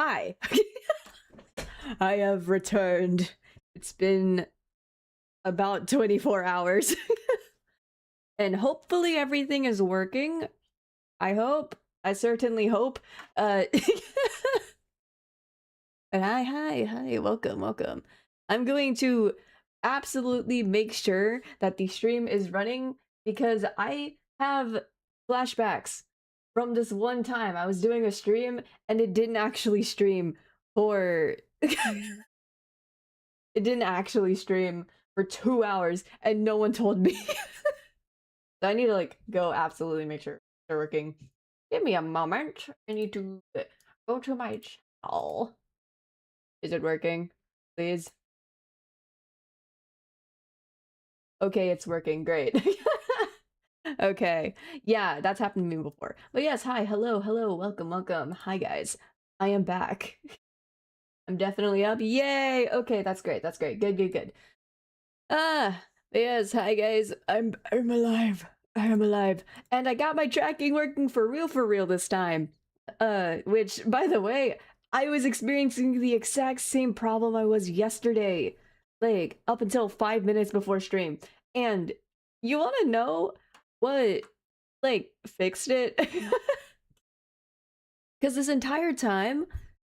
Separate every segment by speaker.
Speaker 1: Hi. I have returned. It's been about 24 hours. And hopefully everything is working. I hope. I certainly hope. And hi, welcome. I'm going to absolutely make sure that the stream is running because I have flashbacks from this one time I was doing a stream and it didn't actually stream for it didn't actually stream for 2 hours and no one told me. So I need to like go absolutely make sure they're working. Give me a moment. I need to go to my channel. Is it working? Please. Okay, it's working. Great. Okay. Yeah, that's happened to me before. But yes, hi, hello, welcome. Hi guys. I am back. I'm definitely up. Yay! Okay, that's great. Good. Yes, hi guys. I'm alive. I am alive. And I got my tracking working for real this time. Which, by the way, I was experiencing the exact same problem I was yesterday. Like, up until 5 minutes before stream. And you wanna know what, like, fixed it? Because this entire time,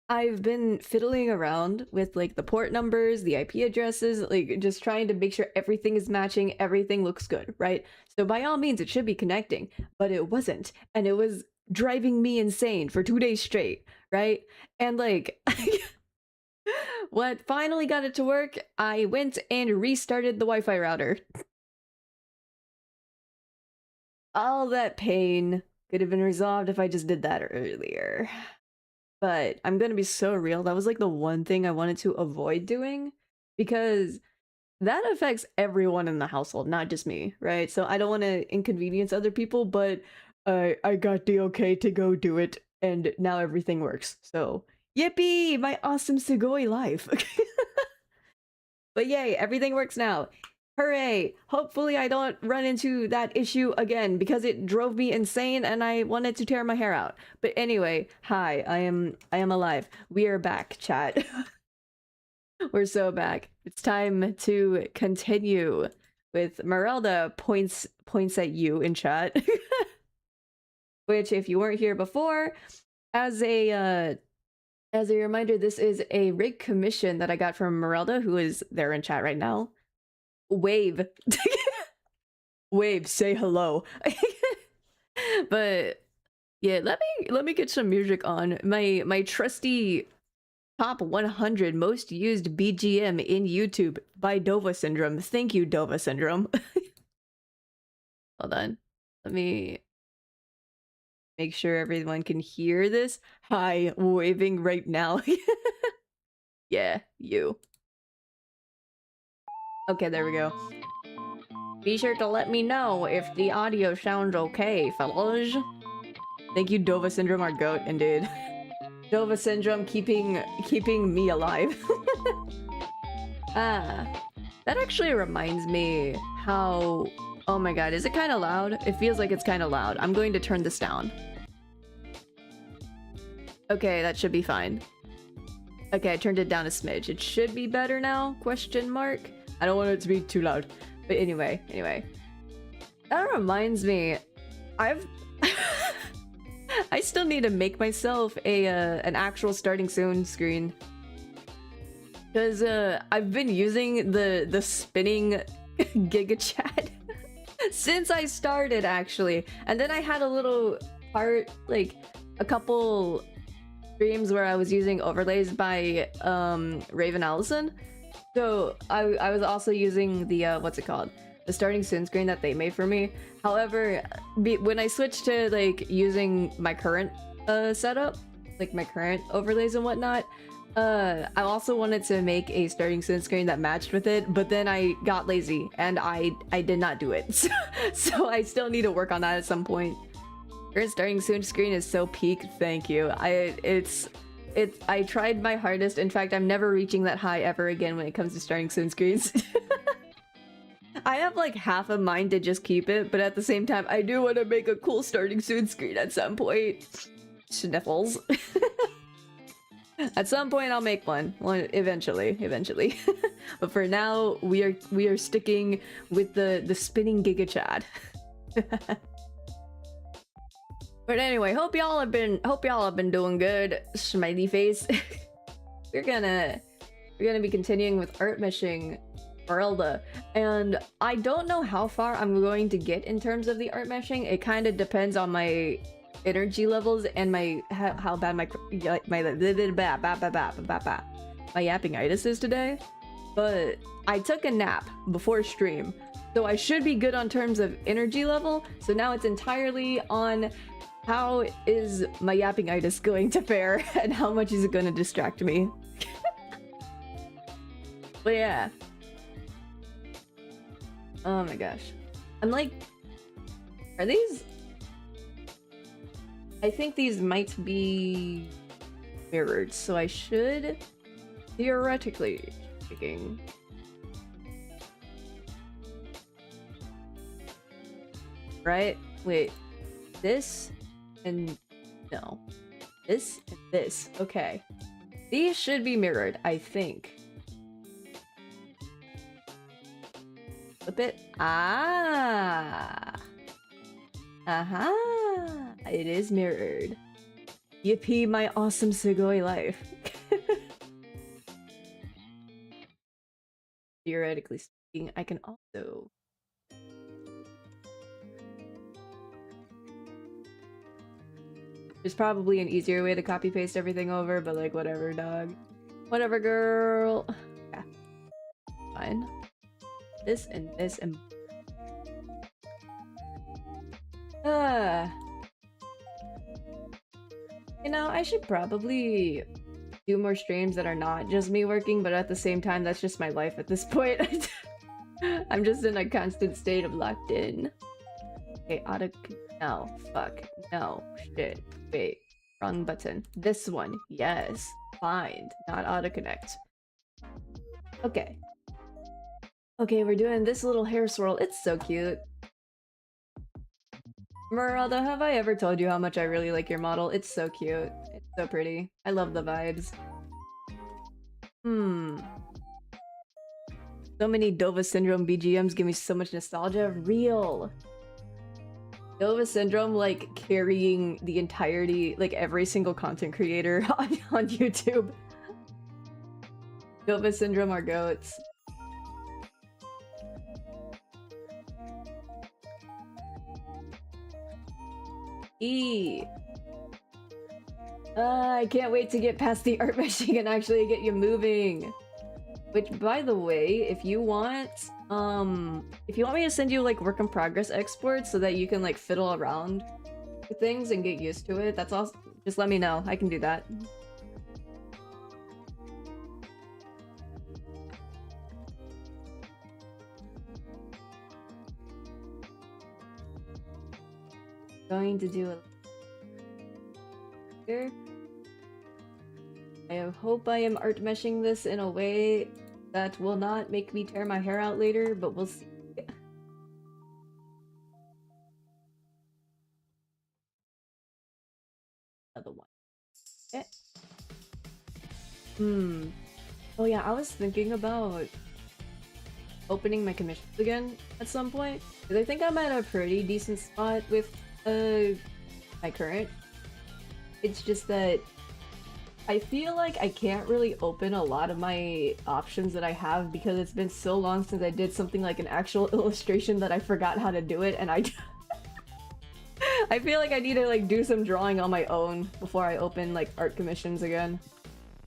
Speaker 1: I've been fiddling around with, like, the port numbers, the IP addresses, like, just trying to make sure everything is matching, everything looks good, right? So by all means, it should be connecting, but it wasn't. And it was driving me insane for 2 days straight, right? And, like, what finally got it to work, I went and restarted the Wi-Fi router. All that pain could have been resolved if I just did that earlier. But I'm gonna be so real, that was like the one thing I wanted to avoid doing, because that affects everyone in the household, not just me, right? So I don't want to inconvenience other people, but I got the okay to go do it, and now everything works. So yippee, my awesome Sugoi life. But yay, everything works now. Hooray! Hopefully I don't run into that issue again because it drove me insane and I wanted to tear my hair out. But anyway, hi, I am alive. We are back, chat. We're so back. It's time to continue with Merelda points at you in chat. Which, if you weren't here before, as a reminder, this is a rig commission that I got from Merelda, who is there in chat right now. Wave. Wave, say hello. But yeah, let me get some music on. My trusty top 100 most used BGM in YouTube by Dova Syndrome. Thank you, Dova Syndrome. Hold on. Let me make sure everyone can hear this. Hi, waving right now. Yeah, you. Okay, there we go. Be sure to let me know if the audio sounds okay, fellas. Thank you, Dova Syndrome, our goat, indeed. Dova Syndrome keeping me alive. That actually reminds me how... Oh my god, is it kind of loud? It feels like it's kind of loud. I'm going to turn this down. Okay, that should be fine. Okay, I turned it down a smidge. It should be better now? Question mark? I don't want it to be too loud. But anyway. That reminds me, I still need to make myself an actual starting soon screen. Because I've been using the spinning GigaChat since I started, actually. And then I had a little part, like a couple streams where I was using overlays by Raven Allison. So I was also using the what's it called? The starting soon screen that they made for me. However, when I switched to like using my current setup, like my current overlays and whatnot, I also wanted to make a starting soon screen that matched with it, but then I got lazy and I did not do it. So I still need to work on that at some point. Current starting soon screen is so peak. Thank you. I tried my hardest. In fact, I'm never reaching that high ever again when it comes to starting soon screens. I have like half a mind to just keep it, but at the same time, I do want to make a cool starting soon screen at some point. Sniffles. At some point I'll make one. Well, eventually. But for now, we are sticking with the spinning Giga Chad. But anyway, hope y'all have been doing good. Smiley face. we're gonna be continuing with art meshing Merelda, and I don't know how far I'm going to get in terms of the art meshing. It kind of depends on my energy levels and my how bad my yapping-itis is today. But I took a nap before stream, so I should be good on terms of energy level. So now it's entirely on how is my yapping-itis going to fare and how much is it going to distract me. But yeah. Oh my gosh. I'm like, are these? I think these might be mirrored, so I should, theoretically speaking, right? Wait, this and no, this and this. Okay, these should be mirrored, I think. Flip it. Ah. Aha. It is mirrored. Yippee, my awesome Sugoi life. Theoretically speaking, I can also... There's probably an easier way to copy paste everything over, but like whatever, dog. Whatever, girl. Yeah. Fine. This and this and... You know, I should probably do more streams that are not just me working, but at the same time, that's just my life at this point. I'm just in a constant state of locked in. Okay, no, fuck. No, shit. Wait, wrong button. This one, yes. Find, not auto-connect. Okay. Okay, we're doing this little hair swirl. It's so cute. Merelda, have I ever told you how much I really like your model? It's so cute. It's so pretty. I love the vibes. So many Dova Syndrome BGMs give me so much nostalgia. Real. Dova Syndrome, like, carrying the entirety, like, every single content creator on YouTube. Dova Syndrome are goats. I can't wait to get past the art meshing and actually get you moving. Which, by the way, if you want me to send you like work in progress exports so that you can like fiddle around with things and get used to it, that's all. Just let me know. I can do that. Going to do it here. I hope I am art meshing this in a way that will not make me tear my hair out later, but we'll see. Another one. Okay. Oh yeah, I was thinking about opening my commissions again at some point, because I think I'm at a pretty decent spot with my current. It's just that I feel like I can't really open a lot of my options that I have because it's been so long since I did something like an actual illustration that I forgot how to do it, and I feel like I need to like do some drawing on my own before I open like art commissions again.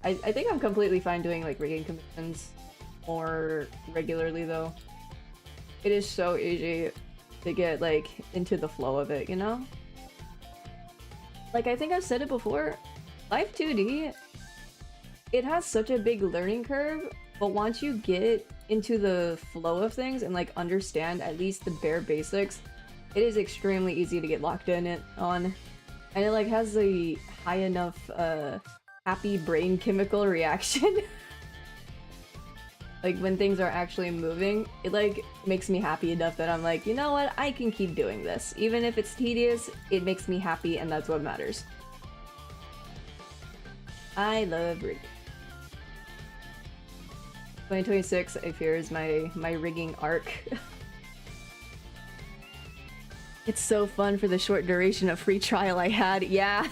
Speaker 1: I think I'm completely fine doing like rigging commissions more regularly though. It is so easy to get like into the flow of it, you know? Like I think I've said it before, LIVE2D, it has such a big learning curve, but once you get into the flow of things and like understand at least the bare basics, it is extremely easy to get locked in on. And it like has a high enough happy brain chemical reaction. Like when things are actually moving, it like makes me happy enough that I'm like, you know what, I can keep doing this. Even if it's tedious, it makes me happy and that's what matters. I love rigging. 2026, I fear, is my rigging arc. It's so fun for the short duration of free trial I had. Yeah.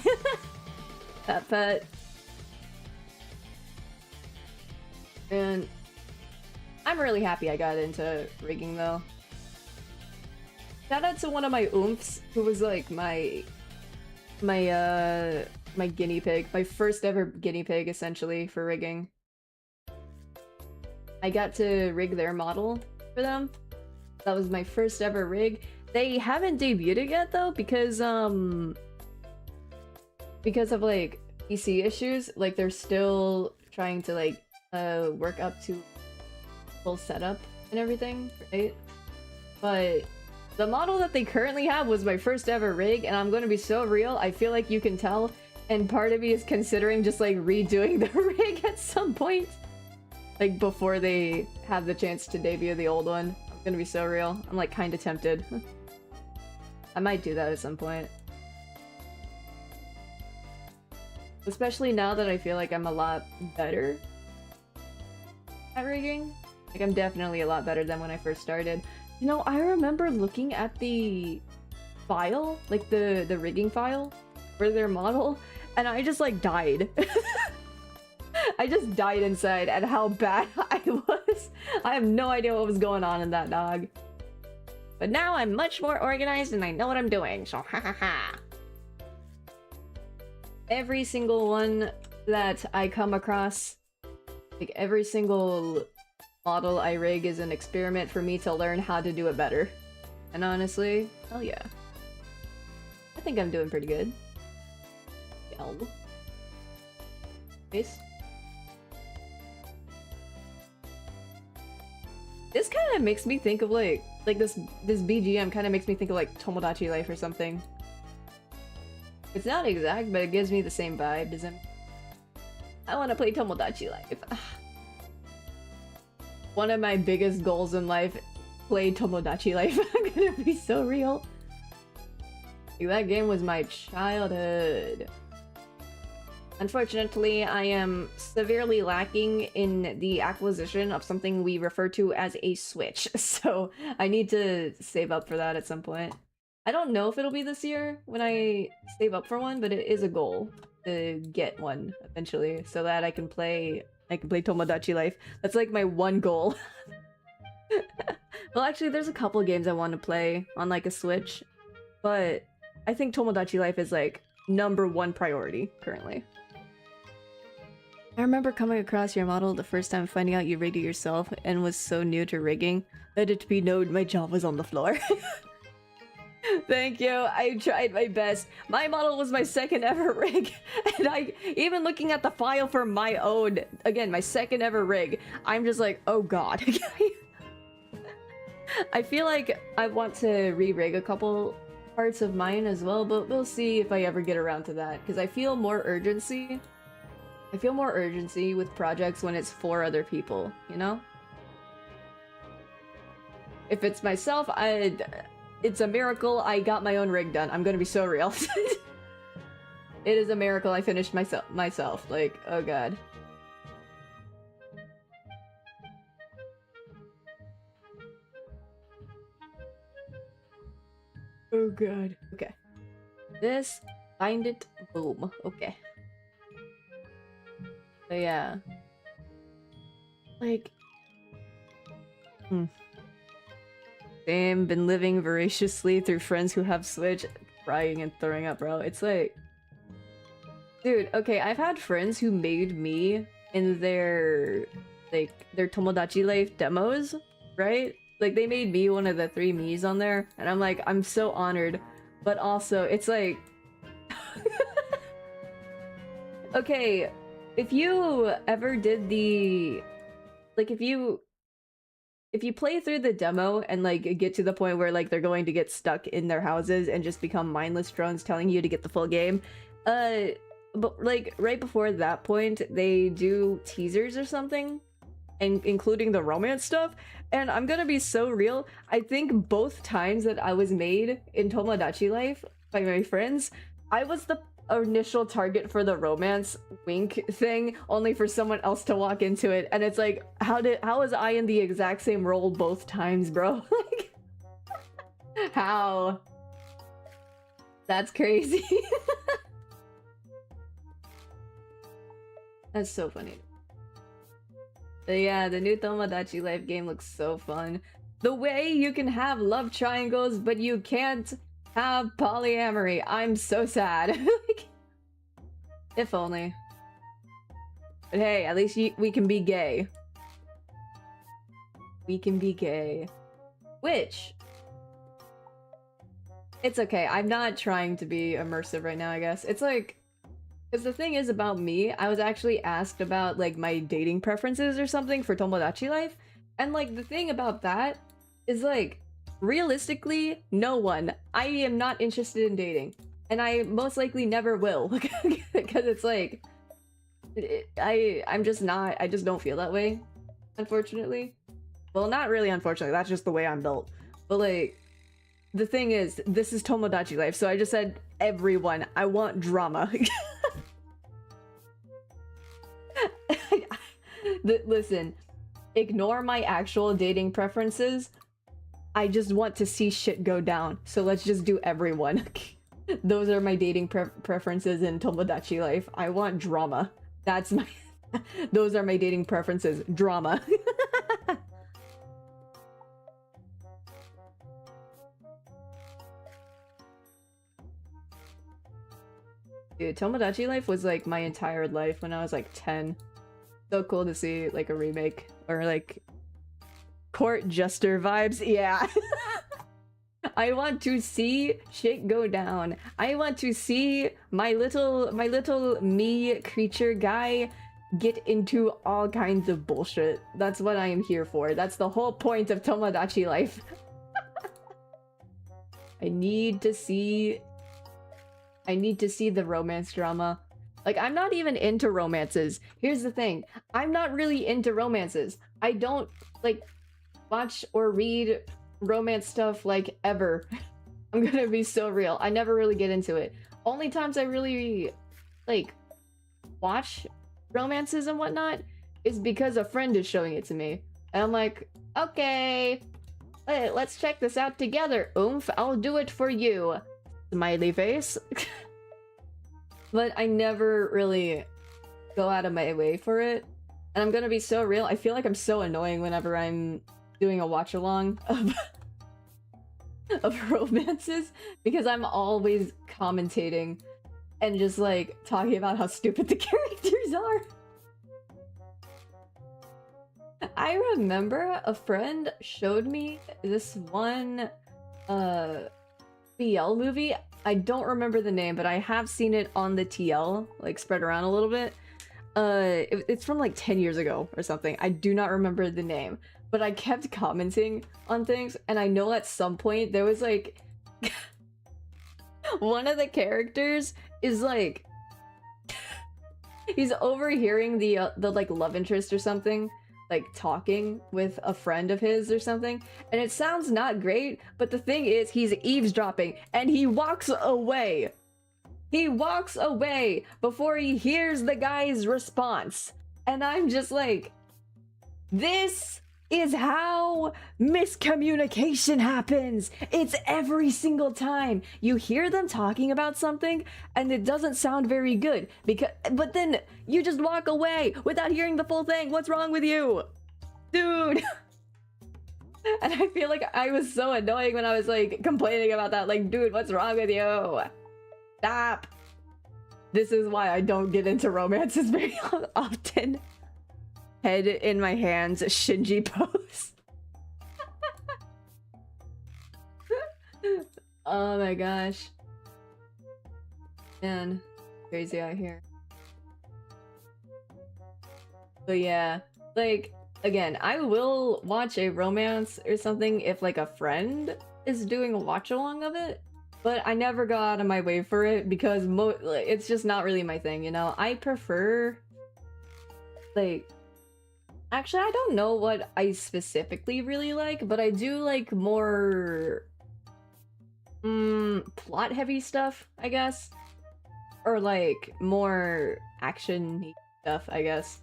Speaker 1: That pet. And I'm really happy I got into rigging though. Shout out to one of my oomphs who was like my guinea pig, my first ever guinea pig essentially for rigging. I got to rig their model for them. That was my first ever rig. They haven't debuted it yet though because of like PC issues. Like they're still trying to like work up to full setup and everything, right? But the model that they currently have was my first ever rig, and I'm gonna be so real, I feel like you can tell, and part of me is considering just like redoing the rig at some point. Like before they have the chance to debut the old one. I'm gonna be so real. I'm like kinda tempted. I might do that at some point. Especially now that I feel like I'm a lot better at rigging. Like I'm definitely a lot better than when I first started. You know, I remember looking at the file, like the rigging file for their model, and I just like died. I just died inside at how bad I was. I have no idea what was going on in that dog. But now I'm much more organized and I know what I'm doing, so ha ha ha. Every single one that I come across, like every single model I rig is an experiment for me to learn how to do it better. And honestly, hell yeah. I think I'm doing pretty good. Yell. Face. This kind of makes me think of like this BGM kind of makes me think of like Tomodachi Life or something. It's not exact, but it gives me the same vibe, doesn't it? I want to play Tomodachi Life. One of my biggest goals in life, play Tomodachi Life. I'm gonna be so real. Like, that game was my childhood. Unfortunately, I am severely lacking in the acquisition of something we refer to as a Switch, so I need to save up for that at some point. I don't know if it'll be this year when I save up for one, but it is a goal to get one eventually so that I can play Tomodachi Life. That's like my one goal. Well, actually, there's a couple games I want to play on like a Switch, but I think Tomodachi Life is like #1 priority currently. I remember coming across your model the first time, finding out you rigged it yourself and was so new to rigging. Let it be known my jaw was on the floor. Thank you, I tried my best. My model was my second ever rig, and even looking at the file for my own, again, my second ever rig, I'm just like, oh god. I feel like I want to re-rig a couple parts of mine as well, but we'll see if I ever get around to that, because I feel more urgency. I feel more urgency with projects when it's for other people, you know? If it's myself, it's a miracle I got my own rig done. I'm gonna be so real. It is a miracle I finished myself. Like, oh god. Oh god. Okay. This, find it, boom. Okay. So yeah. Like... Same, been living voraciously through friends who have Switch, crying and throwing up, bro. It's like... Dude, okay, I've had friends who made me in their Tomodachi Life demos, right? Like, they made me one of the 3 Miis on there, and I'm like, I'm so honored. But also, it's like... Okay, if you ever did the... Like, if you play through the demo and, like, get to the point where, like, they're going to get stuck in their houses and just become mindless drones telling you to get the full game, but, like, right before that point, they do teasers or something, and including the romance stuff, and I'm gonna be so real, I think both times that I was made in Tomodachi Life by my friends, I was initial target for the romance wink thing, only for someone else to walk into it, and it's like, how was I in the exact same role both times, bro? Like, how? That's crazy. That's so funny. But yeah, the new Tomodachi Life game looks so fun. The way you can have love triangles, but you can't have polyamory. I'm so sad. Like, if only. But hey, at least we can be gay. We can be gay. Which... it's okay. I'm not trying to be immersive right now, I guess. It's like... because the thing is about me, I was actually asked about, like, my dating preferences or something for Tomodachi Life. And, like, the thing about that is, like, realistically, no one. I am not interested in dating. And I most likely never will. Because it's like... I'm just not... I just don't feel that way. Unfortunately. Well, not really unfortunately. That's just the way I'm built. But, like... the thing is, this is Tomodachi Life, so I just said, everyone, I want drama. Listen, ignore my actual dating preferences. I just want to see shit go down, so let's just do everyone. Those are my dating preferences in Tomodachi Life. I want drama. That's my... those are my dating preferences. Drama. Dude, Tomodachi Life was like my entire life when I was like 10. So cool to see like a remake or like court jester vibes. Yeah. I want to see shit go down. I want to see my little me creature guy get into all kinds of bullshit. That's what I am here for. That's the whole point of Tomodachi Life. I need to see the romance drama. Like, I'm not even into romances. Here's the thing. I'm not really into romances. I don't, like, watch or read romance stuff, like, ever. I'm gonna be so real. I never really get into it. Only times I really, like, watch romances and whatnot is because a friend is showing it to me. And I'm like, okay, let's check this out together. Oomph, I'll do it for you. Smiley face. But I never really go out of my way for it. And I'm gonna be so real, I feel like I'm so annoying whenever I'm doing a watch-along of romances, because I'm always commentating and just like talking about how stupid the characters are. I remember a friend showed me this one BL movie. I don't remember the name, but I have seen it on the TL, like spread around a little bit. It's from like 10 years ago or something. I do not remember the name, but I kept commenting on things, and I know at some point there was like one of the characters is like he's overhearing the like love interest or something, like talking with a friend of his or something, and it sounds not great, but the thing is he's eavesdropping and he walks away. He walks away before he hears the guy's response. And I'm just like, this is how miscommunication happens. It's every single time. You hear them talking about something and it doesn't sound very good, but then you just walk away without hearing the full thing. What's wrong with you? Dude. And I feel like I was so annoying when I was like complaining about that. Like, dude, what's wrong with you? Stop. This is why I don't get into romances very often. Head in my hands, Shinji pose. Oh my gosh. Man, crazy out here. But yeah, like, again, I will watch a romance or something if like a friend is doing a watch along of it, but I never go out of my way for it because it's just not really my thing, you know? I prefer, like, actually, I don't know what I specifically really like, but I do like more plot-heavy stuff, I guess. or like more action stuff, I guess.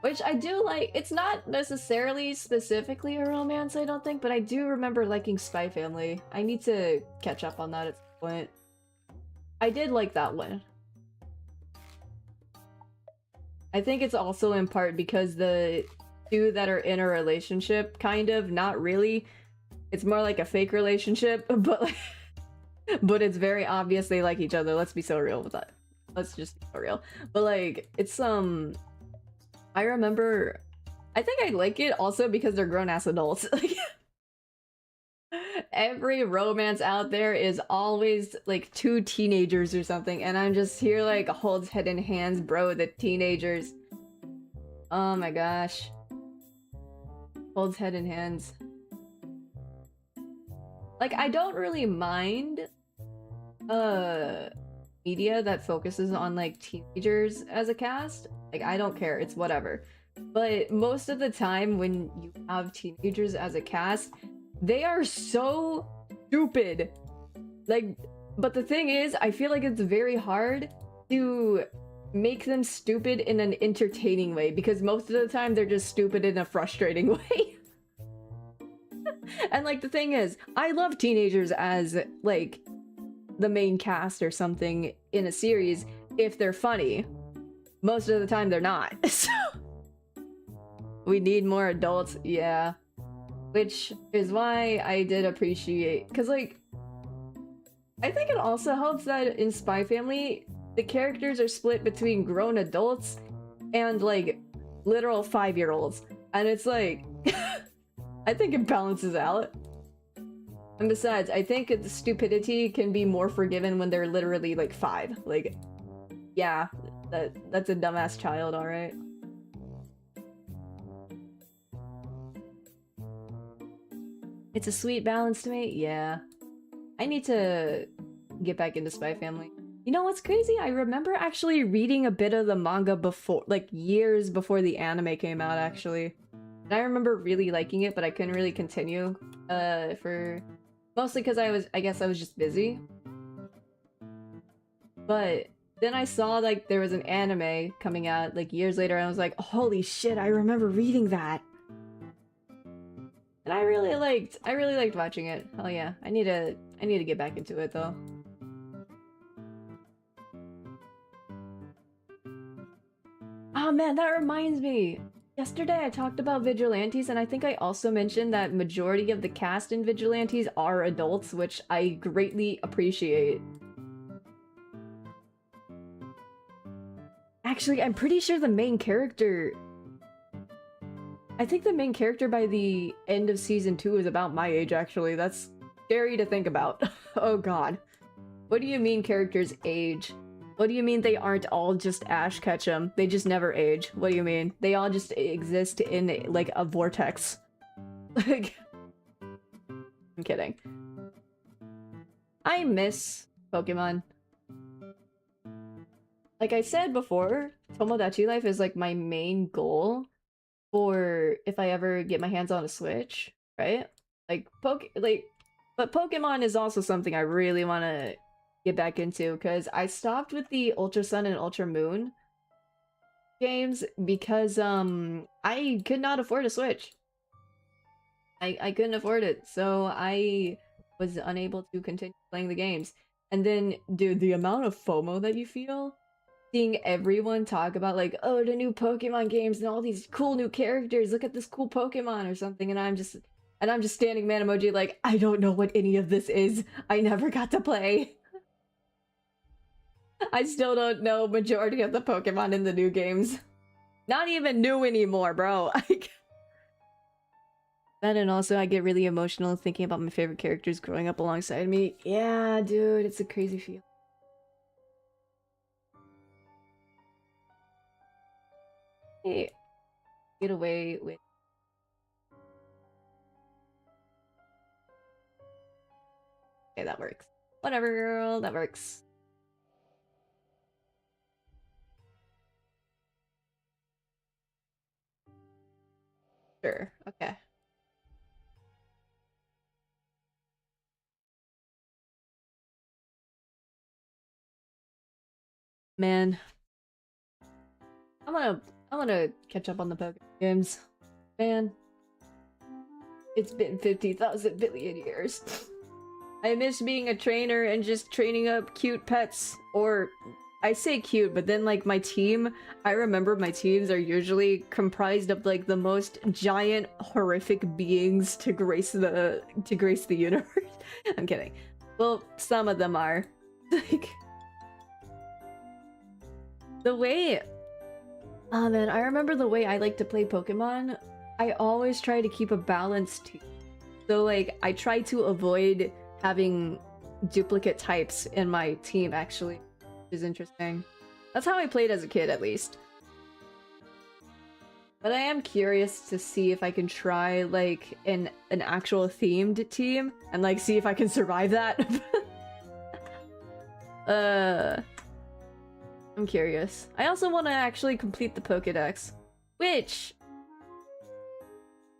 Speaker 1: Which I do like. It's not necessarily specifically a romance, I don't think, but I do remember liking Spy Family. I need to catch up on that at some point. I did like that one. I think it's also in part because the two that are in a relationship, kind of, not really. It's more like a fake relationship, but like, but it's very obvious they like each other. Let's be so real with that. Let's just be so real. But like, it's I remember, I think I like it also because they're grown-ass adults. Like, every romance out there is always like two teenagers or something, and I'm just here like holds head in hands, bro, the teenagers. Oh my gosh. Holds head in hands. Like, I don't really mind media that focuses on like teenagers as a cast. Like, I don't care, it's whatever. But most of the time when you have teenagers as a cast, they are so stupid. Like, but the thing is, I feel like it's very hard to make them stupid in an entertaining way, because most of the time they're just stupid in a frustrating way. And like, the thing is, I love teenagers as like the main cast or something in a series if they're funny. Most of the time they're not. So we need more adults, yeah. Which is why I did appreciate, because like, I think it also helps that in Spy Family, the characters are split between grown adults and like literal 5-year-olds. And it's like, I think it balances out. And besides, I think the stupidity can be more forgiven when they're literally like 5. Like, yeah, that's a dumbass child, alright. It's a sweet balance to me, yeah. I need to get back into Spy Family. You know what's crazy? I remember actually reading a bit of the manga before, like years before the anime came out, actually. And I remember really liking it, but I couldn't really continue, for... Mostly because I guess I was just busy. But then I saw, like, there was an anime coming out, like, years later, and I was like, holy shit, I remember reading that! And I really liked watching it. Hell yeah. I need to get back into it, though. Oh man, that reminds me! Yesterday I talked about Vigilantes, and I think I also mentioned that majority of the cast in Vigilantes are adults, which I greatly appreciate. Actually, I'm pretty sure the main character... I think the main character by the end of season 2 is about my age, actually. That's scary to think about. Oh god. What do you mean characters age? What do you mean they aren't all just Ash Ketchum? They just never age. What do you mean? They all just exist in, like, a vortex. Like... I'm kidding. I miss Pokemon. Like I said before, Tomodachi Life is, like, my main goal for if I ever get my hands on a Switch, right? Like, but Pokemon is also something I really want to get back into, because I stopped with the Ultra Sun and Ultra Moon games because I could not afford a Switch. I couldn't afford it, so I was unable to continue playing the games. And then, dude, the amount of FOMO that you feel seeing everyone talk about, like, oh, the new Pokemon games and all these cool new characters, look at this cool Pokemon or something, and I'm just standing man emoji like, I don't know what any of this is. I never got to play. I still don't know majority of the Pokemon in the new games. Not even new anymore, bro. That, and also I get really emotional thinking about my favorite characters growing up alongside me. Yeah, dude, it's a crazy feeling. Hey, get away with... Okay, that works. Whatever, girl, that works. Sure, okay. Man, I wanna catch up on the Pokemon games. Man, it's been 50,000 billion years. I miss being a trainer and just training up cute pets. Or, I say cute, but then like my team, I remember my teams are usually comprised of like the most giant, horrific beings to grace the universe. I'm kidding. Well, some of them are. Like, the way... Oh man, I remember the way I like to play Pokemon. I always try to keep a balanced team. So like, I try to avoid having duplicate types in my team, actually. Which is interesting. That's how I played as a kid, at least. But I am curious to see if I can try, like, an actual themed team, and, like, see if I can survive that. I'm curious. I also want to actually complete the Pokédex. Which...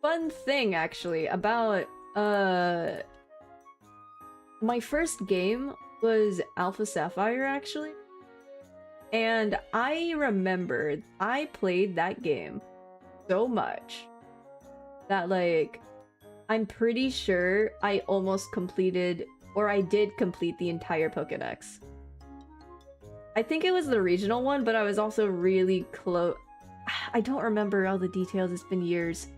Speaker 1: Fun thing, actually, about, my first game was Alpha Sapphire, actually. And I remember I played that game so much that, like, I'm pretty sure I almost completed, or I did complete the entire Pokédex. I think it was the regional one, but I was also really close. I don't remember all the details, it's been years.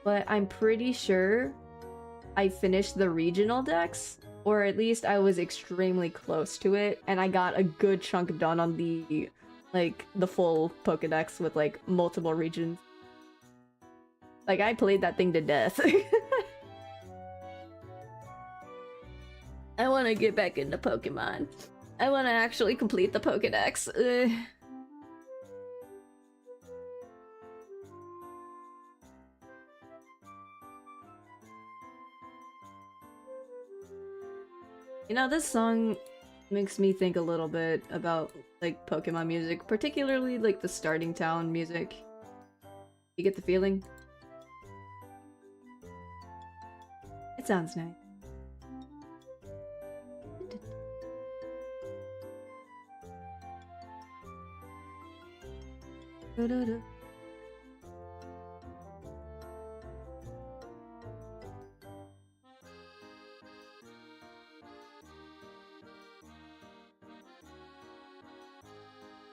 Speaker 1: But I'm pretty sure I finished the regional dex, or at least I was extremely close to it, and I got a good chunk done on the, like, the full Pokédex with, like, multiple regions. Like, I played that thing to death. I want to get back into Pokemon. I want to actually complete the Pokédex. You know, this song makes me think a little bit about, like, Pokemon music, particularly, like, the starting town music. You get the feeling? It sounds nice.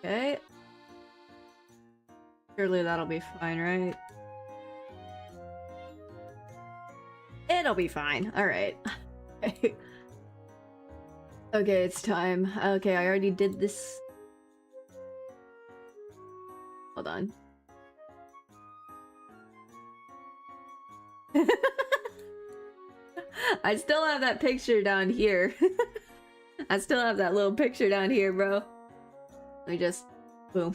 Speaker 1: Okay. Surely that'll be fine, right? It'll be fine. Alright. Okay. Okay, it's time. Okay, I already did this. Hold on. I still have that picture down here. I still have that little picture down here, bro. Let me just... boom.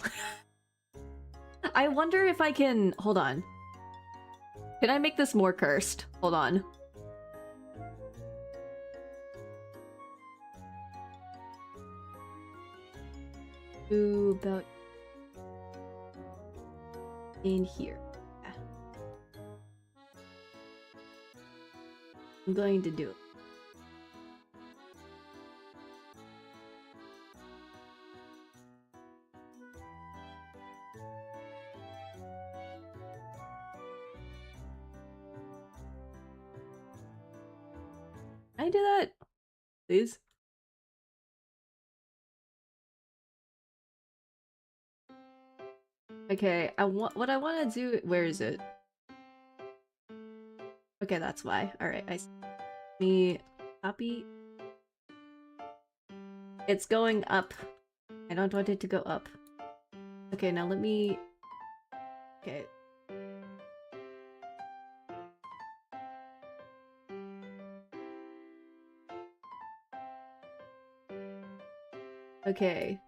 Speaker 1: I wonder if I can... Hold on. Can I make this more cursed? Hold on. Ooh, about... in here. Yeah. I'm going to do it. Can I do that? Please? Okay, what I want to do... Where is it? Okay, that's why. Alright, I see. Me copy. It's going up. I don't want it to go up. Okay, now let me... Okay. Okay.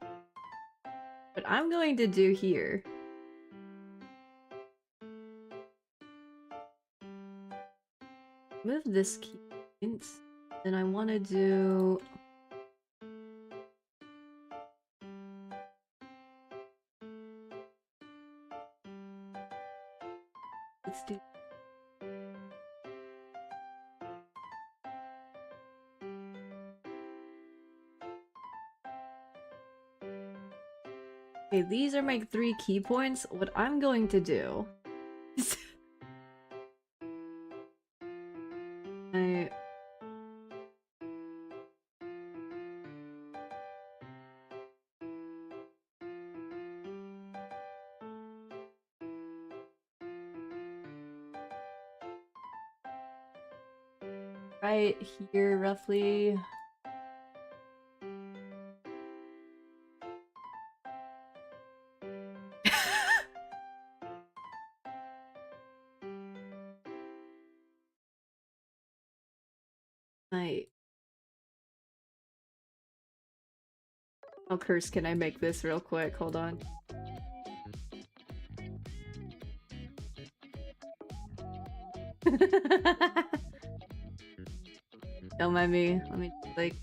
Speaker 1: What I'm going to do here... Move this key. Then I want to do... Let's do... Okay, these are my 3 key points. What I'm going to do... right here, roughly. How curse can I make this real quick? Hold on. Don't mind me. Let me like...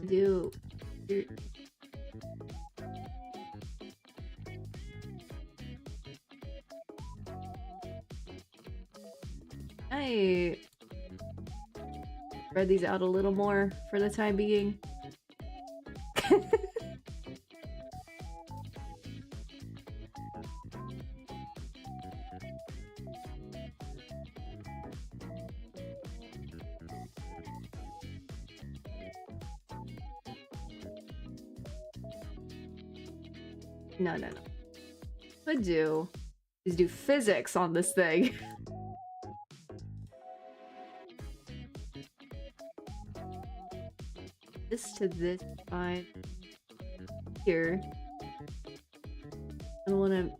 Speaker 1: do... I spread these out a little more for the time being. No. What I'd do is do physics on this thing. This to this, fine. Here. I wanna...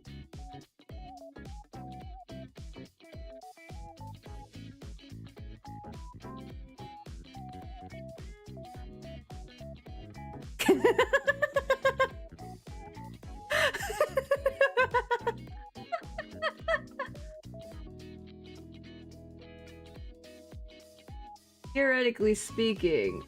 Speaker 1: Theoretically speaking...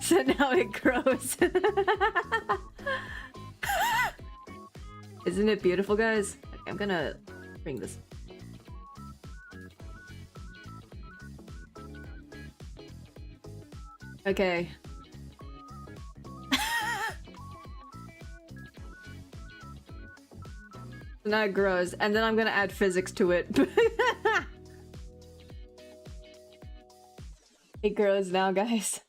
Speaker 1: So now it grows. Isn't it beautiful, guys? Okay, I'm gonna bring this. Okay. So now it grows, and then I'm gonna add physics to it. It grows now, guys.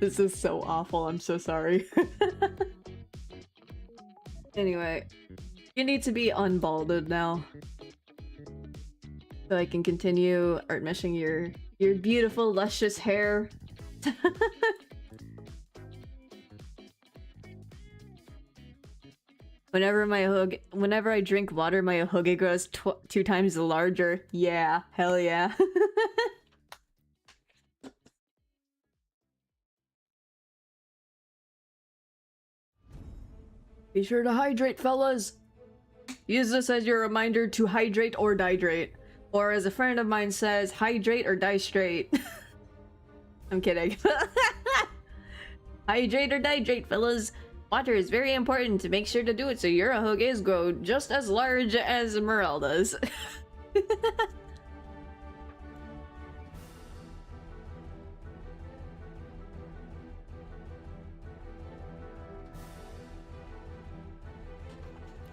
Speaker 1: This is so awful, I'm so sorry. Anyway, you need to be unbalded now. So I can continue art meshing your beautiful, luscious hair. Whenever I drink water, my hoge grows 2 times larger. Yeah, hell yeah. Be sure to hydrate, fellas! Use this as your reminder to hydrate or dihydrate. Or as a friend of mine says, hydrate or die straight. I'm kidding. Hydrate or dihydrate, fellas! Water is very important to make sure to do it so your hoges grow just as large as Merelda's.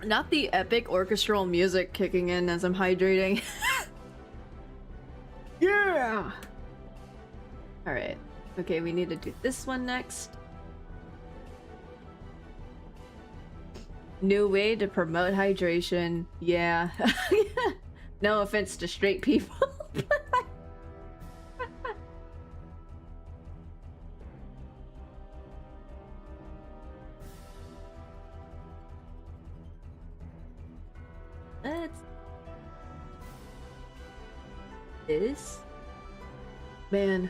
Speaker 1: Not the epic orchestral music kicking in as I'm hydrating. Yeah! Alright. Okay, we need to do this one next. New way to promote hydration. Yeah. No offense to straight people. This? Man.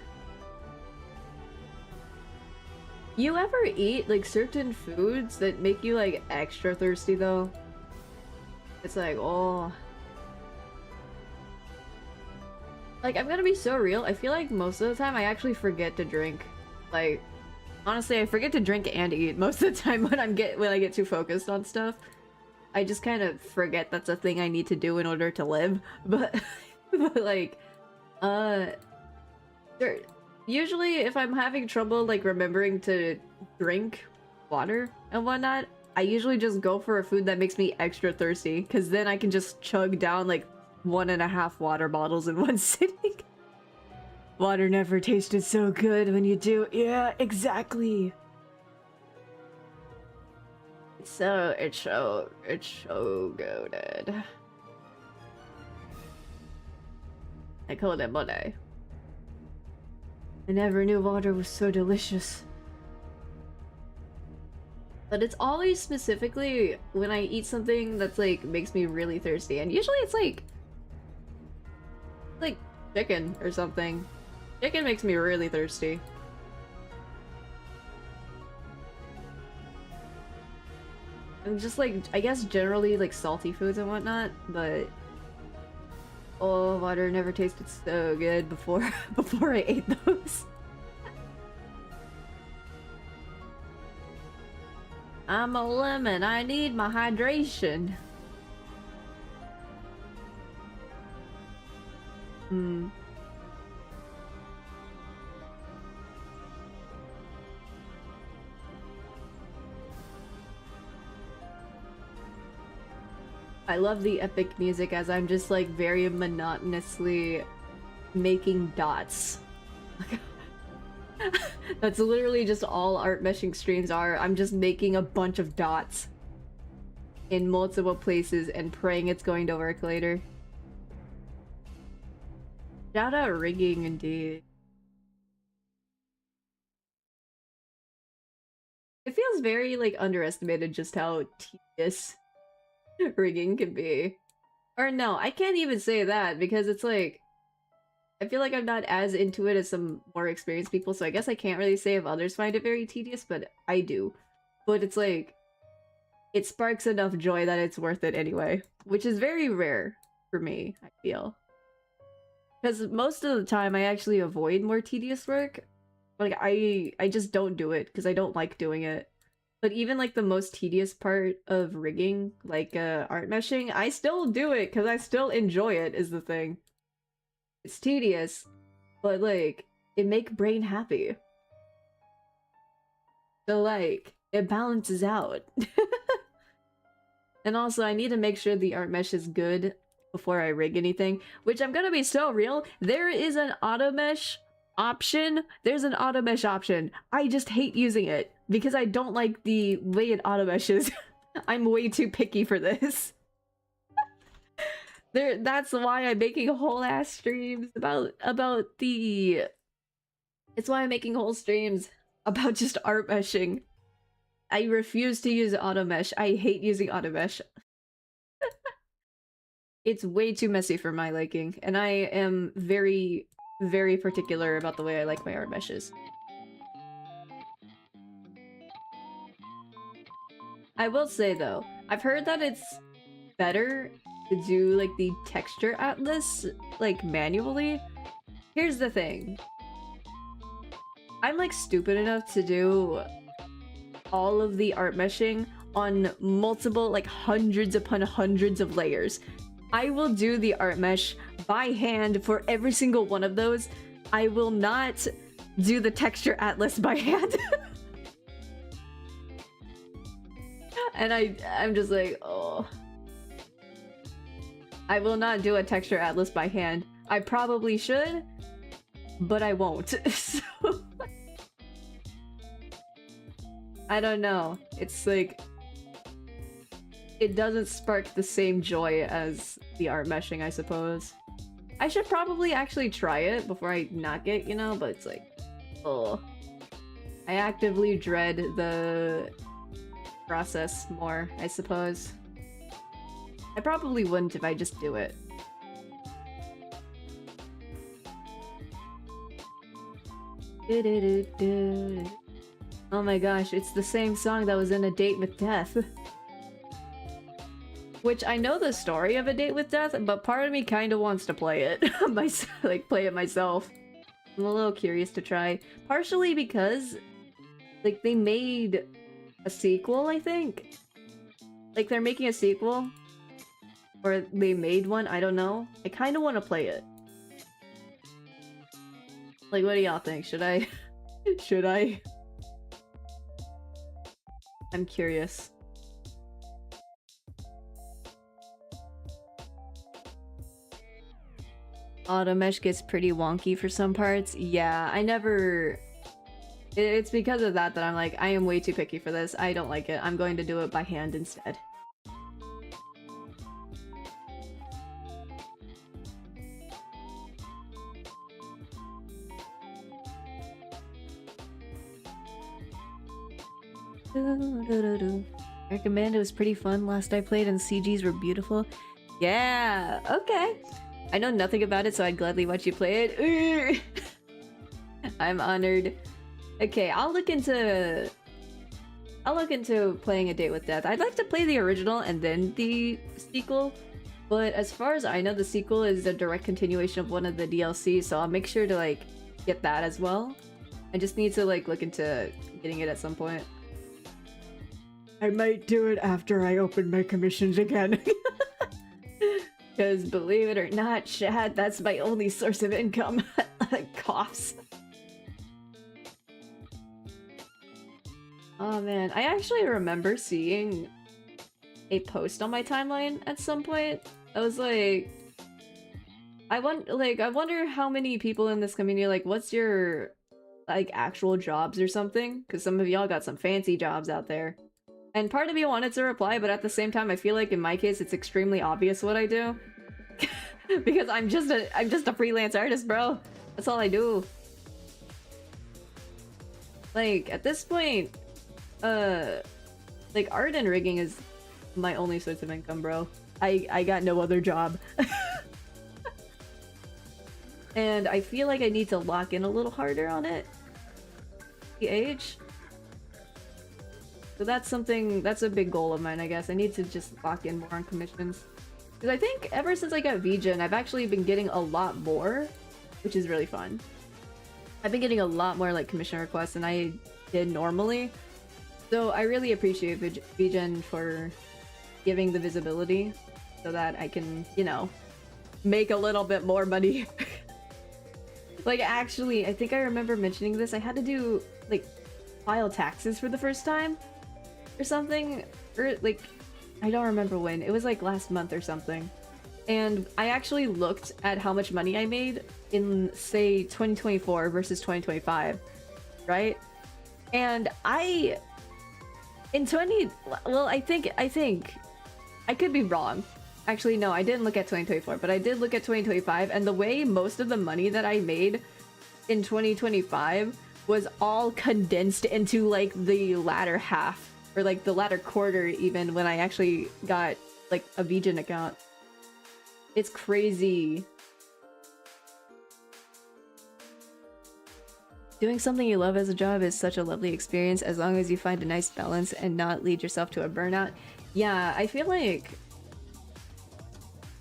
Speaker 1: You ever eat like certain foods that make you like extra thirsty though? It's like, oh. Like, I'm gonna be so real, I feel like most of the time I actually forget to drink. Like, honestly, I forget to drink and eat most of the time when I get too focused on stuff. I just kind of forget that's a thing I need to do in order to live. But, but like, there, usually if I'm having trouble like remembering to drink water and whatnot, I usually just go for a food that makes me extra thirsty, because then I can just chug down like 1.5 water bottles in one sitting. Water never tasted so good when you do. Yeah, exactly. It's so good. I called it Monday. I never knew water was so delicious. But it's always specifically when I eat something that's like makes me really thirsty, and usually it's like chicken or something. Chicken makes me really thirsty. And just like, I guess generally like salty foods and whatnot, but oh, water never tasted so good before before I ate those. I'm a lemon, I need my hydration. I love the epic music as I'm just like very monotonously making dots. That's literally just all art meshing streams are. I'm just making a bunch of dots in multiple places and praying it's going to work later. Shout out rigging indeed. It feels very like underestimated just how tedious rigging can be. Or no, I can't even say that because it's like I feel like I'm not as into it as some more experienced people, so I guess I can't really say if others find it very tedious, but I do. But it's like it sparks enough joy that it's worth it anyway, which is very rare for me, I feel. Because most of the time I actually avoid more tedious work. Like I just don't do it because I don't like doing it. But even like the most tedious part of rigging, like art meshing, I still do it because I still enjoy it is the thing. It's tedious, but like it make brain happy. So like it balances out. And also I need to make sure the art mesh is good before I rig anything, which I'm gonna be so real. There is an auto mesh option. There's an auto mesh option. I just hate using it because I don't like the way it auto meshes. I'm way too picky for this. That's why I'm making whole ass streams about the. It's why I'm making whole streams about just art meshing. I refuse to use auto mesh. I hate using auto mesh. It's way too messy for my liking, and I am very, very particular about the way I like my art meshes. I will say though, I've heard that it's better to do like the texture atlas like manually. Here's the thing. I'm like stupid enough to do all of the art meshing on multiple, like hundreds upon hundreds of layers. I will do the art mesh by hand for every single one of those. I will not do the texture atlas by hand. And I'm just like, oh. I will not do a texture atlas by hand. I probably should, but I won't. So I don't know. It's like it doesn't spark the same joy as the art meshing, I suppose. I should probably actually try it before I knock it, you know, but it's like, oh. I actively dread the process more, I suppose. I probably wouldn't if I just do it. Oh my gosh, it's the same song that was in A Date with Death. Which I know the story of A Date with Death, but part of me kind of wants to play it. Like, play it myself. I'm a little curious to try. Partially because, like, they made a sequel, I think? Like, they're making a sequel? Or they made one, I don't know. I kind of want to play it. Like, what do y'all think? Should I? Should I? I'm curious. ARTMESH gets pretty wonky for some parts. Yeah, I never... It's because of that I'm like, I am way too picky for this. I don't like it. I'm going to do it by hand instead. I recommend. It was pretty fun last I played and CGs were beautiful. Yeah, okay. I know nothing about it, so I'd gladly watch you play it. I'm honored. Okay, I'll look into playing A Date with Death. I'd like to play the original and then the sequel, but as far as I know, the sequel is a direct continuation of one of the DLC, so I'll make sure to like get that as well. I just need to like look into getting it at some point. I might do it after I open my commissions again. Because believe it or not, Chad, that's my only source of income. Coughs. Oh man, I actually remember seeing a post on my timeline at some point. I was like, I wonder how many people in this community like, what's your like actual jobs or something? Because some of y'all got some fancy jobs out there. And part of me wanted to reply, but at the same time, I feel like in my case, it's extremely obvious what I do. Because I'm just a freelance artist, bro. That's all I do. Like, at this point, like, art and rigging is my only source of income, bro. I got no other job. And I feel like I need to lock in a little harder on it. The age. So that's something, that's a big goal of mine, I guess. I need to just lock in more on commissions. Because I think ever since I got VGen, I've actually been getting a lot more, which is really fun. I've been getting a lot more like commission requests than I did normally. So I really appreciate VGen for giving the visibility so that I can, you know, make a little bit more money. Like actually, I think I remember mentioning this. I had to do like file taxes for the first time or something, or like I don't remember when. It was like last month or something. And I actually looked at how much money I made in say 2024 versus 2025, right? And I think I could be wrong. Actually, no, I didn't look at 2024, but I did look at 2025, and the way most of the money that I made in 2025 was all condensed into like the latter half, or like the latter quarter even, when I actually got like a VGen account. It's crazy. Doing something you love as a job is such a lovely experience as long as you find a nice balance and not lead yourself to a burnout. Yeah, I feel like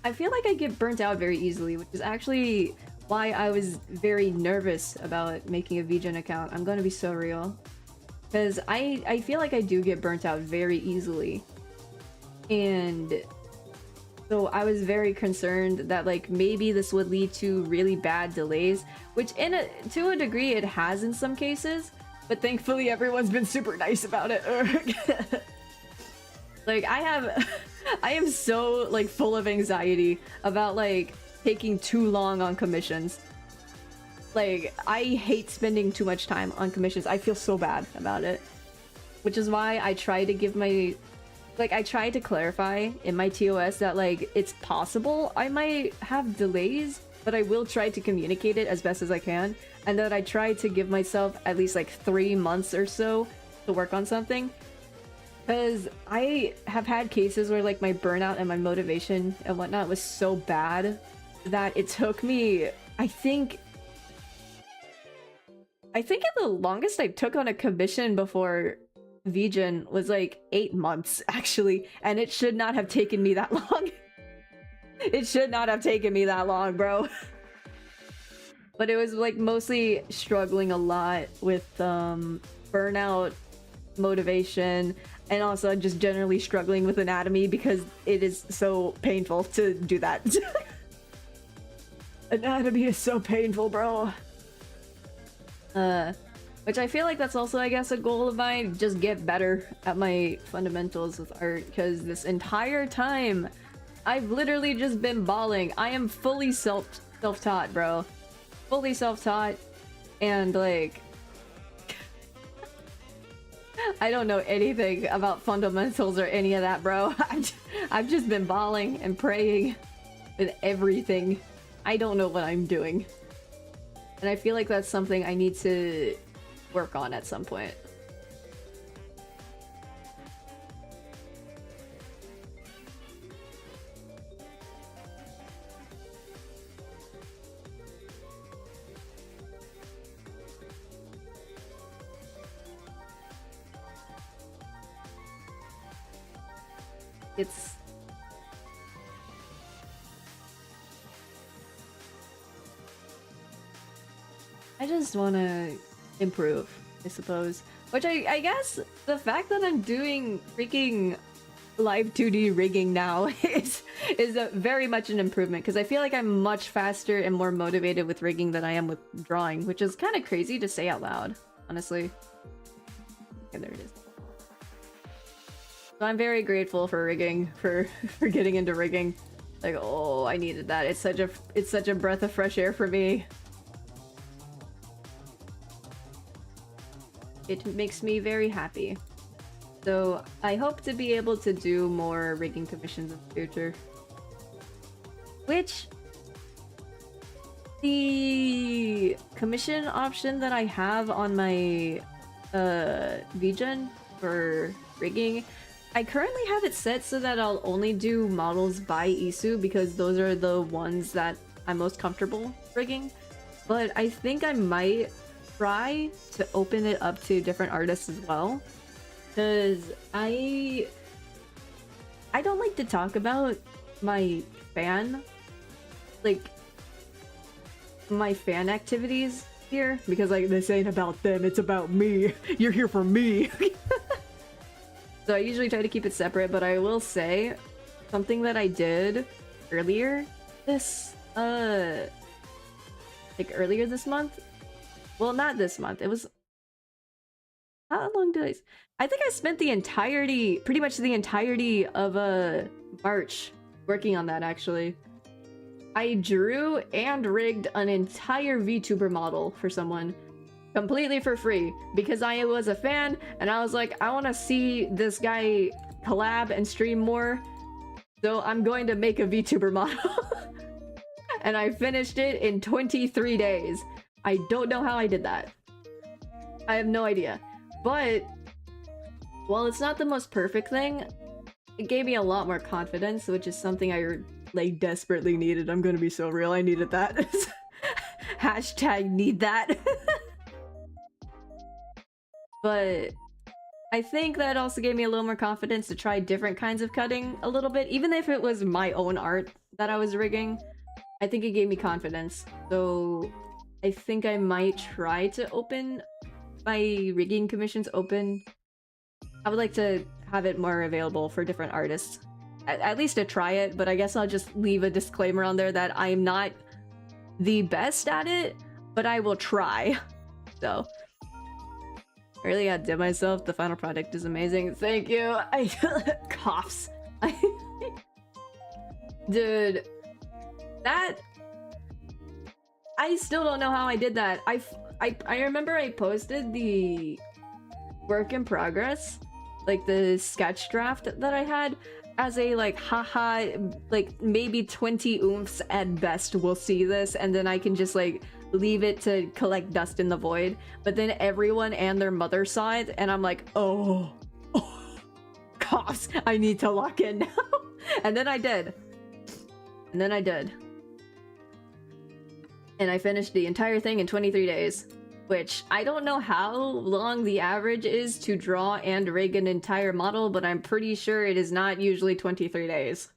Speaker 1: I get burnt out very easily, which is actually why I was very nervous about making a VGen account. I'm gonna be so real. Because I feel like I do get burnt out very easily. And so I was very concerned that like maybe this would lead to really bad delays, which to a degree it has in some cases, but thankfully everyone's been super nice about it. Like I am so like full of anxiety about like taking too long on commissions. Like I hate spending too much time on commissions. I feel so bad about it, which is why I try to give my I try to clarify in my TOS that like it's possible I might have delays, but I will try to communicate it as best as I can, and that I try to give myself at least like 3 months or so to work on something. Because I have had cases where like my burnout and my motivation and whatnot was so bad that it took me, I think at the longest I took on a commission before VGen was like 8 months, actually, and it should not have taken me that long. It should not have taken me that long, bro. But it was like mostly struggling a lot with burnout, motivation, and also just generally struggling with anatomy because it is so painful to do that. Anatomy is so painful, bro. Which I feel like that's also, I guess, a goal of mine. Just get better at my fundamentals with art, because this entire time I've literally just been bawling. I am fully self-taught, bro. Fully self-taught, and like I don't know anything about fundamentals or any of that, bro. I've just been bawling and praying with everything. I don't know what I'm doing. And I feel like that's something I need to work on at some point. I just want to improve, I suppose. Which I guess the fact that I'm doing freaking LIVE2D rigging now is very much an improvement, because I feel like I'm much faster and more motivated with rigging than I am with drawing, which is kind of crazy to say out loud, honestly. Okay, there it is. So I'm very grateful for rigging, for getting into rigging. Like, oh, I needed that. It's such a breath of fresh air for me. It makes me very happy. So I hope to be able to do more rigging commissions in the future. Which, the commission option that I have on my VGen for rigging, I currently have it set so that I'll only do models by Isu, because those are the ones that I'm most comfortable rigging. But I think I might try to open it up to different artists as well, because I don't like to talk about my fan activities here, because like, this ain't about them, it's about me. You're here for me. So I usually try to keep it separate, but I will say something that I did earlier this earlier this month. Well, not this month. It was... How long did I think I spent the entirety, pretty much the entirety of March working on that, actually. I drew and rigged an entire VTuber model for someone completely for free, because I was a fan and I was like, I want to see this guy collab and stream more, so I'm going to make a VTuber model. And I finished it in 23 days. I don't know how I did that. I have no idea. But while it's not the most perfect thing, it gave me a lot more confidence, which is something I like desperately needed. I'm gonna be so real, I needed that. Hashtag need that. But I think that also gave me a little more confidence to try different kinds of cutting a little bit, even if it was my own art that I was rigging. I think it gave me confidence. So I think I might try to open my rigging commissions open. I would like to have it more available for different artists. At least to try it, but I guess I'll just leave a disclaimer on there that I'm not the best at it, but I will try. So, I really outdid myself. The final product is amazing. Thank you. I coughs. Dude, that... I still don't know how I did that. I remember I posted the work in progress, like the sketch draft that I had, as a like, haha, like maybe 20 oomphs at best will see this, and then I can just like leave it to collect dust in the void. But then everyone and their mother saw it, and I'm like, oh coughs, I need to lock in now. And then I did. And then I did. And I finished the entire thing in 23 days. which I don't know how long the average is to draw and rig an entire model, but I'm pretty sure it is not usually 23 days.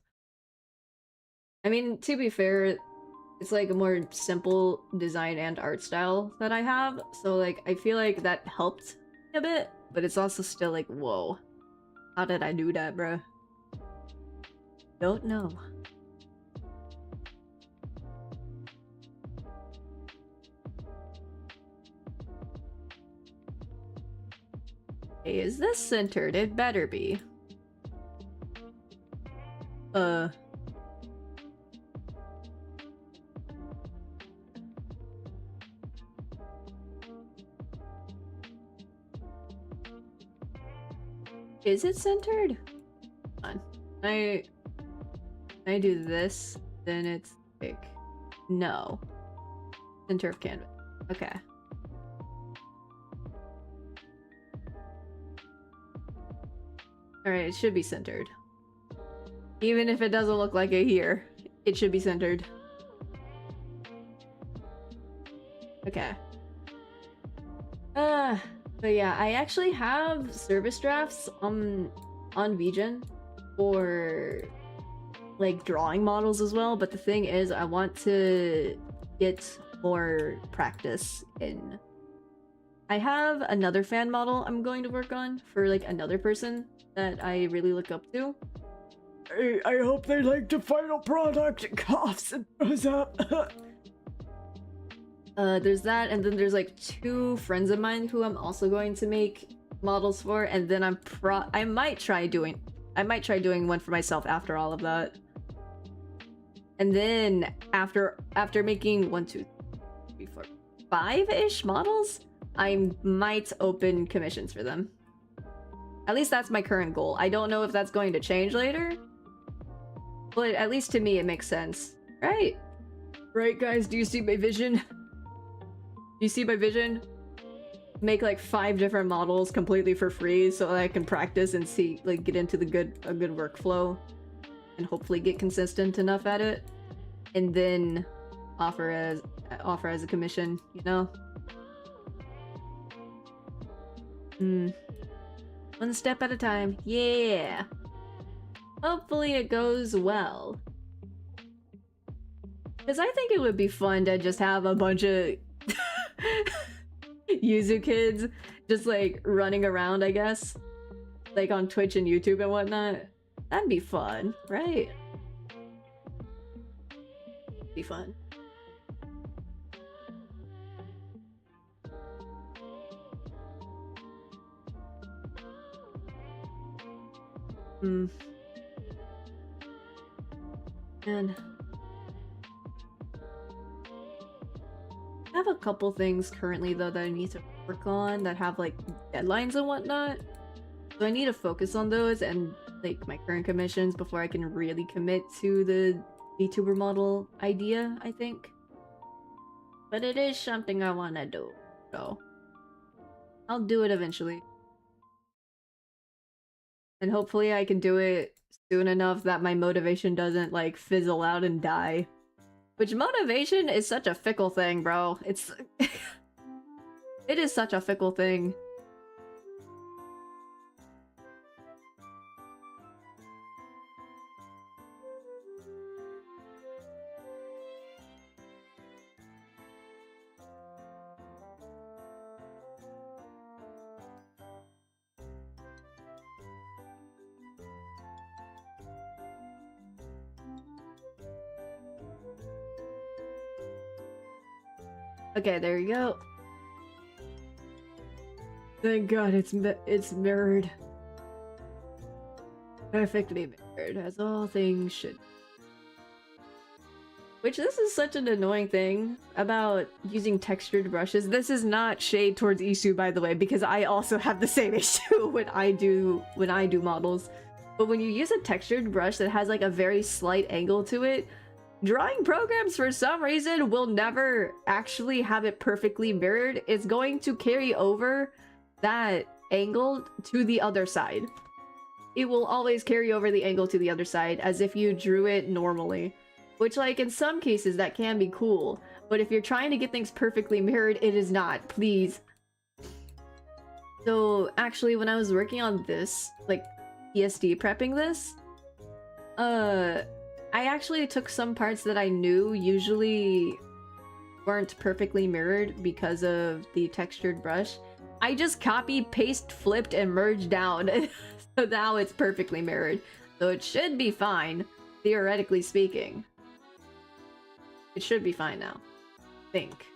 Speaker 1: I mean, to be fair, it's like a more simple design and art style that I have, so like I feel like that helped a bit, but it's also still like, whoa, how did I do that, bruh? Don't know. Hey, is this centered? It better be. Is it centered? Hold on. I do this, then it's like, no. Center of canvas. Okay. Alright, it should be centered. Even if it doesn't look like it here, it should be centered. Okay. But yeah, I actually have service drafts on VGen for like drawing models as well, but the thing is I want to get more practice in. I have another fan model I'm going to work on for like another person that I really look up to. I hope they like the final product. Coughs and throws up. There's that, and then there's like 2 friends of mine who I'm also going to make models for, and then I might try doing one for myself after all of that. And then after making 1, 2, 3, 4, 5-ish models, I might open commissions for them. At least that's my current goal. I don't know if that's going to change later, but at least to me it makes sense. Right? Right, guys? Do you see my vision? Do you see my vision? Make like 5 different models completely for free so that I can practice and see, like, get into a good workflow and hopefully get consistent enough at it, and then offer as a commission, you know? One step at a time. Yeah. Hopefully it goes well. Because I think it would be fun to just have a bunch of Yuzu kids just like running around, I guess. Like on Twitch and YouTube and whatnot. That'd be fun, right? Be fun. And I have a couple things currently though that I need to work on that have like deadlines and whatnot. So I need to focus on those and like my current commissions before I can really commit to the VTuber model idea, I think. But it is something I want to do, so I'll do it eventually. And hopefully I can do it soon enough that my motivation doesn't like fizzle out and die. Which motivation is such a fickle thing, bro. It's it is such a fickle thing. Okay, there you go. Thank God it's mirrored. Perfectly mirrored, as all things should. Which, this is such an annoying thing about using textured brushes. This is not shade towards Isu, by the way, because I also have the same issue when I do models. But when you use a textured brush that has like a very slight angle to it, drawing programs for some reason will never actually have it perfectly mirrored. It's going to carry over that angle to the other side. It will always carry over the angle to the other side as if you drew it normally. Which, like, in some cases that can be cool, but if you're trying to get things perfectly mirrored, it is not. Please. So, actually, when I was working on this, like, PSD prepping this, I actually took some parts that I knew usually weren't perfectly mirrored because of the textured brush. I just copy, paste, flipped, and merged down. So now it's perfectly mirrored. So it should be fine, theoretically speaking. It should be fine now. I think.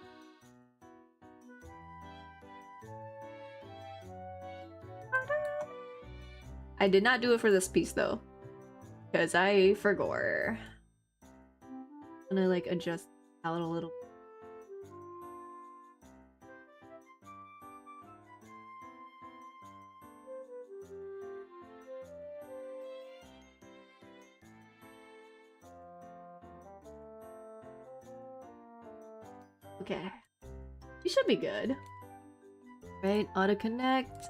Speaker 1: I did not do it for this piece though, because I forgot. I'm gonna like adjust out a little. Okay, you should be good. Right, auto connect.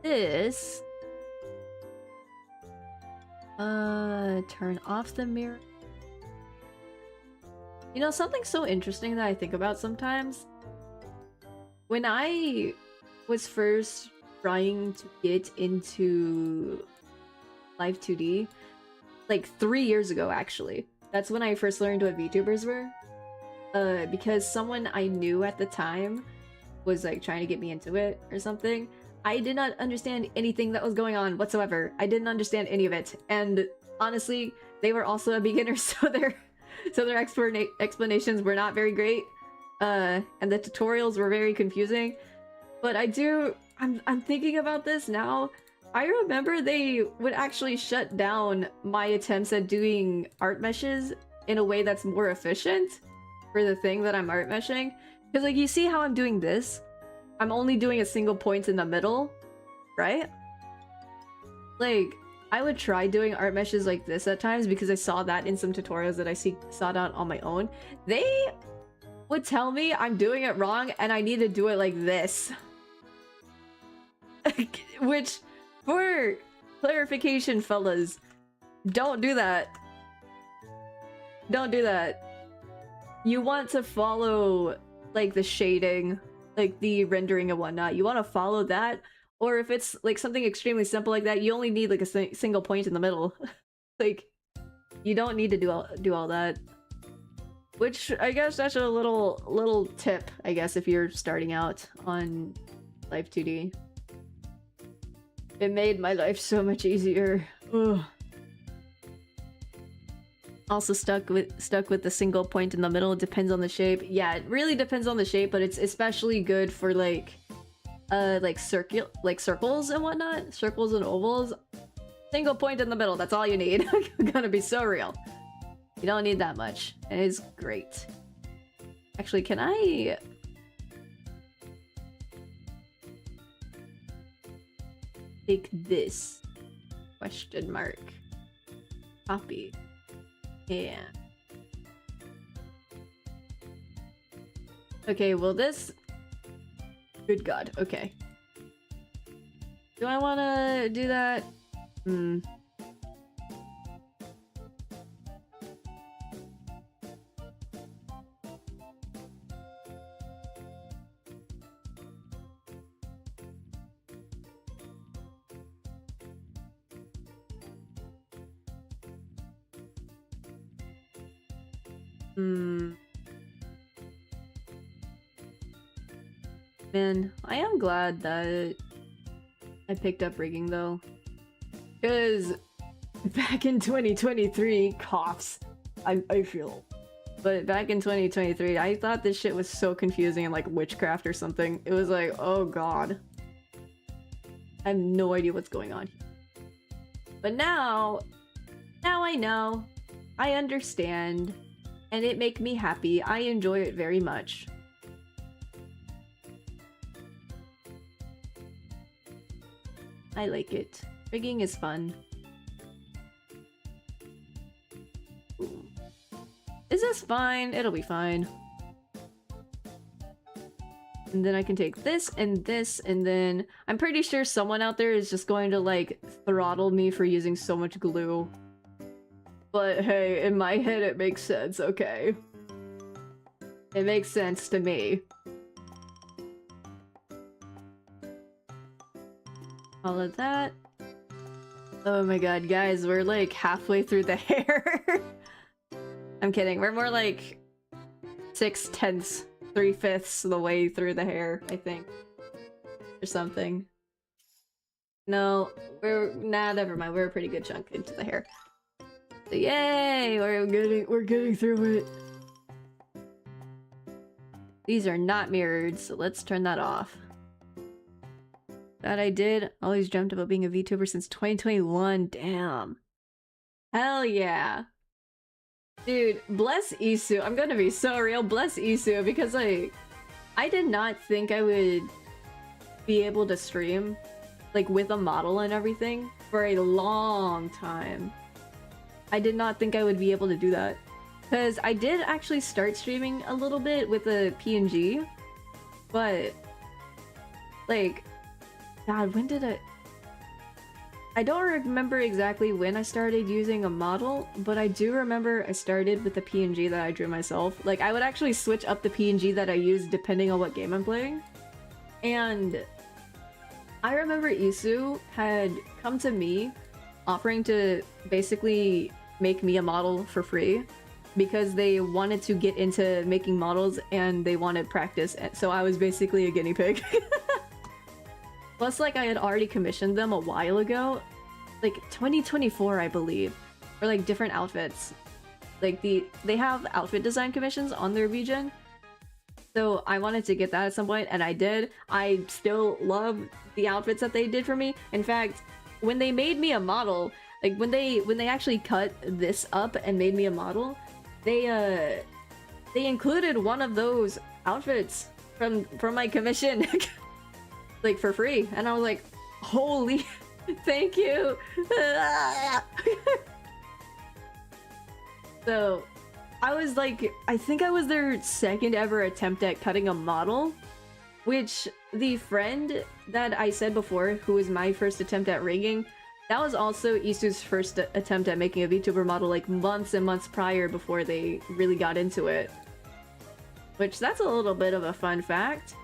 Speaker 1: This. Turn off the mirror. You know, something so interesting that I think about sometimes? When I was first trying to get into Live2D, like 3 years ago actually, that's when I first learned what VTubers were. Because someone I knew at the time was like trying to get me into it or something. I did not understand anything that was going on whatsoever. I didn't understand any of it, and honestly, they were also a beginner, so their explanations were not very great, and the tutorials were very confusing. But I'm thinking about this now. I remember they would actually shut down my attempts at doing art meshes in a way that's more efficient for the thing that I'm art meshing. Because like, you see how I'm doing this? I'm only doing a single point in the middle, right? Like, I would try doing art meshes like this at times because I saw that in some tutorials that I sought out on my own. They would tell me I'm doing it wrong and I need to do it like this. Which, for clarification, fellas, don't do that. Don't do that. You want to follow, like, the shading, like the rendering and whatnot. You want to follow that, or if it's like something extremely simple like that, you only need like a single point in the middle. Like, you don't need to do all that. Which I guess that's a little tip, I guess, if you're starting out on Live2D. It made my life so much easier. Ugh. Also stuck with the single point in the middle. It depends on the shape. Yeah, it really depends on the shape, but it's especially good for like circles and whatnot, circles and ovals. Single point in the middle, that's all you need. I'm gonna be so real. You don't need that much. It is great. Actually, can I take this question mark, copy, and okay, well this, good god, okay, do I want to do that? Man, I am glad that I picked up rigging though, because back in 2023, coughs, I feel, but back in 2023, I thought this shit was so confusing and like witchcraft or something. It was like, oh god, I have no idea what's going on here. But now I know, I understand, and it makes me happy. I enjoy it very much. I like it. Rigging is fun. Ooh. Is this fine? It'll be fine. And then I can take this, and then I'm pretty sure someone out there is just going to like throttle me for using so much glue. But hey, in my head it makes sense, okay? It makes sense to me. All of that. Oh my god, guys, we're like halfway through the hair. I'm kidding, we're more like 6/10, 3/5 the way through the hair, I think. Or something. No, nah, never mind, we're a pretty good chunk into the hair. So yay! We're getting through it. These are not mirrored, so let's turn that off. That I did. Always dreamt about being a VTuber since 2021. Damn. Hell yeah. Dude, bless Isu. I'm gonna be so real. Bless Isu, because like, I did not think I would be able to stream like with a model and everything for a long time. I did not think I would be able to do that. Because I did actually start streaming a little bit with a PNG, but like, God, when did I don't remember exactly when I started using a model, but I do remember I started with the PNG that I drew myself. Like, I would actually switch up the PNG that I used depending on what game I'm playing. And I remember Isu had come to me offering to basically make me a model for free because they wanted to get into making models and they wanted practice. So I was basically a guinea pig. Plus, like, I had already commissioned them a while ago, like 2024, I believe, for like different outfits. Like they have outfit design commissions on their region, so I wanted to get that at some point, and I did. I still love the outfits that they did for me. In fact, when they made me a model, like when they actually cut this up and made me a model, they included one of those outfits from my commission. Like for free, and I was like, holy thank you. So I was like, I think I was their second ever attempt at cutting a model, which the friend that I said before, who was my first attempt at rigging, that was also Isu's first attempt at making a VTuber model, like months and months prior before they really got into it. Which, that's a little bit of a fun fact.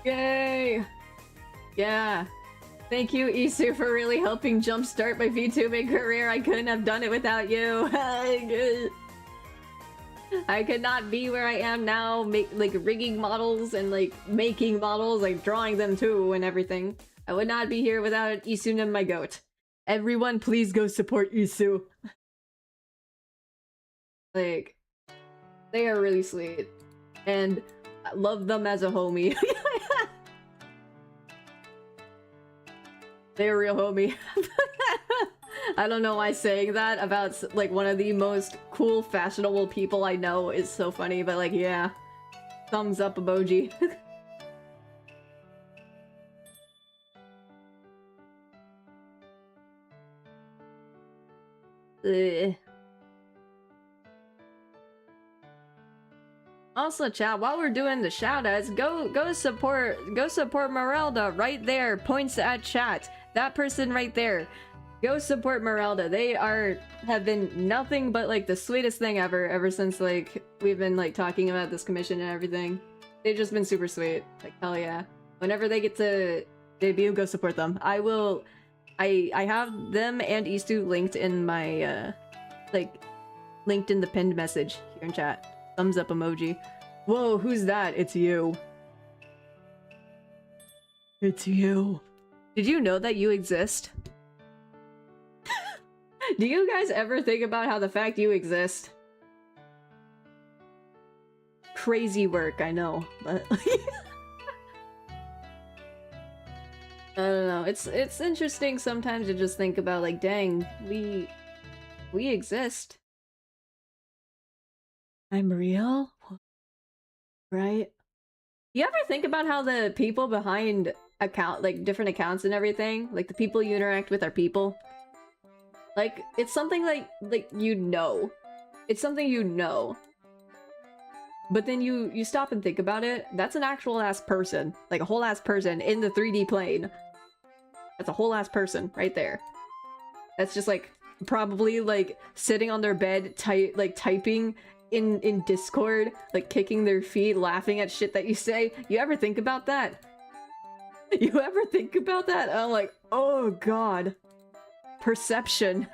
Speaker 1: Yay! Yeah. Thank you, Isu, for really helping jumpstart my VTubing career. I couldn't have done it without you. I could not be where I am now, like rigging models and like making models, like drawing them too and everything. I would not be here without Isu and my goat. Everyone, please go support Isu. Like, they are really sweet. And I love them as a homie. They're a real homie. I don't know why saying that about like one of the most cool, fashionable people I know is so funny, but like, yeah. Thumbs up emoji. Ugh. Also, chat, while we're doing the shoutouts, go support Merelda right there. Points at chat. That person right there. Go support Merelda. They have been nothing but like the sweetest thing ever since like we've been like talking about this commission and everything. They've just been super sweet. Like, hell yeah. Whenever they get to debut, go support them. I will. I have them and Istu linked in my like linked in the pinned message here in chat. Thumbs up emoji. Whoa, who's that? It's you. It's you. Did you know that you exist? Do you guys ever think about how the fact you exist? Crazy work, I know, but I don't know. It's interesting sometimes to just think about like, dang, we exist. I'm real? Right? You ever think about how the people behind different accounts and everything, like the people you interact with are people? Like, it's something like you know. It's something you know. But then you stop and think about it. That's an actual ass person. Like a whole ass person in the 3D plane. That's a whole ass person right there. That's just like probably like sitting on their bed, typing in Discord, like kicking their feet, laughing at shit that you say. You ever think about that? You ever think about that? I'm like, oh god. Perception.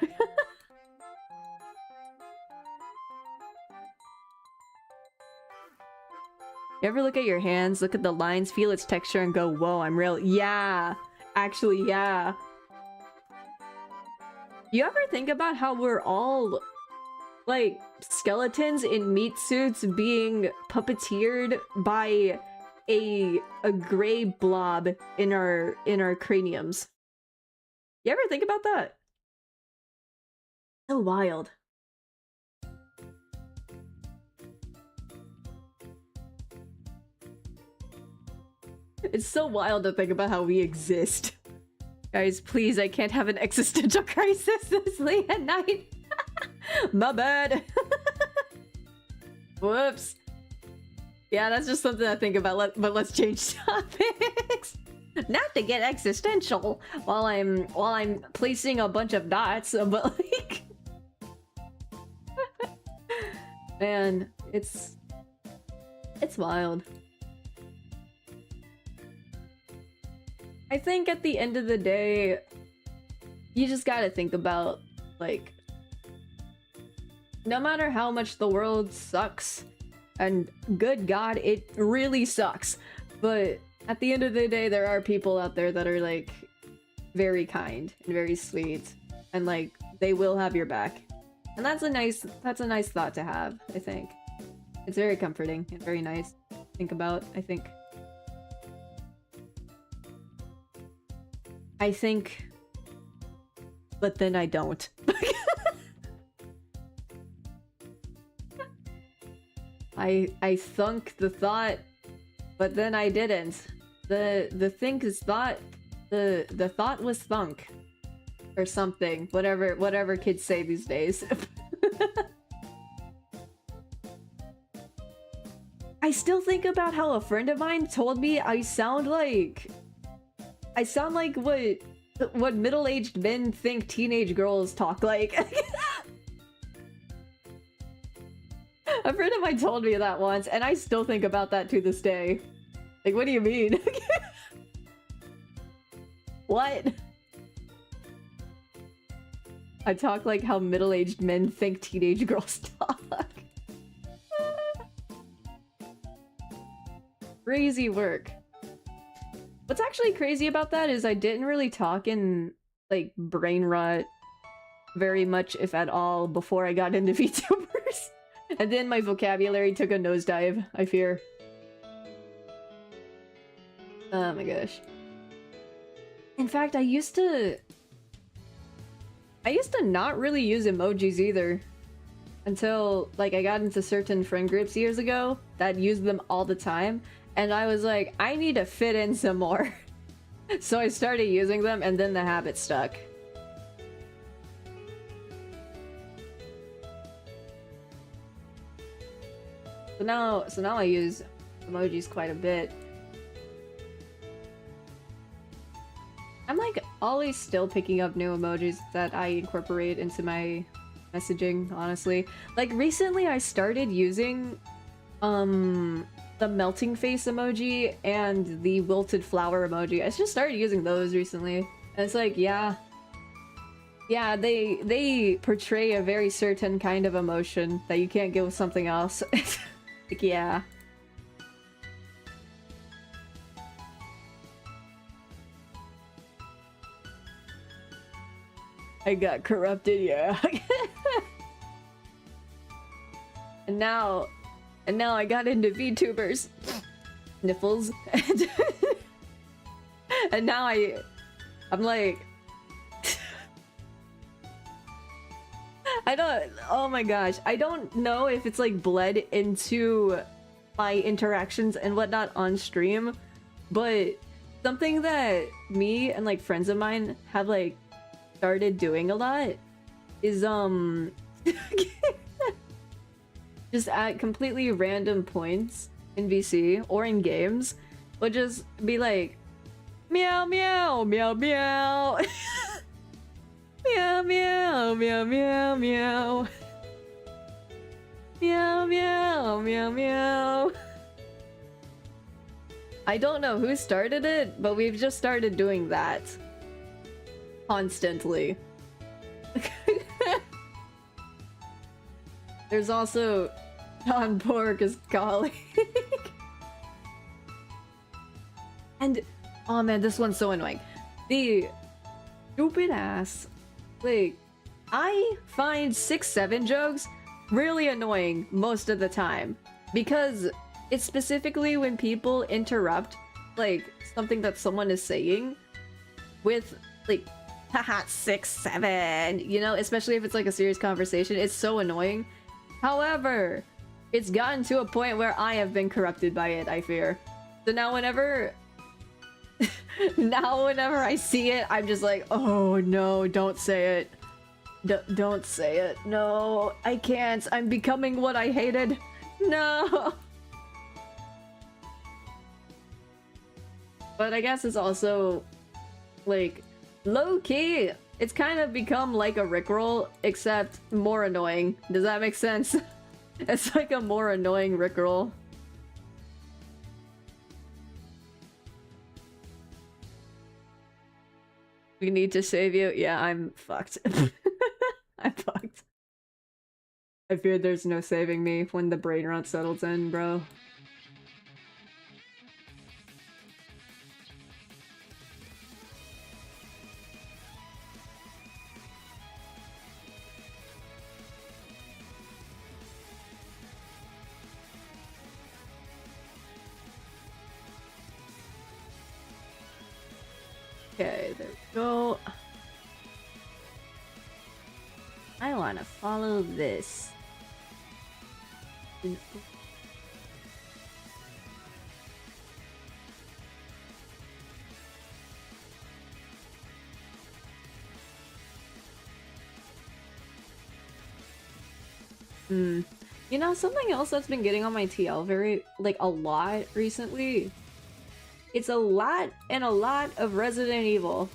Speaker 1: You ever look at your hands, look at the lines, feel its texture, and go, whoa, I'm real? Yeah. Actually, yeah. You ever think about how we're all, like, skeletons in meat suits being puppeteered by a gray blob in our craniums? You ever think about that? So wild. It's so wild to think about how we exist. Guys, please, I can't have an existential crisis this late at night. My bad. Whoops. Yeah, that's just something I think about, but let's change topics. Not to get existential while I'm placing a bunch of dots, but like... Man, it's wild. I think at the end of the day, you just gotta think about, like, no matter how much the world sucks, and good god, it really sucks, but at the end of the day, there are people out there that are, like, very kind and very sweet, and, like, they will have your back. And that's a nice thought to have, I think. It's very comforting and very nice to think about, I think. But then I don't. I thunk the thought, but then I didn't. The think is thought. The thought was thunk, or something. Whatever kids say these days. I still think about how a friend of mine told me I sound like what middle-aged men think teenage girls talk like. A friend of mine told me that once, and I still think about that to this day. Like, what do you mean? What? I talk like how middle-aged men think teenage girls talk. Crazy work. What's actually crazy about that is I didn't really talk in, like, brain rot very much, if at all, before I got into VTubers. And then my vocabulary took a nosedive, I fear. Oh my gosh. In fact, I used to not really use emojis either. Until, like, I got into certain friend groups years ago that used them all the time. And I was like, I need to fit in some more. So I started using them, and then the habit stuck. So now I use emojis quite a bit. I'm like always still picking up new emojis that I incorporate into my messaging, honestly. Like recently I started using the melting face emoji and the wilted flower emoji. I just started using those recently. And it's like, yeah, they portray a very certain kind of emotion that you can't get with something else. Like, yeah. I got corrupted, yeah. And now I got into VTubers. Nipples. And now I'm like... oh my gosh, I don't know if it's like bled into my interactions and whatnot on stream, but something that me and like friends of mine have like started doing a lot is just at completely random points in VC or in games, would just be like, meow meow meow meow. Meow meow meow, meow, meow. Meow, meow, meow, meow. I don't know who started it, but we've just started doing that. Constantly. There's also John Pork's colleague. And, oh man, this one's so annoying. The stupid ass, like, I find 6-7 jokes really annoying most of the time. Because it's specifically when people interrupt, like, something that someone is saying with, like, haha, 6-7, you know? Especially if it's, like, a serious conversation. It's so annoying. However, it's gotten to a point where I have been corrupted by it, I fear. So now whenever... now whenever I see it, I'm just like, oh no, don't say it. Don't say it. No, I can't. I'm becoming what I hated. No! But I guess it's also, like, low-key, it's kind of become like a Rickroll, except more annoying. Does that make sense? It's like a more annoying Rickroll. We need to save you. Yeah, I'm fucked. I'm fucked. I fear there's no saving me when the brain rot settles in, bro. Okay, there we go. I want to follow this. You know, something else that's been getting on my TL a lot recently. It's a lot of Resident Evil.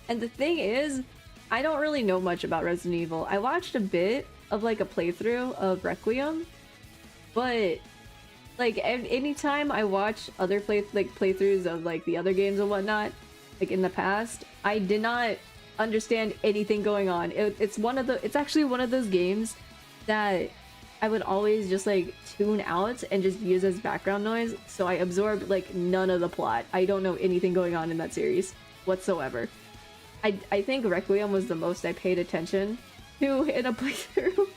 Speaker 1: And the thing is, I don't really know much about Resident Evil. I watched a bit of like a playthrough of Requiem, but like anytime I watch other playthroughs of like the other games and whatnot, like in the past, I did not understand anything going on. It's actually one of those games that I would always just like tune out and just use as background noise, so I absorbed like none of the plot. I don't know anything going on in that series whatsoever. I think Requiem was the most I paid attention to in a playthrough.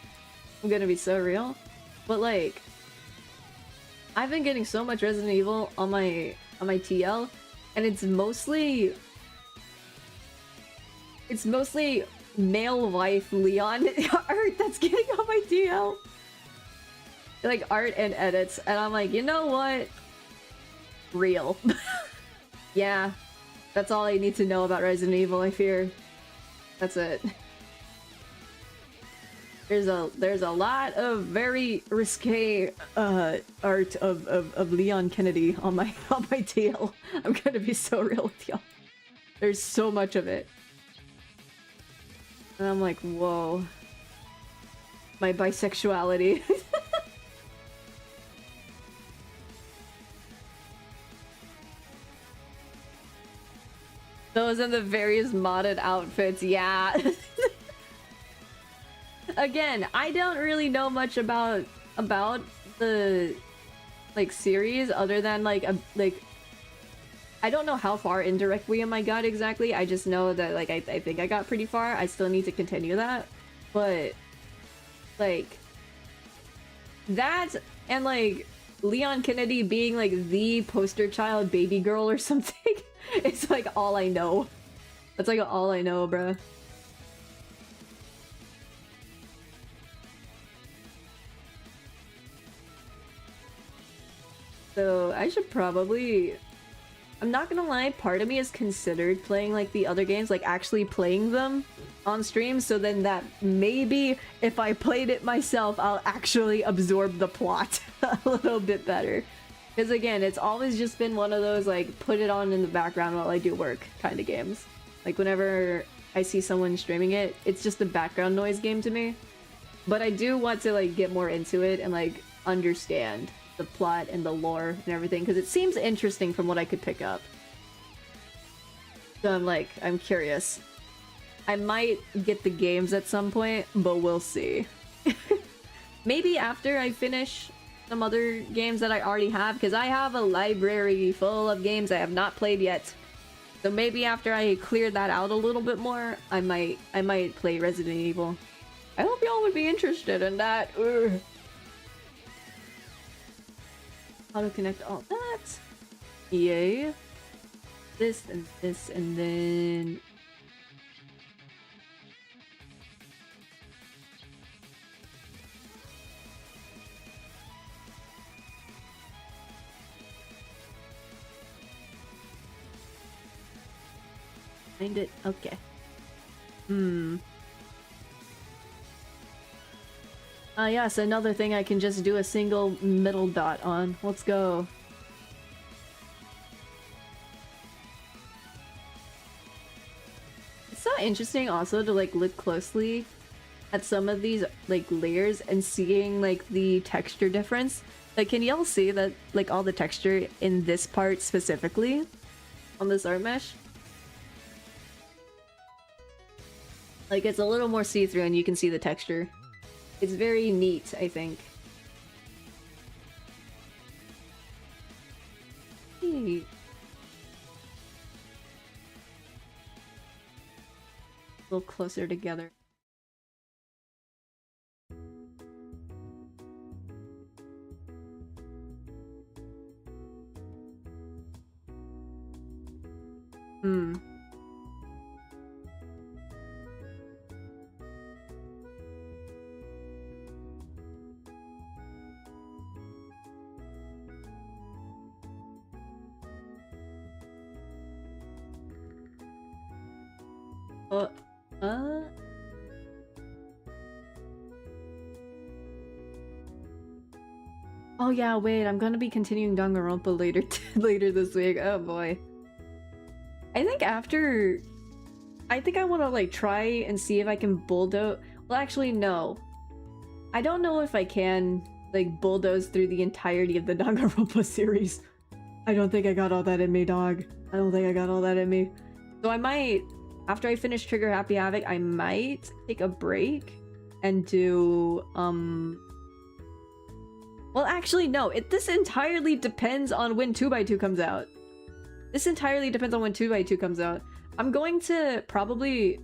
Speaker 1: I'm gonna be so real. But like, I've been getting so much Resident Evil on my TL, and it's mostly male wife Leon art that's getting on my TL. Like art and edits, and I'm like, you know what? Real. Yeah, that's all I need to know about Resident Evil, I fear. That's it. There's a lot of very risque art of Leon Kennedy on my TL. I'm gonna be so real with y'all. There's so much of it. And I'm like, whoa. My bisexuality. Those and the various modded outfits, yeah. Again, I don't really know much about the like series other than like I don't know how far into Requiem I got exactly. I just know that like I think I got pretty far. I still need to continue that. But like that and like Leon Kennedy being like the poster child baby girl or something. It's like all I know. That's like all I know, bruh. So I should probably... I'm not gonna lie, part of me has considered playing like the other games, like actually playing them on stream, so then that maybe if I played it myself, I'll actually absorb the plot a little bit better. Because again, it's always just been one of those like put it on in the background while I do work kind of games. Like whenever I see someone streaming it, it's just a background noise game to me. But I do want to like get more into it and like understand the plot and the lore and everything, because it seems interesting from what I could pick up. So I'm curious. I might get the games at some point, but we'll see. Maybe after I finish some other games that I already have, because I have a library full of games I have not played yet. So maybe after I clear that out a little bit more, I might play Resident Evil. I hope y'all would be interested in that. Ugh. How to connect all that. Yay. This, and then... Find it. Okay. Yes, another thing I can just do a single middle dot on. Let's go. It's so interesting also to like look closely at some of these like layers and seeing like the texture difference. Like, can y'all see that like all the texture in this part specifically on this art mesh? Like, it's a little more see-through and you can see the texture. It's very neat, I think. Hey. A little closer together. Oh yeah, wait, I'm gonna be continuing Danganronpa later later this week. Oh boy. I think I want to like try and see if I can bulldoze. Well, actually no. I don't know if I can like bulldoze through the entirety of the Danganronpa series. I don't think I got all that in me, dog. I don't think I got all that in me. So I might, after I finish Trigger Happy Havoc, I might take a break and do well, actually, no. This entirely depends on when 2x2 comes out. This entirely depends on when 2x2 comes out. I'm going to probably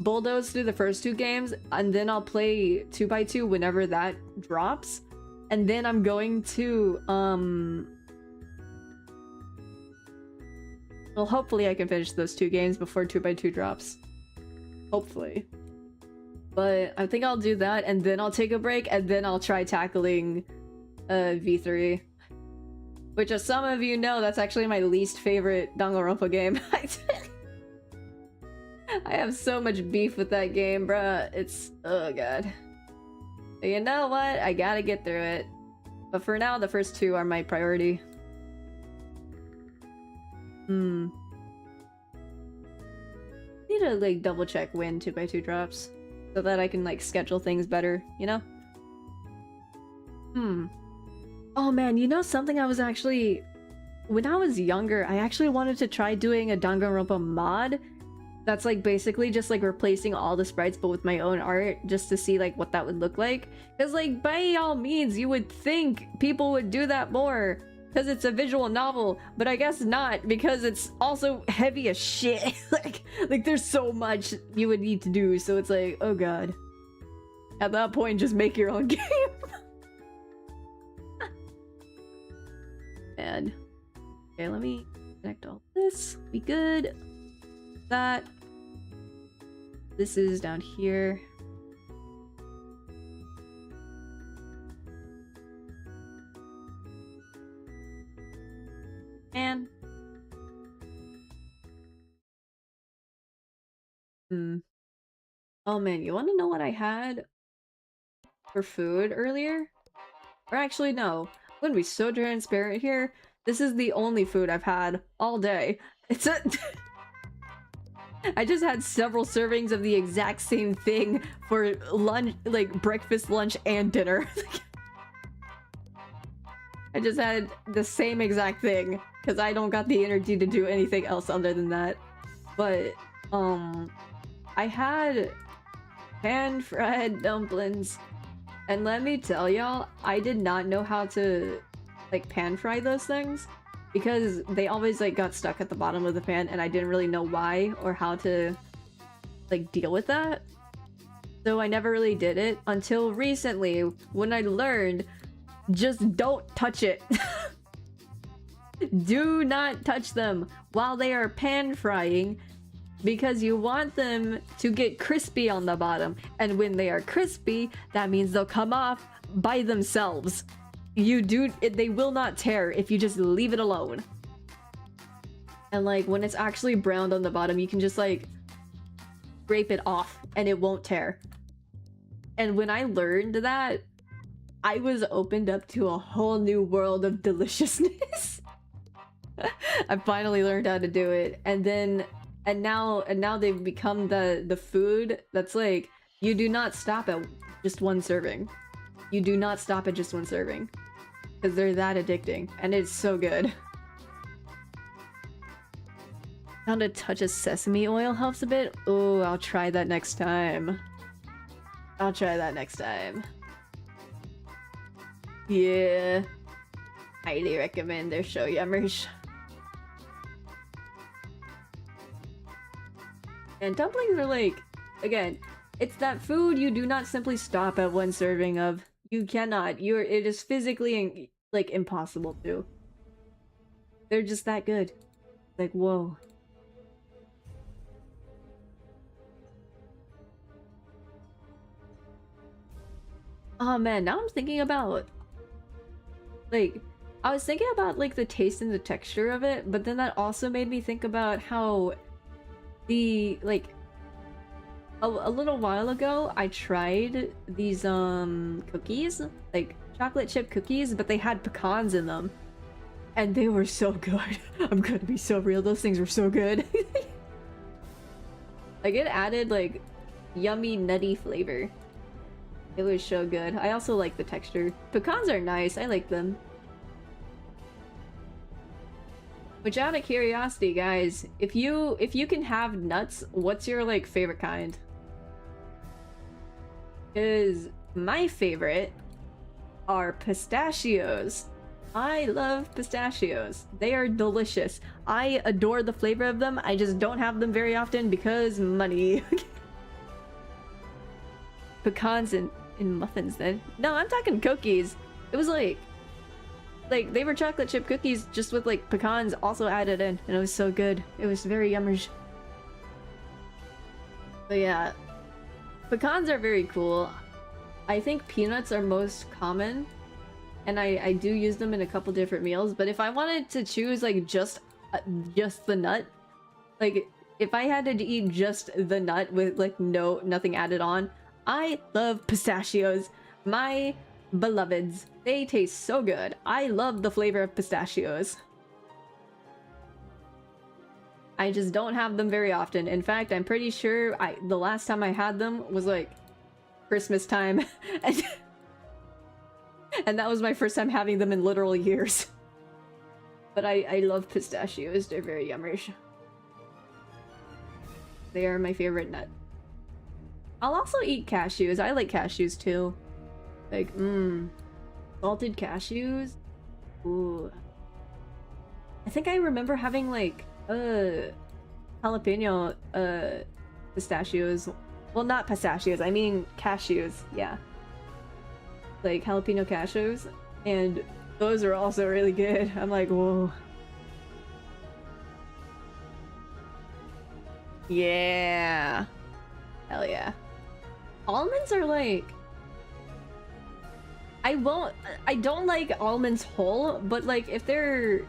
Speaker 1: bulldoze through the first two games, and then I'll play 2x2 whenever that drops. And then I'm going to, well, hopefully I can finish those two games before 2x2 drops. Hopefully. But I think I'll do that, and then I'll take a break, and then I'll try tackling V3. Which, as some of you know, that's actually my least favorite Danganronpa game. I have so much beef with that game, bruh. It's... oh god. But you know what? I gotta get through it. But for now, the first two are my priority. Need to, like, double check when 2x2 drops. So that I can, like, schedule things better, you know? Oh man, you know something I was actually... when I was younger, I actually wanted to try doing a Danganronpa mod. That's like basically just like replacing all the sprites but with my own art, just to see like what that would look like. Because like by all means you would think people would do that more because it's a visual novel, but I guess not, because it's also heavy as shit. like there's so much you would need to do, so it's like, oh god. At that point, just make your own game. And okay, let me connect all this. Be good. That. This is down here. And oh man, you want to know what I had for food earlier? Or actually, no. I'm gonna be so transparent here. This is the only food I've had all day. It's a... I just had several servings of the exact same thing for lunch, like breakfast, lunch, and dinner. I just had the same exact thing because I don't got the energy to do anything else other than that. But I had pan-fried dumplings, and let me tell y'all, I did not know how to like pan-fry those things because they always like got stuck at the bottom of the pan, and I didn't really know why or how to like deal with that. So I never really did it until recently when I learned just don't touch it. Do not touch them while they are pan frying because you want them to get crispy on the bottom, and when they are crispy, that means they'll come off by themselves. They will not tear if you just leave it alone. And like when it's actually browned on the bottom, you can just like scrape it off and it won't tear. And when I learned that, I was opened up to a whole new world of deliciousness. I finally learned how to do it, and now they've become the food that's like you do not stop at just one serving. You do not stop at just one serving because they're that addicting, and it's so good. Found a touch of sesame oil helps a bit. Oh, I'll try that next time. I'll try that next time. Yeah. Highly recommend their show yummers. And dumplings are like, again, it's that food you do not simply stop at one serving of. You cannot. It is physically like impossible to. They're just that good. Like, whoa. Oh man, now I'm thinking about like I was thinking about like the taste and the texture of it, but then that also made me think about how the like a little while ago I tried these cookies, like chocolate chip cookies, but they had pecans in them. And they were so good. I'm gonna be so real, those things were so good. Like it added like yummy nutty flavor. It was so good. I also like the texture. Pecans are nice, I like them. Which, out of curiosity, guys, if you can have nuts, what's your like favorite kind? Because my favorite are pistachios. I love pistachios. They are delicious. I adore the flavor of them. I just don't have them very often because money. Pecans in muffins then. No, I'm talking cookies. It was like they were chocolate chip cookies just with like pecans also added in, and it was so good. It was very yummish. But yeah, pecans are very cool. I think peanuts are most common, and I do use them in a couple different meals. But if I wanted to choose like just the nut, like if I had to eat just the nut with like nothing added on, I love pistachios. My beloveds. They taste so good. I love the flavor of pistachios. I just don't have them very often. In fact, I'm pretty sure the last time I had them was like Christmas time. And that was my first time having them in literal years. But I love pistachios. They're very yummish. They are my favorite nut. I'll also eat cashews. I like cashews too. Like, salted cashews? Ooh. I think I remember having like, jalapeno, pistachios. Well, not pistachios, I mean cashews, yeah. Like jalapeno cashews, and those are also really good. I'm like, whoa. Yeah. Hell yeah. Almonds are like... I don't like almonds whole, but like if they're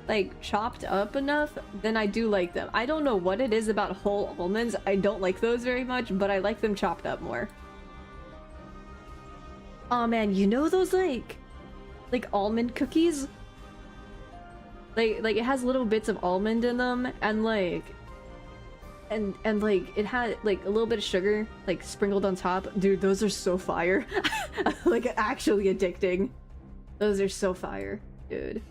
Speaker 1: like chopped up enough, then I do like them. I don't know what it is about whole almonds. I don't like those very much, but I like them chopped up more. Oh man, you know those like almond cookies? Like it has little bits of almond in them, and like and like it had like a little bit of sugar like sprinkled on top. Dude, those are so fire. Like actually addicting. Those are so fire, dude.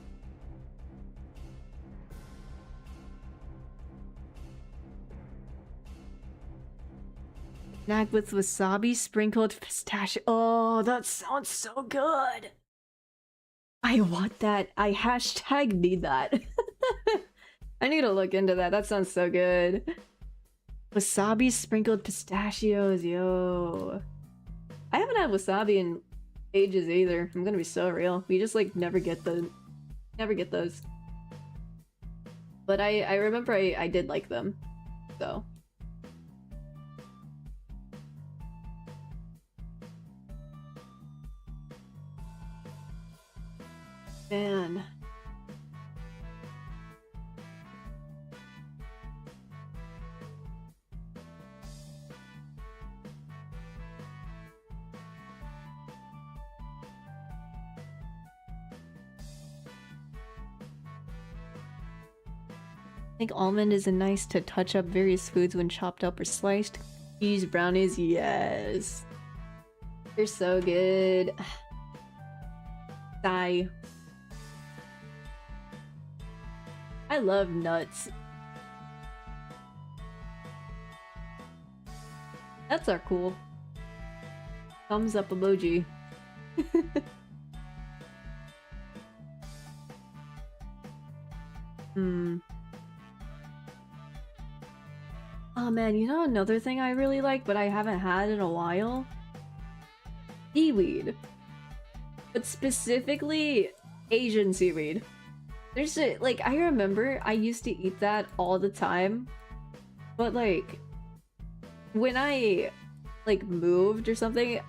Speaker 1: Snack with wasabi sprinkled pistachio. Oh, that sounds so good. I want that. I hashtag need that. I need to look into that. That sounds so good. Wasabi sprinkled pistachios, yo. I haven't had wasabi in ages either. I'm gonna be so real. We just like never get those. But I remember I did like them. So. Man. I think almond is a nice to touch up various foods when chopped up or sliced. Cheese brownies, yes. They're so good. Sigh. I love nuts. Nuts are cool. Thumbs up emoji. Oh man, you know another thing I really like but I haven't had in a while? Seaweed. But specifically Asian seaweed. There's a, like, I remember I used to eat that all the time, but like when I like moved or something,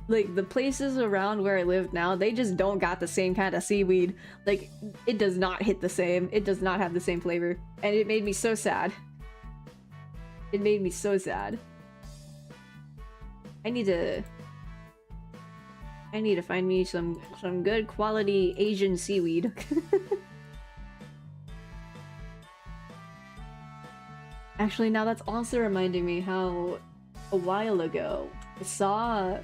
Speaker 1: like the places around where I live now, they just don't got the same kind of seaweed. Like it does not hit the same. It does not have the same flavor, and it made me so sad. It made me so sad. I need to find me some good quality Asian seaweed. Actually, now that's also reminding me how a while ago I saw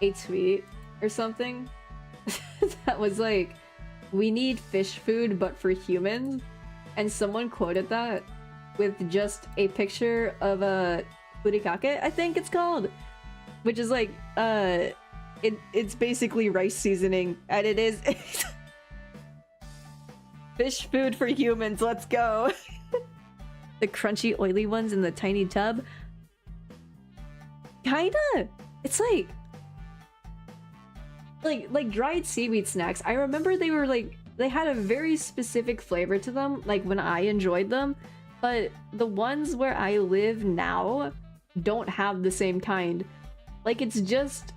Speaker 1: a tweet or something that was like, we need fish food but for humans, and someone quoted that with just a picture of a furikake, I think it's called, which is like it's basically rice seasoning, and it is fish food for humans. Let's go. The crunchy oily ones in the tiny tub. Kinda. It's like dried seaweed snacks. I remember they were like, they had a very specific flavor to them, like when I enjoyed them, but the ones where I live now don't have the same kind. Like it's just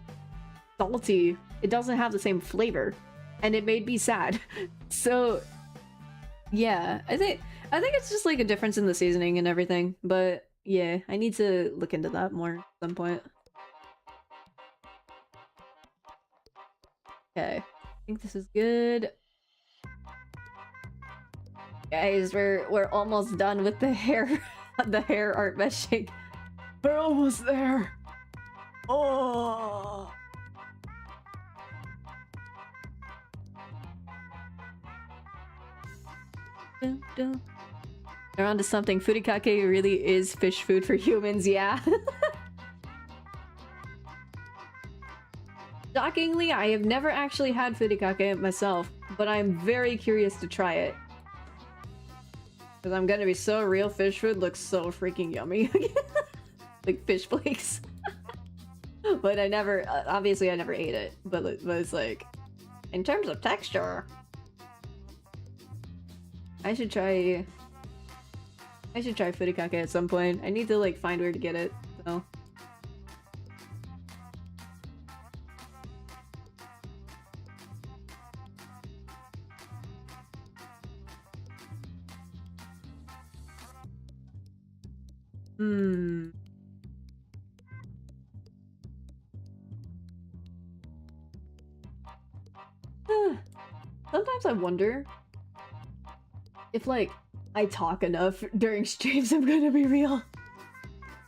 Speaker 1: salty. It doesn't have the same flavor, and it made me sad. So yeah, I think it's just like a difference in the seasoning and everything, but yeah, I need to look into that more at some point. Okay, I think this is good. Guys, we're almost done with the hair the hair art meshing. We're almost there. Oh. Dun, dun. They're onto something. Furikake really is fish food for humans, yeah. Shockingly, I have never actually had furikake myself, but I'm very curious to try it. Because I'm gonna be so real, fish food looks so freaking yummy. Like fish flakes. But I never, obviously I never ate it, but it's like, in terms of texture, I should try furikake at some point. I need to like find where to get it, so. Sometimes I wonder if like I talk enough during streams, I'm gonna be real.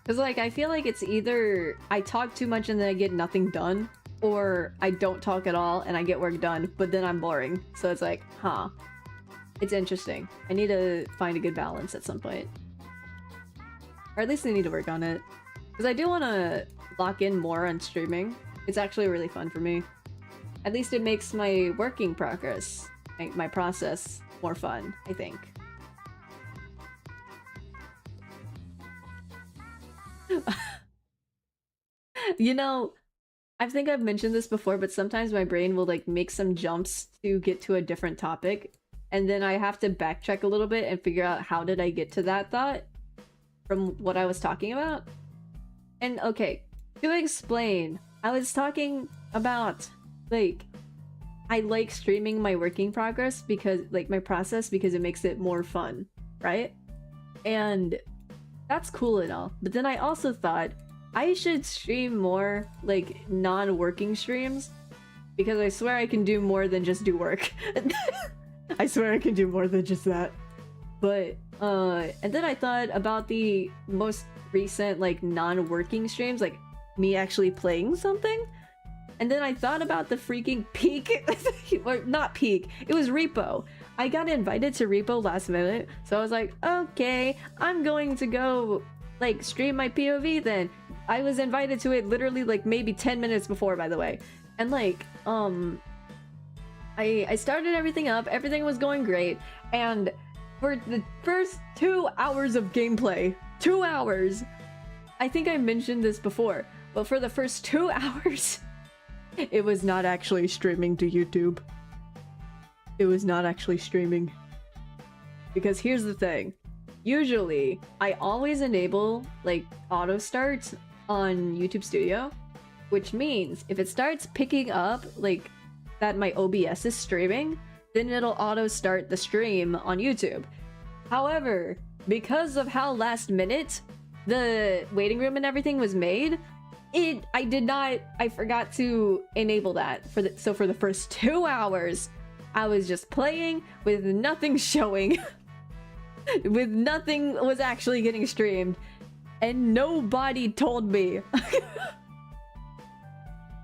Speaker 1: Because, like, I feel like it's either I talk too much and then I get nothing done, or I don't talk at all and I get work done, but then I'm boring. So it's like, huh. It's interesting. I need to find a good balance at some point. Or at least I need to work on it. Because I do want to lock in more on streaming. It's actually really fun for me. At least it makes my working progress, my process, more fun, I think. You know, I think I've mentioned this before, but sometimes my brain will like make some jumps to get to a different topic, and then I have to backtrack a little bit and figure out how did I get to that thought from what I was talking about. And okay, to explain, I was talking about like I like streaming my working progress because like my process because it makes it more fun, right? And that's cool and all, but then I also thought I should stream more like non-working streams because I swear I can do more than just do work. I swear I can do more than just that. But and then I thought about the most recent like non-working streams, like me actually playing something. And then I thought about the freaking peak, or not peak, it was Repo. I got invited to Repo last minute, so I was like, okay, I'm going to go like stream my POV then. I was invited to it literally like maybe 10 minutes before, by the way. And like, I started everything up, everything was going great, and for the first 2 hours of gameplay, 2 hours, I think I mentioned this before, but for the first 2 hours, it was not actually streaming to YouTube. It was not actually streaming. Because here's the thing. Usually, I always enable, like, auto starts on YouTube Studio, which means if it starts picking up, like, that my OBS is streaming, then it'll auto start the stream on YouTube. However, because of how last minute the waiting room and everything was made, I forgot to enable that. So for the first 2 hours, I was just playing with nothing showing. With nothing was actually getting streamed. And nobody told me.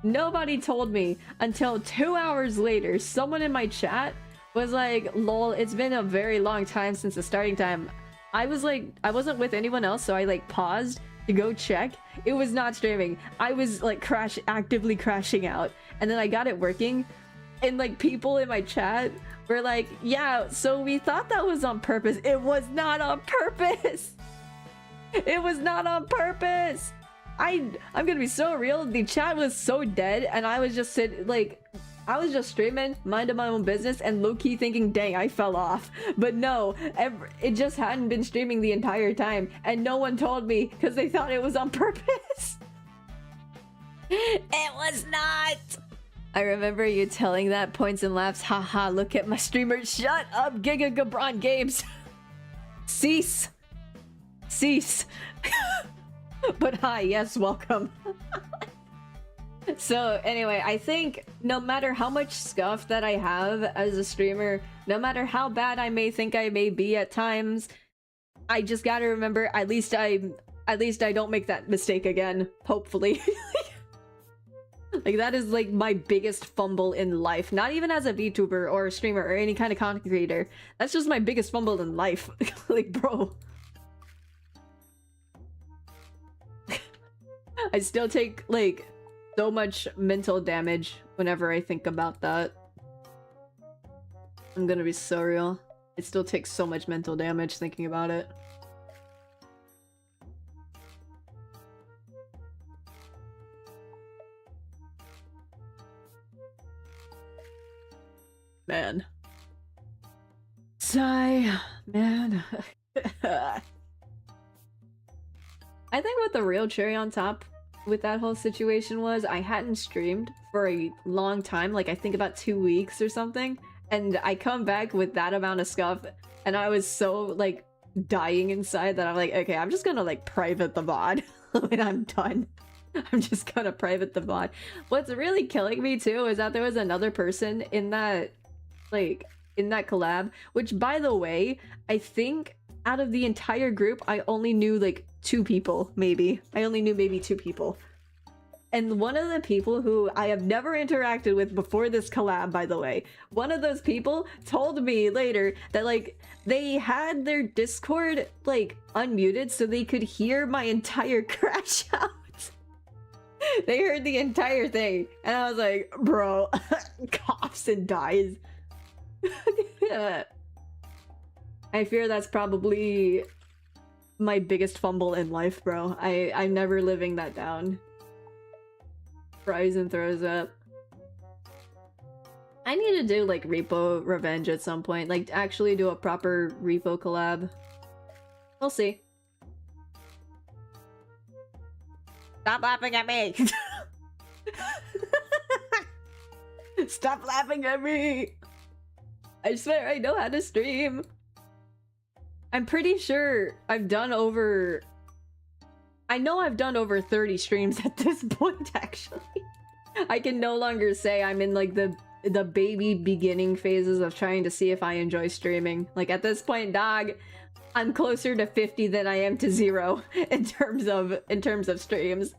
Speaker 1: Nobody told me until 2 hours later. Someone in my chat was like, lol, it's been a very long time since the starting time. I was like, I wasn't with anyone else, so I like paused to go check. It was not streaming. I was like actively crashing out, and then I got it working, and like people in my chat were like, yeah, so we thought that was on purpose. It was not on purpose. It was not on purpose. I'm gonna be so real, the chat was so dead, and I was just I was just streaming, minding my own business, and low-key thinking, dang, I fell off. But no, it just hadn't been streaming the entire time, and no one told me because they thought it was on purpose. It was not! I remember you telling that, points and laughs, haha, look at my streamer, shut up, Giga Gabron Games! Cease! Cease! But hi, yes, welcome. So anyway, I think no matter how much scuff that I have as a streamer, no matter how bad I may think I may be at times, I just gotta remember at least I don't make that mistake again, hopefully. Like that is like my biggest fumble in life, not even as a VTuber or a streamer or any kind of content creator. That's just my biggest fumble in life. Like, bro. I still take like so much mental damage whenever I think about that. I'm gonna be so real. It still takes so much mental damage thinking about it. Man. Sigh, man. I think what the real cherry on top with that whole situation was I hadn't streamed for a long time, like I think about 2 weeks or something, and I come back with that amount of scuff, and I was so like dying inside that I'm like, okay, I'm just gonna like private the VOD when I'm done. I'm just gonna private the VOD. What's really killing me too is that there was another person in that like in that collab, which by the way, I think out of the entire group, I only knew like 2 people, maybe. I only knew maybe 2 people. And one of the people who I have never interacted with before this collab, by the way, one of those people told me later that like they had their Discord like unmuted so they could hear my entire crash out. They heard the entire thing and I was like, bro, coughs and dies. I fear that's probably my biggest fumble in life, bro. I'm never living that down. Horizon throws up. I need to do like Repo Revenge at some point, like actually do a proper Repo collab. We'll see. Stop laughing at me! Stop laughing at me! I swear I know how to stream. I'm pretty sure I've done over... I know I've done over 30 streams at this point, actually. I can no longer say I'm in like the baby beginning phases of trying to see if I enjoy streaming. Like at this point, dog, I'm closer to 50 than I am to 0 in terms of streams.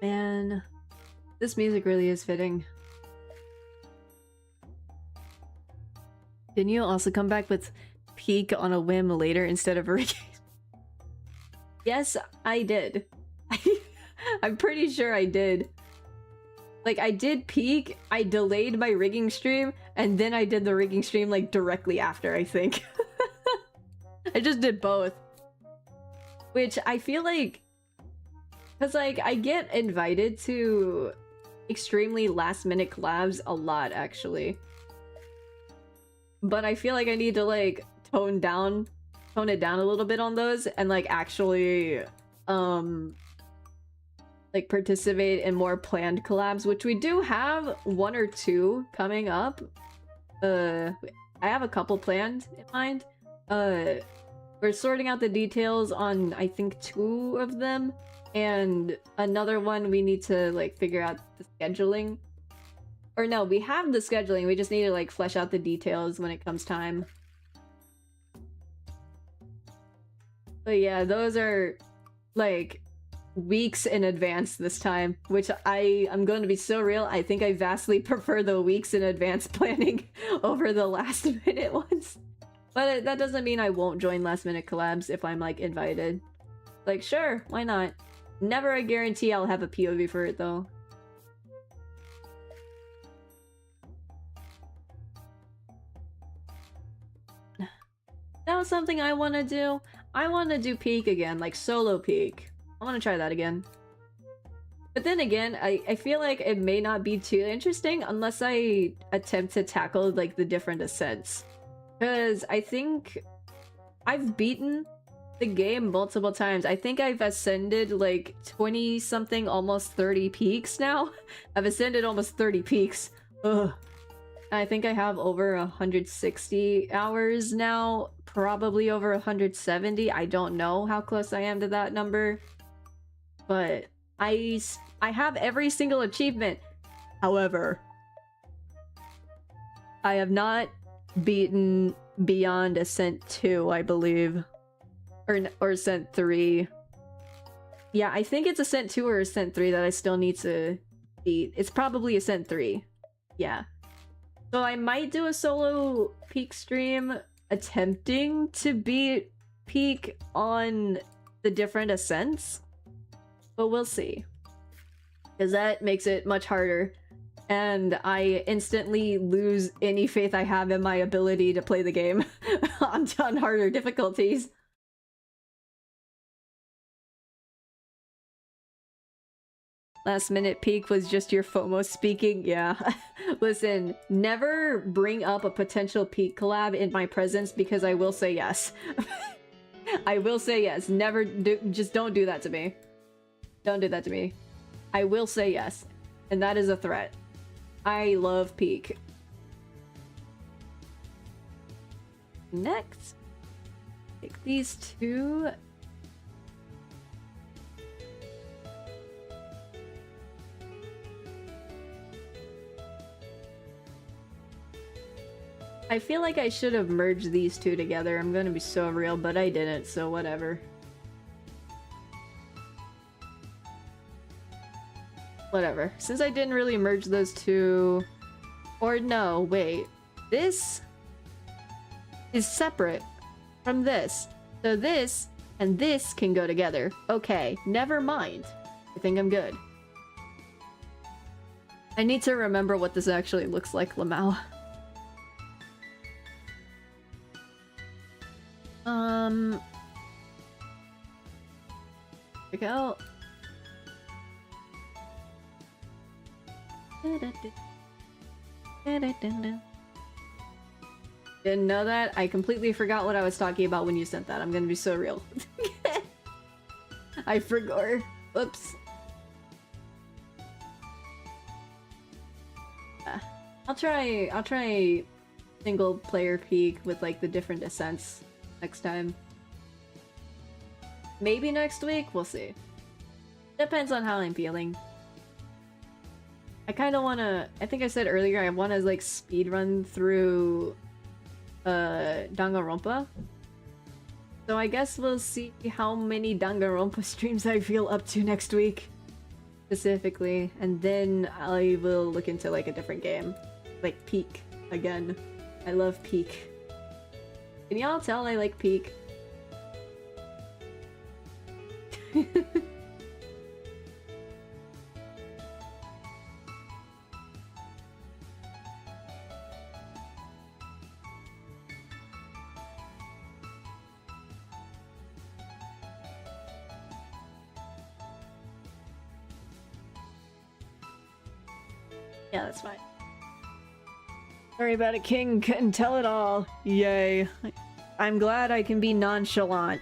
Speaker 1: Man, this music really is fitting. Didn't you also come back with Peak on a whim later instead of rigging? Yes, I did. I'm pretty sure I did. Like, I did Peak, I delayed my rigging stream, and then I did the rigging stream, like, directly after, I think. I just did both. Which I feel like... Because, like, I get invited to extremely last-minute collabs a lot, actually. But I feel like I need to, like, tone it down a little bit on those, and, like, actually, like, participate in more planned collabs, which we do have 1 or 2 coming up. I have a couple planned in mind. We're sorting out the details on, I think, 2 of them. And another one we need to, like, figure out the scheduling. Or no, we have the scheduling, we just need to, like, flesh out the details when it comes time. But yeah, those are, like, weeks in advance this time, which I'm going to be so real, I think I vastly prefer the weeks in advance planning over the last minute ones. But that doesn't mean I won't join last minute collabs if I'm, like, invited. Like, sure, why not? Never a guarantee I'll have a POV for it, though. Now something I want to do? I want to do Peak again, like solo Peak. I want to try that again. But then again, I feel like it may not be too interesting unless I attempt to tackle, like, the different ascents. Because I think I've beaten the game multiple times. I think I've ascended like 20 something, almost 30 peaks now. I've ascended almost 30 peaks. Ugh. I think I have over 160 hours now, probably over 170. I don't know how close I am to that number, but I have every single achievement. However, I have not beaten beyond Ascent 2, I believe. Or Ascent 3. Yeah, I think it's Ascent 2 or Ascent 3 that I still need to beat. It's probably Ascent 3. Yeah. So I might do a solo Peak stream attempting to beat Peak on the different ascents. But we'll see. Because that makes it much harder. And I instantly lose any faith I have in my ability to play the game on harder difficulties. Last minute peek was just your FOMO speaking. Yeah. Listen, never bring up a potential peek collab in my presence because I will say yes. I will say yes. Never do, just don't do that to me. Don't do that to me. I will say yes. And that is a threat. I love peek. Next. Take these two. I feel like I should have merged these two together. I'm gonna be so real, but I didn't, so whatever. Whatever. Since I didn't really merge those two... Or no, wait. This is separate from this. So this and this can go together. Okay, never mind. I think I'm good. I need to remember what this actually looks like, Lamau. Check out. Didn't know that. I completely forgot what I was talking about when you sent that. I'm gonna be so real. I forgot. Oops. I'll try single player peak with like the different ascents next time. Maybe next week? We'll see. Depends on how I'm feeling. I kind of want to... I think I said earlier I want to like speedrun through Danganronpa. So I guess we'll see how many Danganronpa streams I feel up to next week. Specifically. And then I will look into like a different game. Like Peak again. I love Peak. Can y'all tell I like Peak? Yeah, that's fine. Sorry about it, King. Couldn't tell it all. Yay. I'm glad I can be nonchalant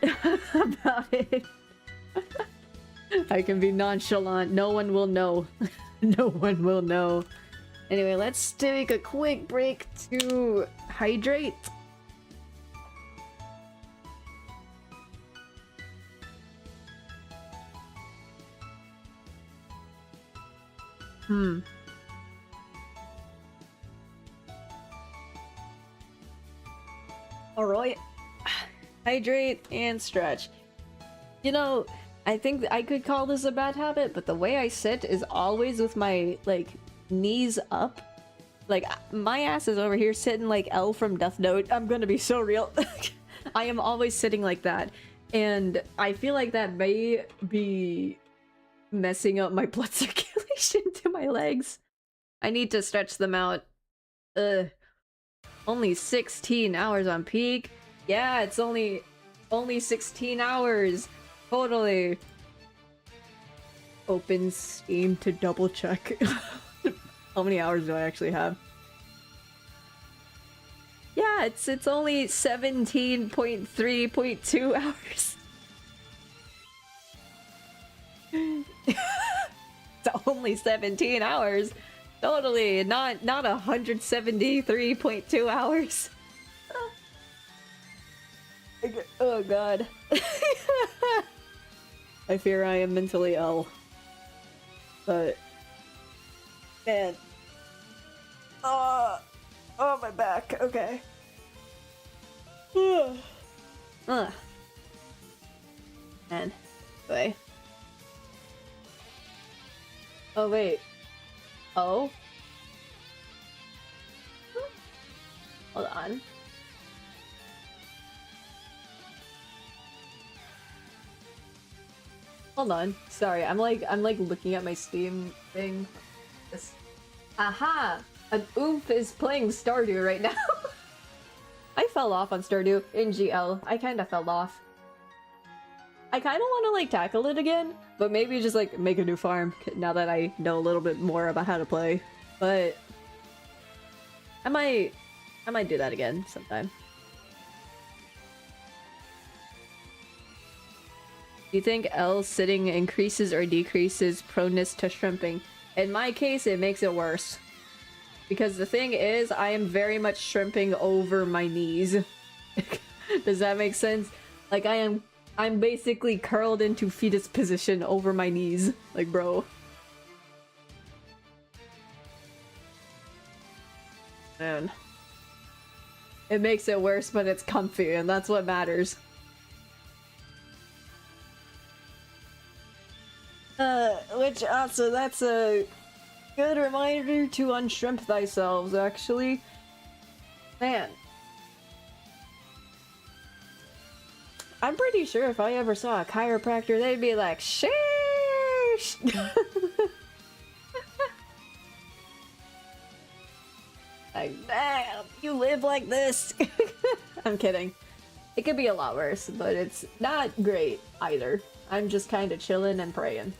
Speaker 1: about it. I can be nonchalant. No one will know. No one will know. Anyway, let's take a quick break to hydrate. Alright. Hydrate and stretch. You know, I think I could call this a bad habit, but the way I sit is always with my, like, knees up. Like, my ass is over here sitting like L from Death Note. I'm gonna be so real. I am always sitting like that. And I feel like that may be messing up my blood circulation to my legs. I need to stretch them out. Ugh. Only 16 hours on peak? Yeah, it's only 16 hours. Totally. Open Steam to double check. How many hours do I actually have? Yeah, it's only 17.3.2 hours. It's only 17 hours. Totally, not 173.2 hours. Oh god. I fear I am mentally ill. But man. Oh my back. Okay. Man. Wait. Oh wait. Oh. Hold on. Hold on. Sorry, I'm like looking at my Steam thing. This. Aha! An oomph is playing Stardew right now. I fell off on Stardew in GL. I kinda fell off. I kind of want to like tackle it again, but maybe just like make a new farm now that I know a little bit more about how to play. But I might do that again sometime. Do you think L sitting increases or decreases proneness to shrimping? In my case, it makes it worse. Because the thing is, I am very much shrimping over my knees. Does that make sense? Like, I'm basically curled into fetus position over my knees. Like, bro. Man. It makes it worse, but it's comfy, and that's what matters. Which also, that's a good reminder to unshrimp thyself, actually. Man. I'm pretty sure if I ever saw a chiropractor, they'd be like, sheesh! Like, damn, you live like this! I'm kidding. It could be a lot worse, but it's not great either. I'm just kind of chilling and praying.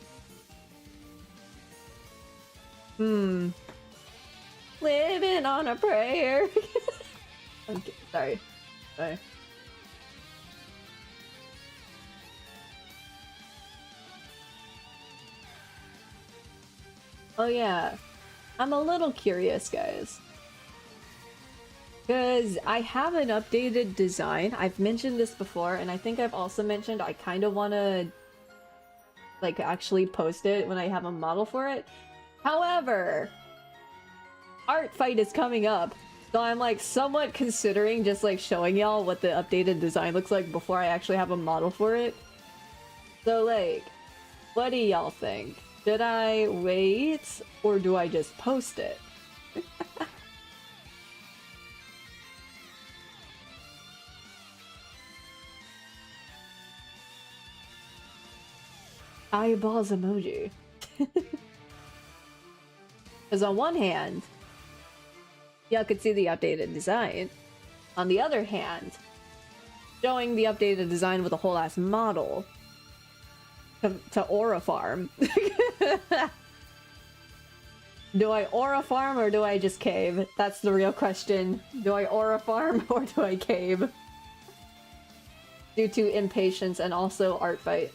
Speaker 1: Living on a prayer. Okay, sorry. Oh yeah, I'm a little curious, guys. Because I have an updated design. I've mentioned this before, and I think I've also mentioned I kind of want to like actually post it when I have a model for it. However, Art Fight is coming up, so I'm like somewhat considering just like showing y'all what the updated design looks like before I actually have a model for it. So like, what do y'all think? Should I wait, or do I just post it? Eyeballs emoji. Because on one hand, y'all could see the updated design. On the other hand, showing the updated design with a whole ass model to aura farm. Do I aura farm or do I just cave? That's the real question. Do I aura farm or do I cave? Due to impatience and also Art Fight.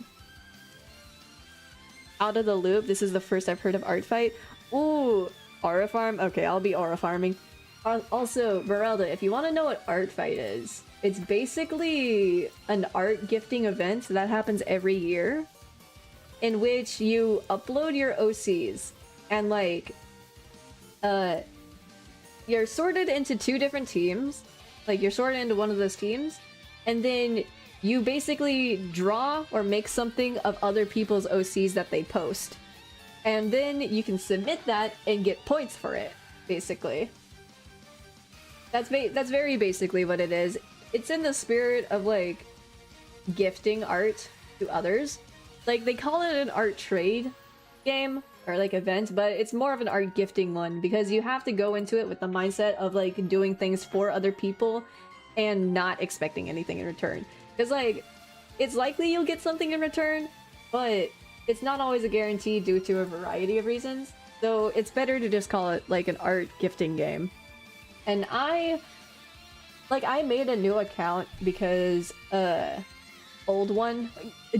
Speaker 1: Out of the loop, this is the first I've heard of Art Fight. Ooh, aura farm? Okay, I'll be aura farming. Also, Merelda, if you want to know what Art Fight is, it's basically an art gifting event that happens every year in which you upload your OCs and like, you're sorted into two different teams. Like, you're sorted into one of those teams, and then you basically draw or make something of other people's OCs that they post. And then you can submit that and get points for it, basically. That's very basically what it is. It's in the spirit of, like, gifting art to others. Like, they call it an art trade game, or, like, event, but it's more of an art gifting one, because you have to go into it with the mindset of, like, doing things for other people and not expecting anything in return. Because, like, it's likely you'll get something in return, but it's not always a guarantee due to a variety of reasons. So it's better to just call it, like, an art gifting game. And I made a new account because, old one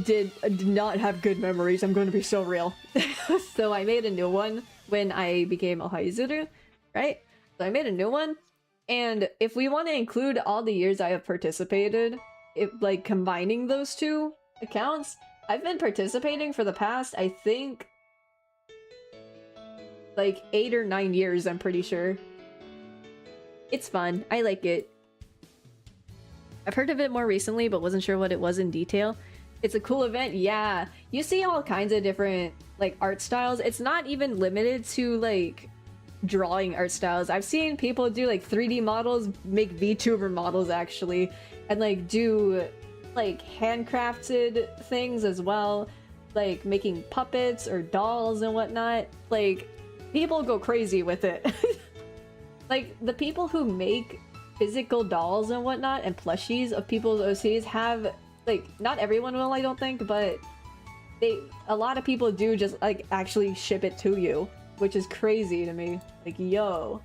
Speaker 1: did not have good memories. I'm going to be so real. So I made a new one when I became ohayuzuru, right? So I made a new one. And if we want to include all the years I have participated, like combining those two accounts, I've been participating for the past, I think, like 8 or 9 years, I'm pretty sure. It's fun. I like it. I've heard of it more recently, but wasn't sure what it was in detail. It's a cool event, yeah. You see all kinds of different, like, art styles. It's not even limited to, like, drawing art styles. I've seen people do, like, 3D models, make VTuber models, actually, and, like, do, like, handcrafted things as well, like, making puppets or dolls and whatnot. Like, people go crazy with it. Like, the people who make physical dolls and whatnot and plushies of people's OCs have like, not everyone will, I don't think, but a lot of people do just, like, actually ship it to you, which is crazy to me. Like, yo.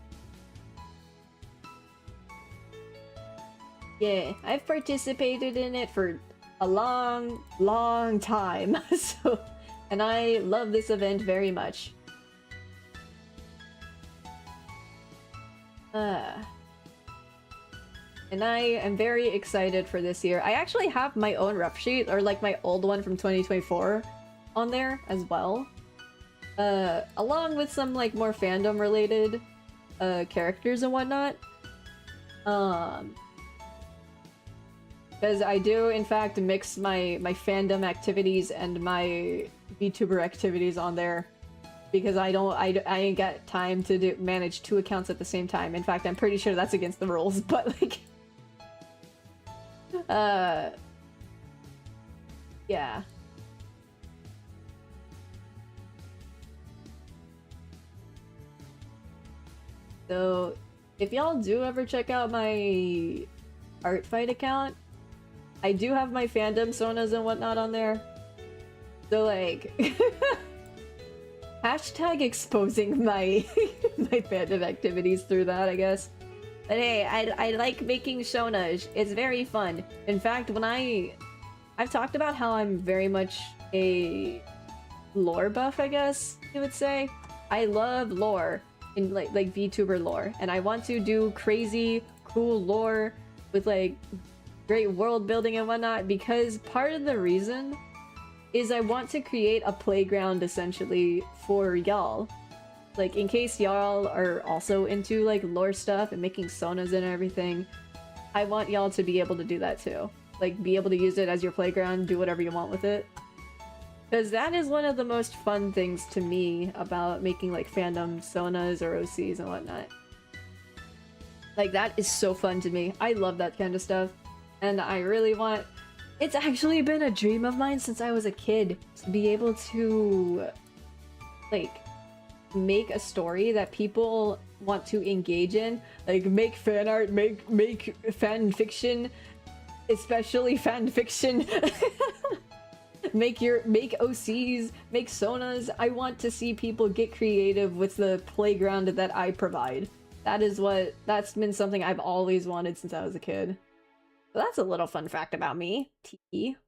Speaker 1: Yeah, I've participated in it for a long, long time, so, and I love this event very much. And I am very excited for this year. I actually have my own ref sheet, or like my old one from 2024 on there as well. Along with some like more fandom related characters and whatnot. Because I do in fact mix my fandom activities and my VTuber activities on there. Because I ain't got time to manage 2 accounts at the same time. In fact, I'm pretty sure that's against the rules, but like... yeah. So, if y'all do ever check out my art fight account, I do have my fandom sonas and whatnot on there. So like... hashtag exposing my my fandom activities through that, I guess. But hey, I like making shonas. It's very fun. In fact, when I've talked about how I'm very much a lore buff, I guess you would say. I love lore in like VTuber lore, and I want to do crazy cool lore with like great world building and whatnot, because part of the reason is I want to create a playground essentially for y'all. Like, in case y'all are also into like lore stuff and making sonas and everything, I want y'all to be able to do that too. Like, be able to use it as your playground, do whatever you want with it. Because that is one of the most fun things to me about making like fandom sonas or OCs and whatnot. Like, that is so fun to me. I love that kind of stuff. And I really want... It's actually been a dream of mine since I was a kid to be able to, like, make a story that people want to engage in. Like, make fan art, make fan fiction, especially fan fiction. make OCs, make sonas. I want to see people get creative with the playground that I provide. That's been something I've always wanted since I was a kid. So that's a little fun fact about me. T.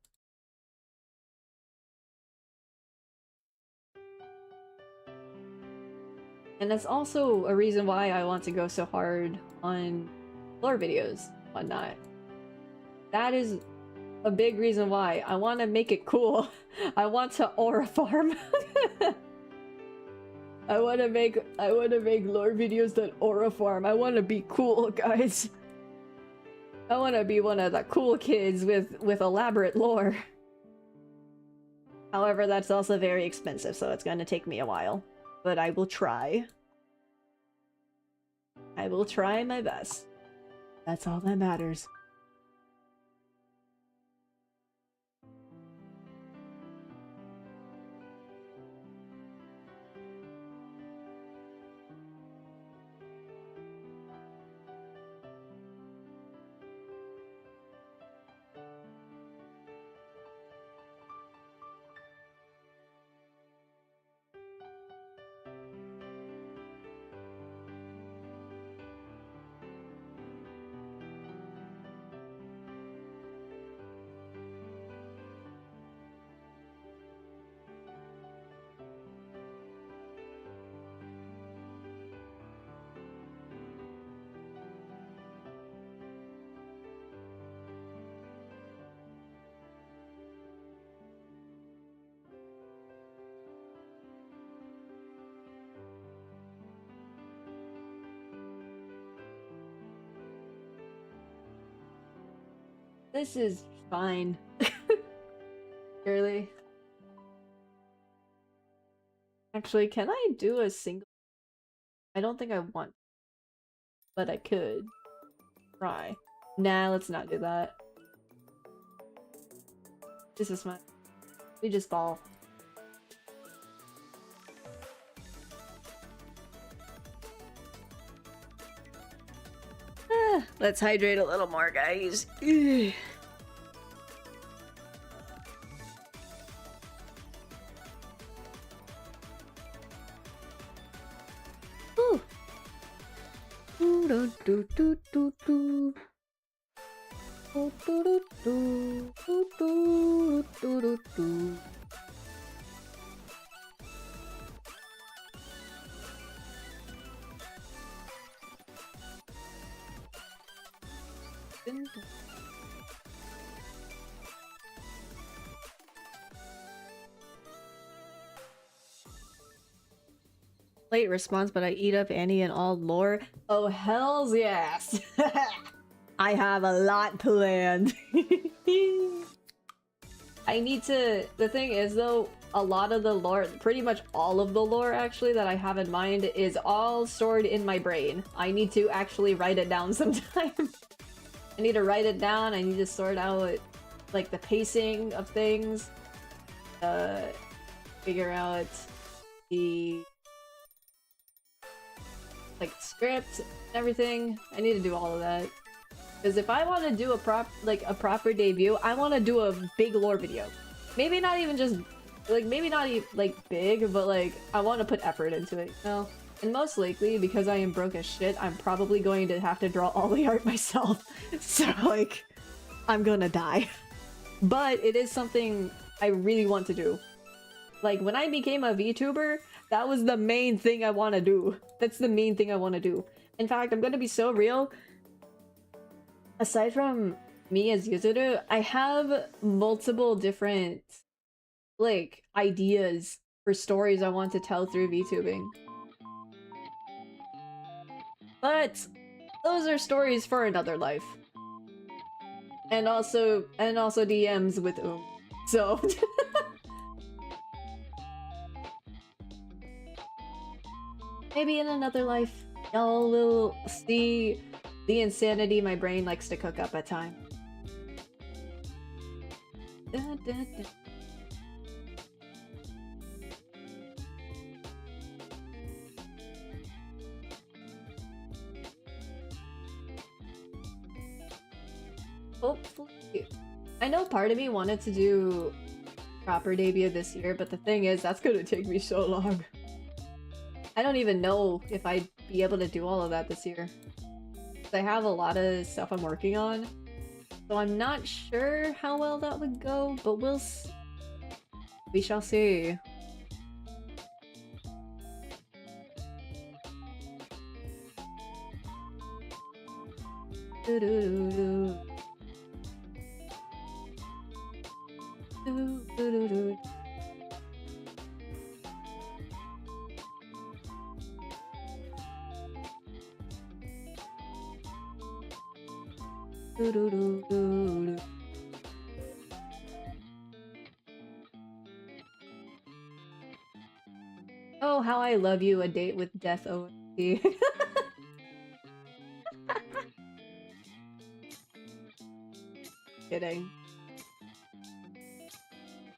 Speaker 1: And that's also a reason why I want to go so hard on lore videos and whatnot. That is a big reason why. I want to make it cool. I want to aura farm. I want to make lore videos that aura farm. I want to be cool, guys. I want to be one of the cool kids with elaborate lore. However, that's also very expensive, so it's going to take me a while. But I will try. I will try my best. That's all that matters. This is fine. Surely. Actually, can I do a single? I don't think I want, but I could try. Nah, let's not do that. This is fine. We just ball. Let's hydrate a little more, guys. Late response, but I eat up Annie and all lore. Oh, hells yes! I have a lot planned. I need to... The thing is, though, a lot of the lore, pretty much all of the lore, actually, that I have in mind is all stored in my brain. I need to actually write it down sometime. I need to write it down, I need to sort out, like, the pacing of things. Figure out the... like, script and everything. I need to do all of that. Because if I want to do a proper debut, I want to do a big lore video. Maybe not even just, like, maybe not even, like, big, but, like, I want to put effort into it, you know? And most likely, because I am broke as shit, I'm probably going to have to draw all the art myself. So, like, I'm gonna die. But it is something I really want to do. Like, when I became a VTuber, that was the main thing I want to do. That's the main thing I want to do. In fact, I'm gonna be so real. Aside from me as Yuzuru, I have multiple different, like, ideas for stories I want to tell through VTubing. But those are stories for another life. And also DMs with So maybe in another life, y'all will see the insanity my brain likes to cook up at times. Hopefully. I know part of me wanted to do proper debut this year, but the thing is, that's gonna take me so long. I don't even know if I'd be able to do all of that this year. I have a lot of stuff I'm working on, so I'm not sure how well that would go, but we shall see. Oh, how I love you, a date with death OMG. Kidding.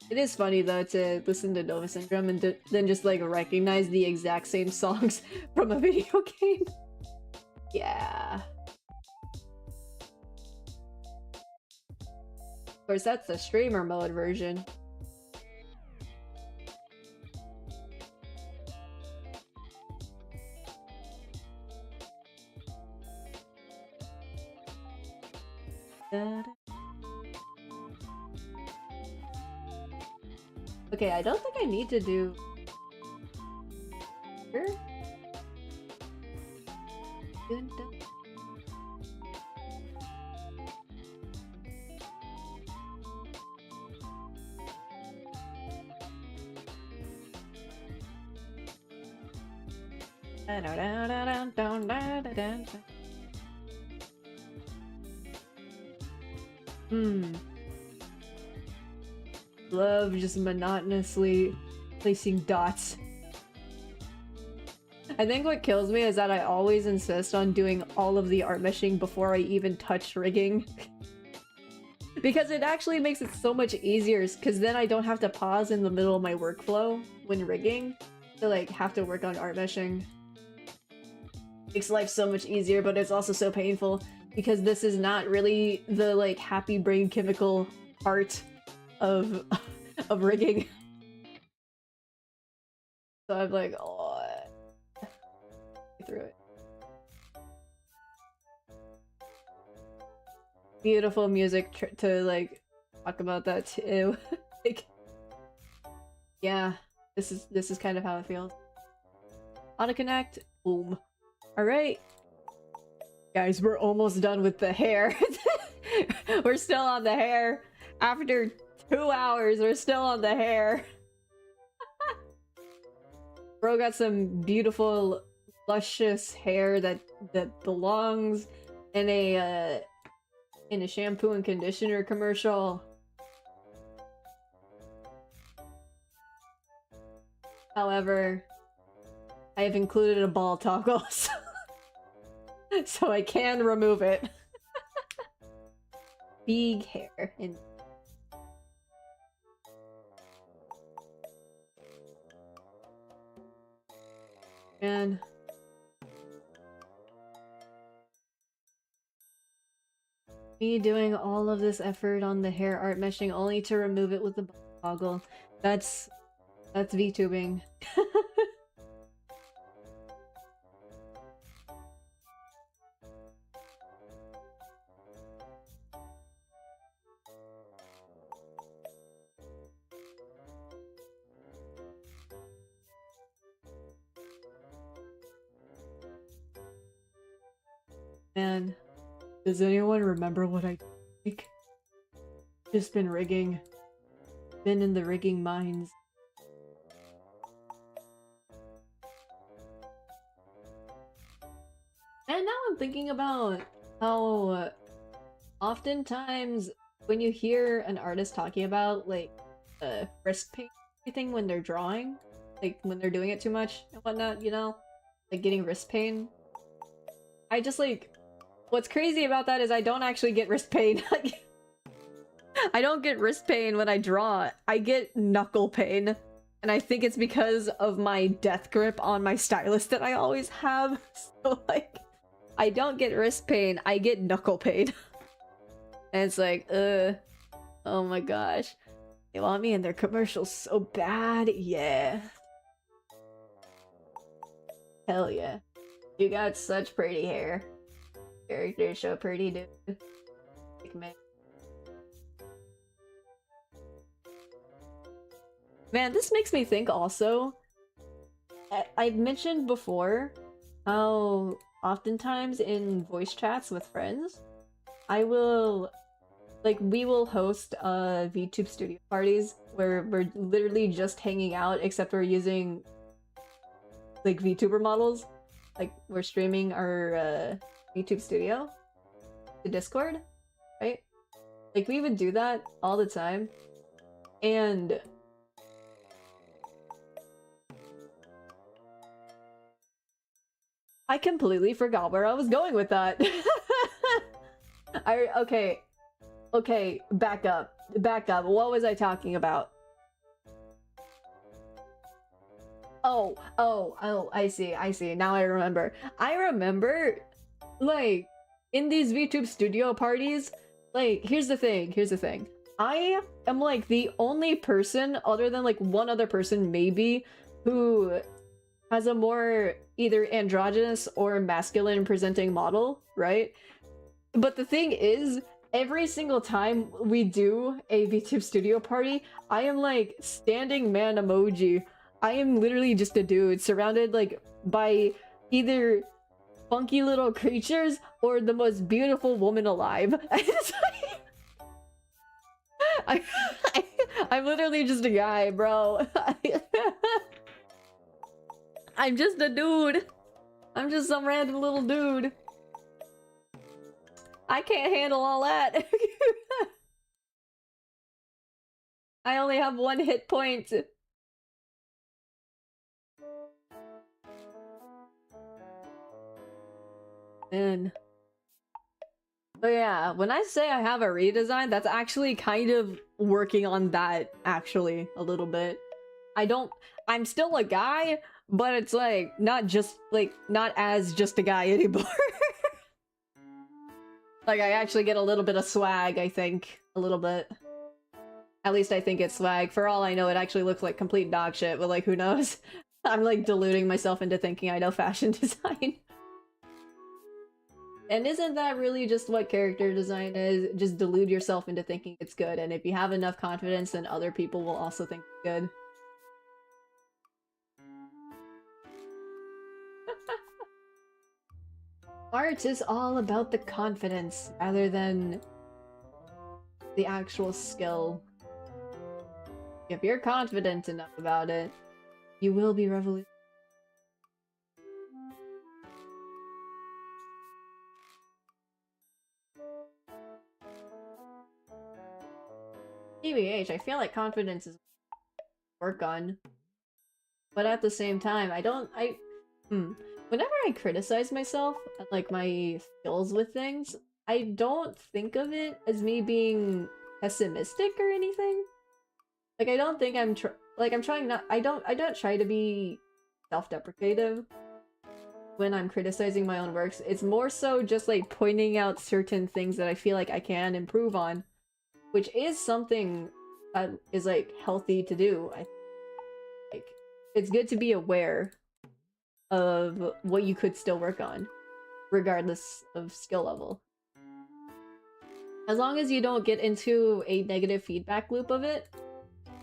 Speaker 1: It is funny though to listen to Nova Syndrome and then just like recognize the exact same songs from a video game. Yeah. Of course, that's the streamer mode version. Okay, I don't think I need to do... Here? Love just monotonously placing dots. I think what kills me is that I always insist on doing all of the art meshing before I even touch rigging. Because it actually makes it so much easier, because then I don't have to pause in the middle of my workflow when rigging to like have to work on art meshing. Makes life so much easier, but it's also so painful because this is not really the like happy brain chemical part of rigging. So I'm like, oh, through it. beautiful music to like talk about that too. Like, yeah, this is kind of how it feels. Auto connect, boom. All right, guys, we're almost done with the hair. We're still on the hair. After 2 hours, we're still on the hair. Bro got some beautiful, luscious hair that belongs in a shampoo and conditioner commercial. However, I have included a ball toggle, so I can remove it. Big hair and me doing all of this effort on the hair art meshing only to remove it with the toggle. That's VTubing. Man, does anyone remember what I think? Just been rigging. Been in the rigging mines. And now I'm thinking about how oftentimes when you hear an artist talking about like wrist pain thing when they're drawing, like when they're doing it too much and whatnot, you know, like getting wrist pain. I just like, what's crazy about that is I don't actually get wrist pain. I don't get wrist pain when I draw. I get knuckle pain. And I think it's because of my death grip on my stylus that I always have. So like, I don't get wrist pain, I get knuckle pain. And it's like, oh my gosh. They want me in their commercials so bad. Yeah. Hell yeah. You got such pretty hair. Character's so pretty, dude. Like, man, this makes me think also. I've mentioned before how oftentimes in voice chats with friends, we will host VTube studio parties where we're literally just hanging out, except we're using like VTuber models. Like, we're streaming our YouTube studio to Discord, right? Like, we would do that all the time. And I completely forgot where I was going with that. Okay, back up. What was I talking about? Oh, I see. Now I remember. I remember, like, in these VTube studio parties, like, here's the thing. I am, like, the only person, other than, like, one other person, maybe, who has a more either androgynous or masculine presenting model, right? But the thing is, every single time we do a VTube studio party, I am, like, standing man emoji. I am literally just a dude surrounded like by either funky little creatures or the most beautiful woman alive. I'm literally just a guy, bro. I'm just a dude. I'm just some random little dude. I can't handle all that. I only have 1 hit point. But yeah, when I say I have a redesign, that's actually kind of working on that, actually, a little bit. I'm still a guy, but it's like, not as just a guy anymore. Like, I actually get a little bit of swag, I think. A little bit. At least I think it's swag. For all I know, it actually looks like complete dog shit, but like, who knows? I'm like deluding myself into thinking I know fashion design. And isn't that really just what character design is? Just delude yourself into thinking it's good, and if you have enough confidence, then other people will also think it's good. Art is all about the confidence rather than the actual skill. If you're confident enough about it, you will be revolutionary. TBH, I feel like confidence is work on. But at the same time, whenever I criticize myself and like my skills with things, I don't think of it as me being pessimistic or anything. Like I don't think I'm trying not I don't try to be self-deprecative when I'm criticizing my own works. It's more so just like pointing out certain things that I feel like I can improve on, which is something that is like healthy to do. Like it's good to be aware of what you could still work on, regardless of skill level. As long as you don't get into a negative feedback loop of it,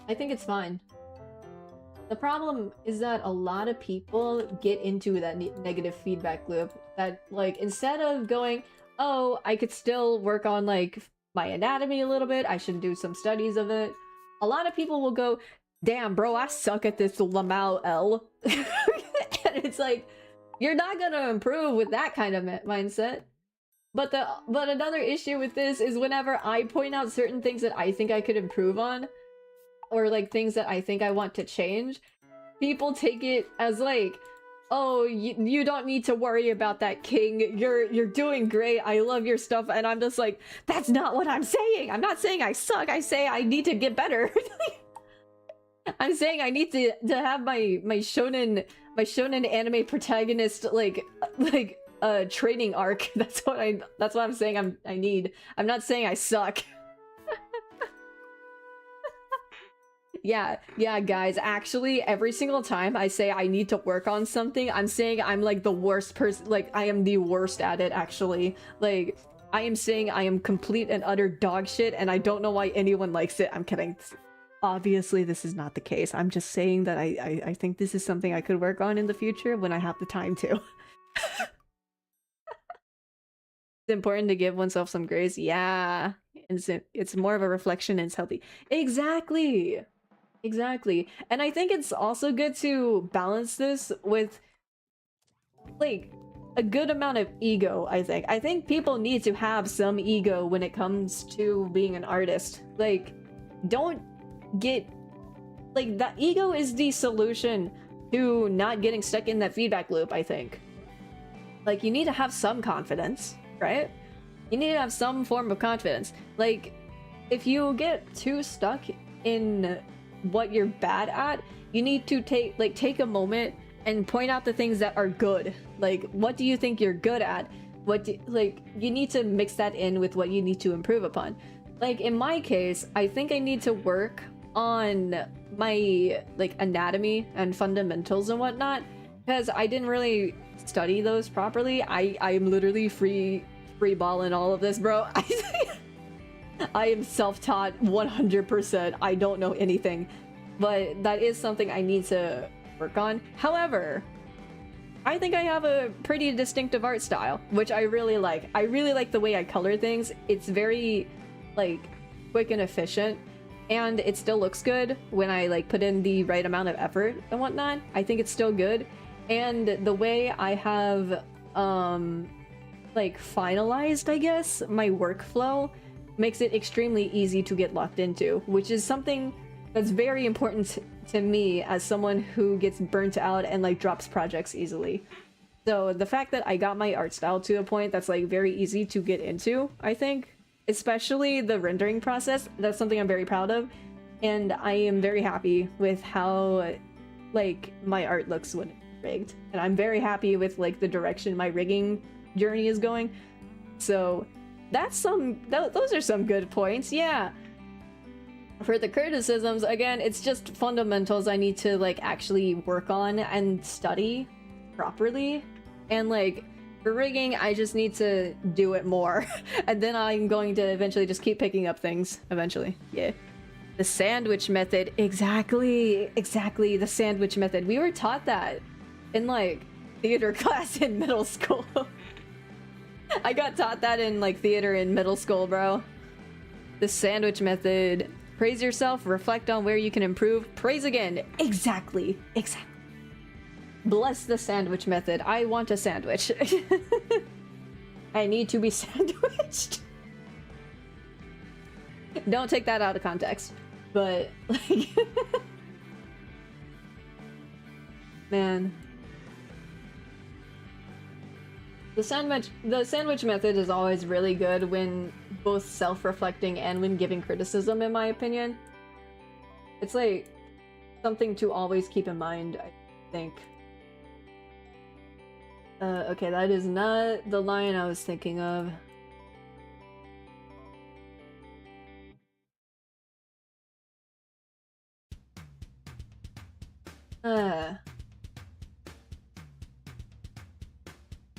Speaker 1: I think it's fine. The problem is that a lot of people get into that negative feedback loop that, like, instead of going, oh, I could still work on, like, my anatomy a little bit, I should do some studies of it, a lot of people will go, damn, bro, I suck at this Lamau L. And it's like, you're not gonna improve with that kind of mindset. But another issue with this is whenever I point out certain things that I think I could improve on, or like things that I think I want to change, people take it as like, oh, you don't need to worry about that, King. You're doing great. I love your stuff. And I'm just like, that's not what I'm saying. I'm not saying I suck. I say I need to get better. I'm saying I need to have my shonen anime protagonist like training arc. That's what I'm saying I need. I'm not saying I suck. Yeah, guys, actually, every single time I say I need to work on something, I'm saying I'm like the worst person, like I am the worst at it, actually. Like, I am saying I am complete and utter dog shit, and I don't know why anyone likes it. I'm kidding. Obviously, this is not the case. I'm just saying that I think this is something I could work on in the future when I have the time to. It's important to give oneself some grace. Yeah, it's more of a reflection and it's healthy. Exactly. And I think it's also good to balance this with like a good amount of ego. I think people need to have some ego when it comes to being an artist. Like, don't get like that. Ego is the solution to not getting stuck in that feedback loop. I think like you need to have some confidence, right? You need to have some form of confidence. Like if you get too stuck in what you're bad at, you need to take a moment and point out the things that are good. Like, what do you think you're good at? You need to mix that in with what you need to improve upon. Like in my case, I think I need to work on my like anatomy and fundamentals and whatnot, because I didn't really study those properly. I am literally free balling all of this, bro. I am self-taught 100%. I don't know anything, but that is something I need to work on. However, I think I have a pretty distinctive art style, which I really like. I really like the way I color things. It's very like quick and efficient, and it still looks good when I like put in the right amount of effort and whatnot. I think it's still good, and the way I have like finalized, I guess, my workflow makes it extremely easy to get locked into, which is something that's very important to me as someone who gets burnt out and like drops projects easily. So the fact that I got my art style to a point that's like very easy to get into, I think, especially the rendering process, that's something I'm very proud of, and I am very happy with how like my art looks when it's rigged, and I'm very happy with like the direction my rigging journey is going. So that's those are some good points. Yeah, for the criticisms, again, it's just fundamentals I need to like actually work on and study properly, and like For rigging, I just need to do it more. And then I'm going to eventually just keep picking up things. Eventually. Yeah. The sandwich method. Exactly. Exactly. The sandwich method. We were taught that in, like, theater class in middle school. I got taught that in, like, theater in middle school, bro. The sandwich method. Praise yourself. Reflect on where you can improve. Praise again. Exactly. Exactly. Bless the sandwich method. I want a sandwich. I need to be sandwiched. Don't take that out of context. But, like... Man. The sandwich method is always really good when both self-reflecting and when giving criticism, in my opinion. It's, like, something to always keep in mind, I think. Okay, that is not the line I was thinking of.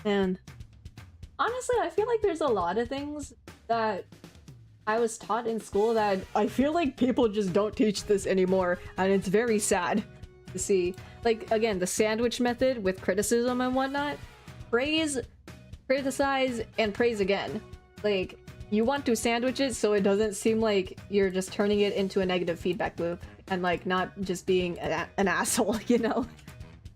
Speaker 1: Man. Honestly, I feel like there's a lot of things that I was taught in school that I feel like people just don't teach this anymore, and it's very sad to see. Like, again, the sandwich method with criticism and whatnot. Praise, criticize, and praise again. Like, you want to sandwich it so it doesn't seem like you're just turning it into a negative feedback loop and, like, not just being an asshole, you know?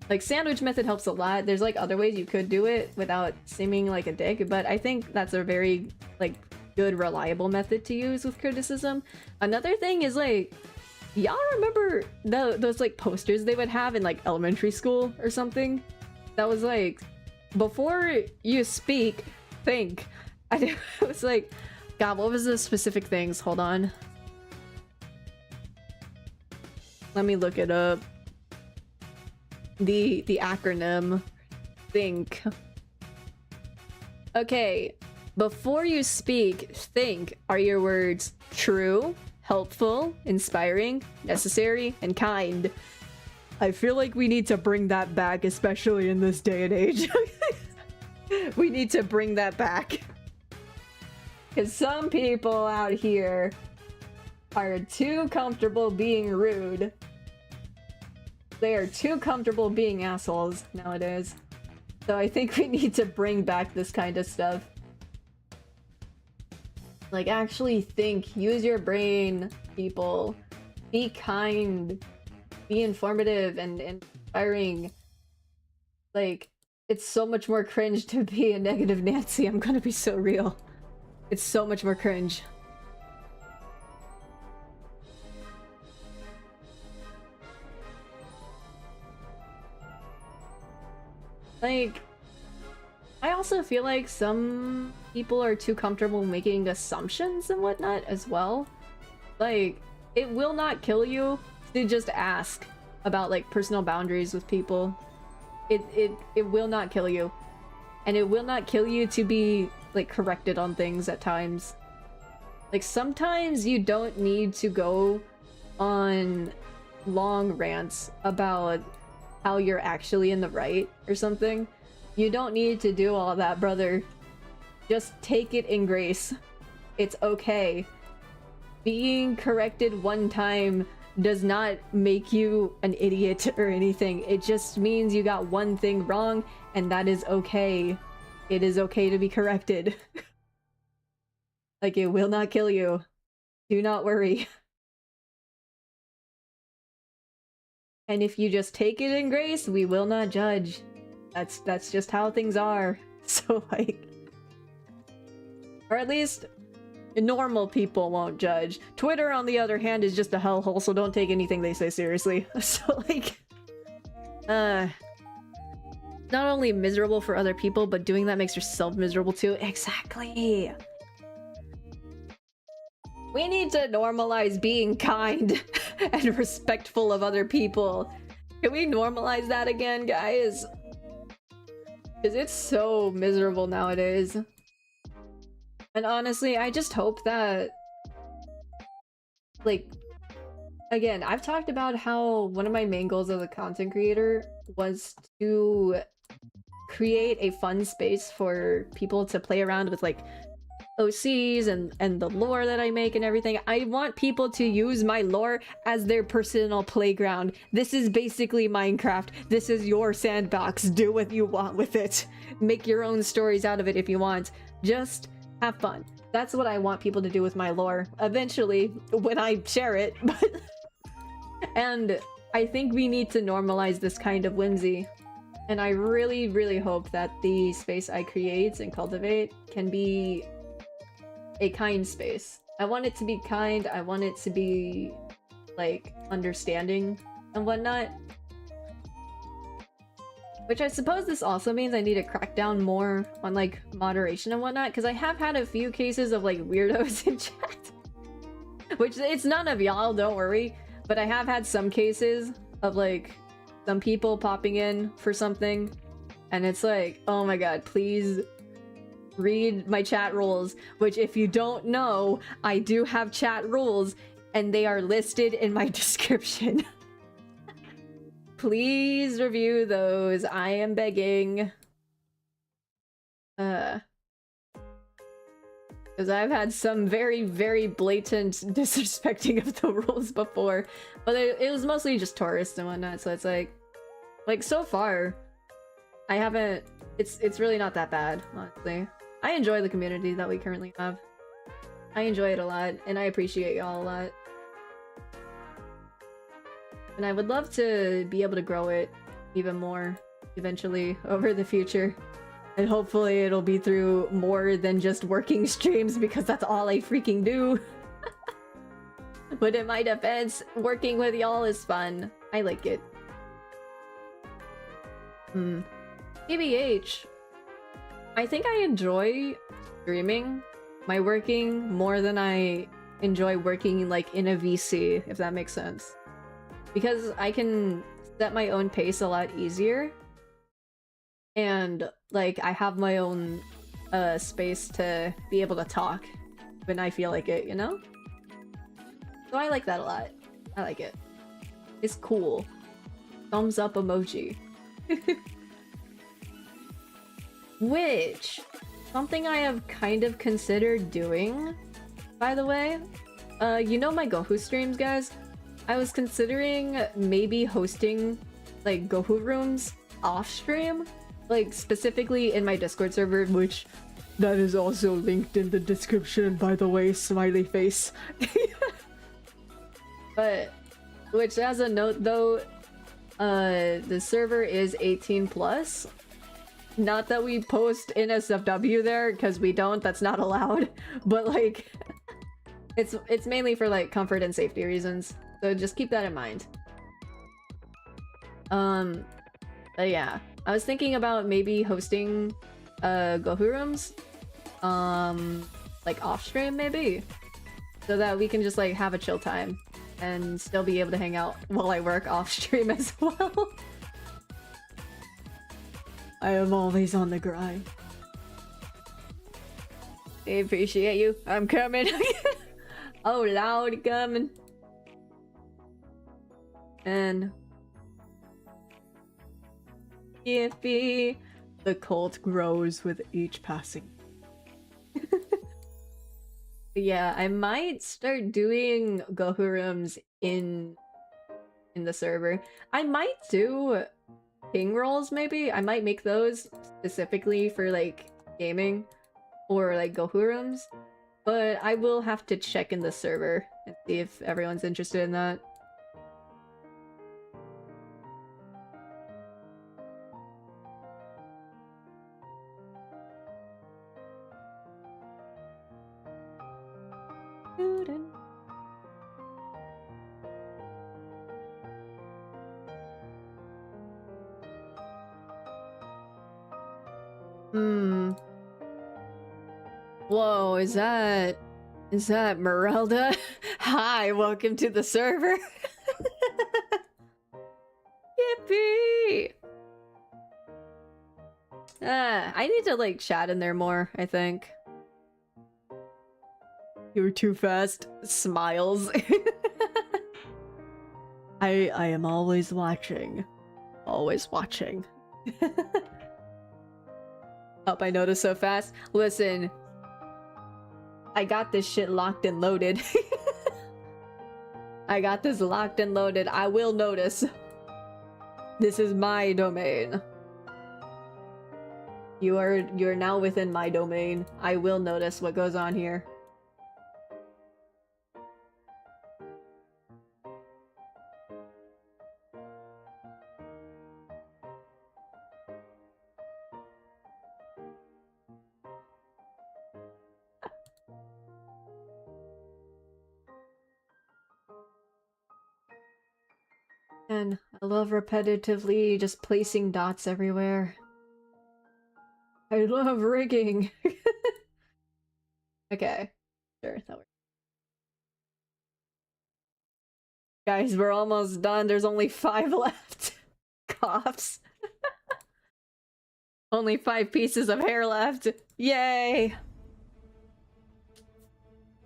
Speaker 1: Like, sandwich method helps a lot. There's, like, other ways you could do it without seeming like a dick, but I think that's a very, like, good, reliable method to use with criticism. Another thing is, like, y'all remember those, like, posters they would have in, like, elementary school or something? That was, like... Before you speak, think. It was like, God, what was the specific things? Hold on. Let me look it up. The acronym. Think. Okay. Before you speak, think. Are your words true, helpful, inspiring, necessary, and kind? I feel like we need to bring that back, especially in this day and age. We need to bring that back. Because some people out here are too comfortable being rude. They are too comfortable being assholes nowadays. So I think we need to bring back this kind of stuff. Like, actually think. Use your brain, people. Be kind. Be informative and inspiring. Like, it's so much more cringe to be a negative Nancy. I'm gonna be so real. It's so much more cringe. Like, I also feel like some people are too comfortable making assumptions and whatnot as well. Like, it will not kill you to just ask about, like, personal boundaries with people. It will not kill you. And it will not kill you to be, like, corrected on things at times. Like, sometimes you don't need to go on long rants about how you're actually in the right or something. You don't need to do all that, brother. Just take it in grace. It's okay. Being corrected one time does not make you an idiot or anything. It just means you got one thing wrong, and that is okay. It is okay to be corrected. Like, it will not kill you. Do not worry. And if you just take it in grace, we will not judge. That's just how things are. So, like... Or at least... normal people won't judge. Twitter, on the other hand, is just a hellhole, so don't take anything they say seriously. So, like... not only miserable for other people, but doing that makes yourself miserable too. Exactly! We need to normalize being kind and respectful of other people. Can we normalize that again, guys? Because it's so miserable nowadays. And honestly, I just hope that... Like... Again, I've talked about how one of my main goals as a content creator was to create a fun space for people to play around with like OCs and the lore that I make and everything. I want people to use my lore as their personal playground. This is basically Minecraft. This is your sandbox. Do what you want with it. Make your own stories out of it if you want. Just have fun. That's what I want people to do with my lore. Eventually, when I share it. And I think we need to normalize this kind of whimsy. And I really, really hope that the space I create and cultivate can be a kind space. I want it to be kind, I want it to be, like, understanding and whatnot. Which I suppose this also means I need to crack down more on, like, moderation and whatnot, because I have had a few cases of, like, weirdos in chat. Which, it's none of y'all, don't worry. But I have had some cases of, like, some people popping in for something, and it's like, oh my god, please read my chat rules, which if you don't know, I do have chat rules, and they are listed in my description. Please review those, I am begging. Because I've had some very, very blatant disrespecting of the rules before, but it was mostly just tourists and whatnot, so it's like so far, I haven't, it's really not that bad, honestly. I enjoy the community that we currently have. I enjoy it a lot, and I appreciate y'all a lot. And I would love to be able to grow it even more eventually over the future. And hopefully it'll be through more than just working streams, because that's all I freaking do. But in my defense, working with y'all is fun. I like it. TBH. I think I enjoy streaming my working more than I enjoy working like in a VC, if that makes sense. Because I can set my own pace a lot easier. And like I have my own space to be able to talk when I feel like it, you know? So I like that a lot. I like it. It's cool. Thumbs up emoji. Which, something I have kind of considered doing, by the way. You know my Gohu streams, guys? I was considering maybe hosting, like, Gohu rooms off-stream. Like, specifically in my Discord server, which that is also linked in the description, by the way, smiley face. But, which as a note though, the server is 18+. Not that we post NSFW there, because we don't, that's not allowed. But like, it's mainly for like comfort and safety reasons. So just keep that in mind. But yeah. I was thinking about maybe hosting Gohu rooms, like off stream maybe, so that we can just like have a chill time and still be able to hang out while I work off stream as well. I am always on the grind. I appreciate you. I'm coming. Oh, loud coming. And Yippee! The cult grows with each passing. Yeah, I might start doing Gohu rooms in the server. I might do ping rolls, maybe. I might make those specifically for like gaming or like Gohu rooms. But I will have to check in the server and see if everyone's interested in that. Whoa, is that Merelda? Hi, welcome to the server. Yippee! I need to like chat in there more, I think. You're too fast. Smiles. I am always watching. Always watching. Up, I noticed so fast. Listen, I got this shit locked and loaded. I got this locked and loaded. I will notice. This is my domain. You're now within my domain. I will notice what goes on here. And I love repetitively just placing dots everywhere. I love rigging. Okay, sure, that works. Guys, we're almost done. There's only 5 left. Coughs. Only 5 pieces of hair left. Yay!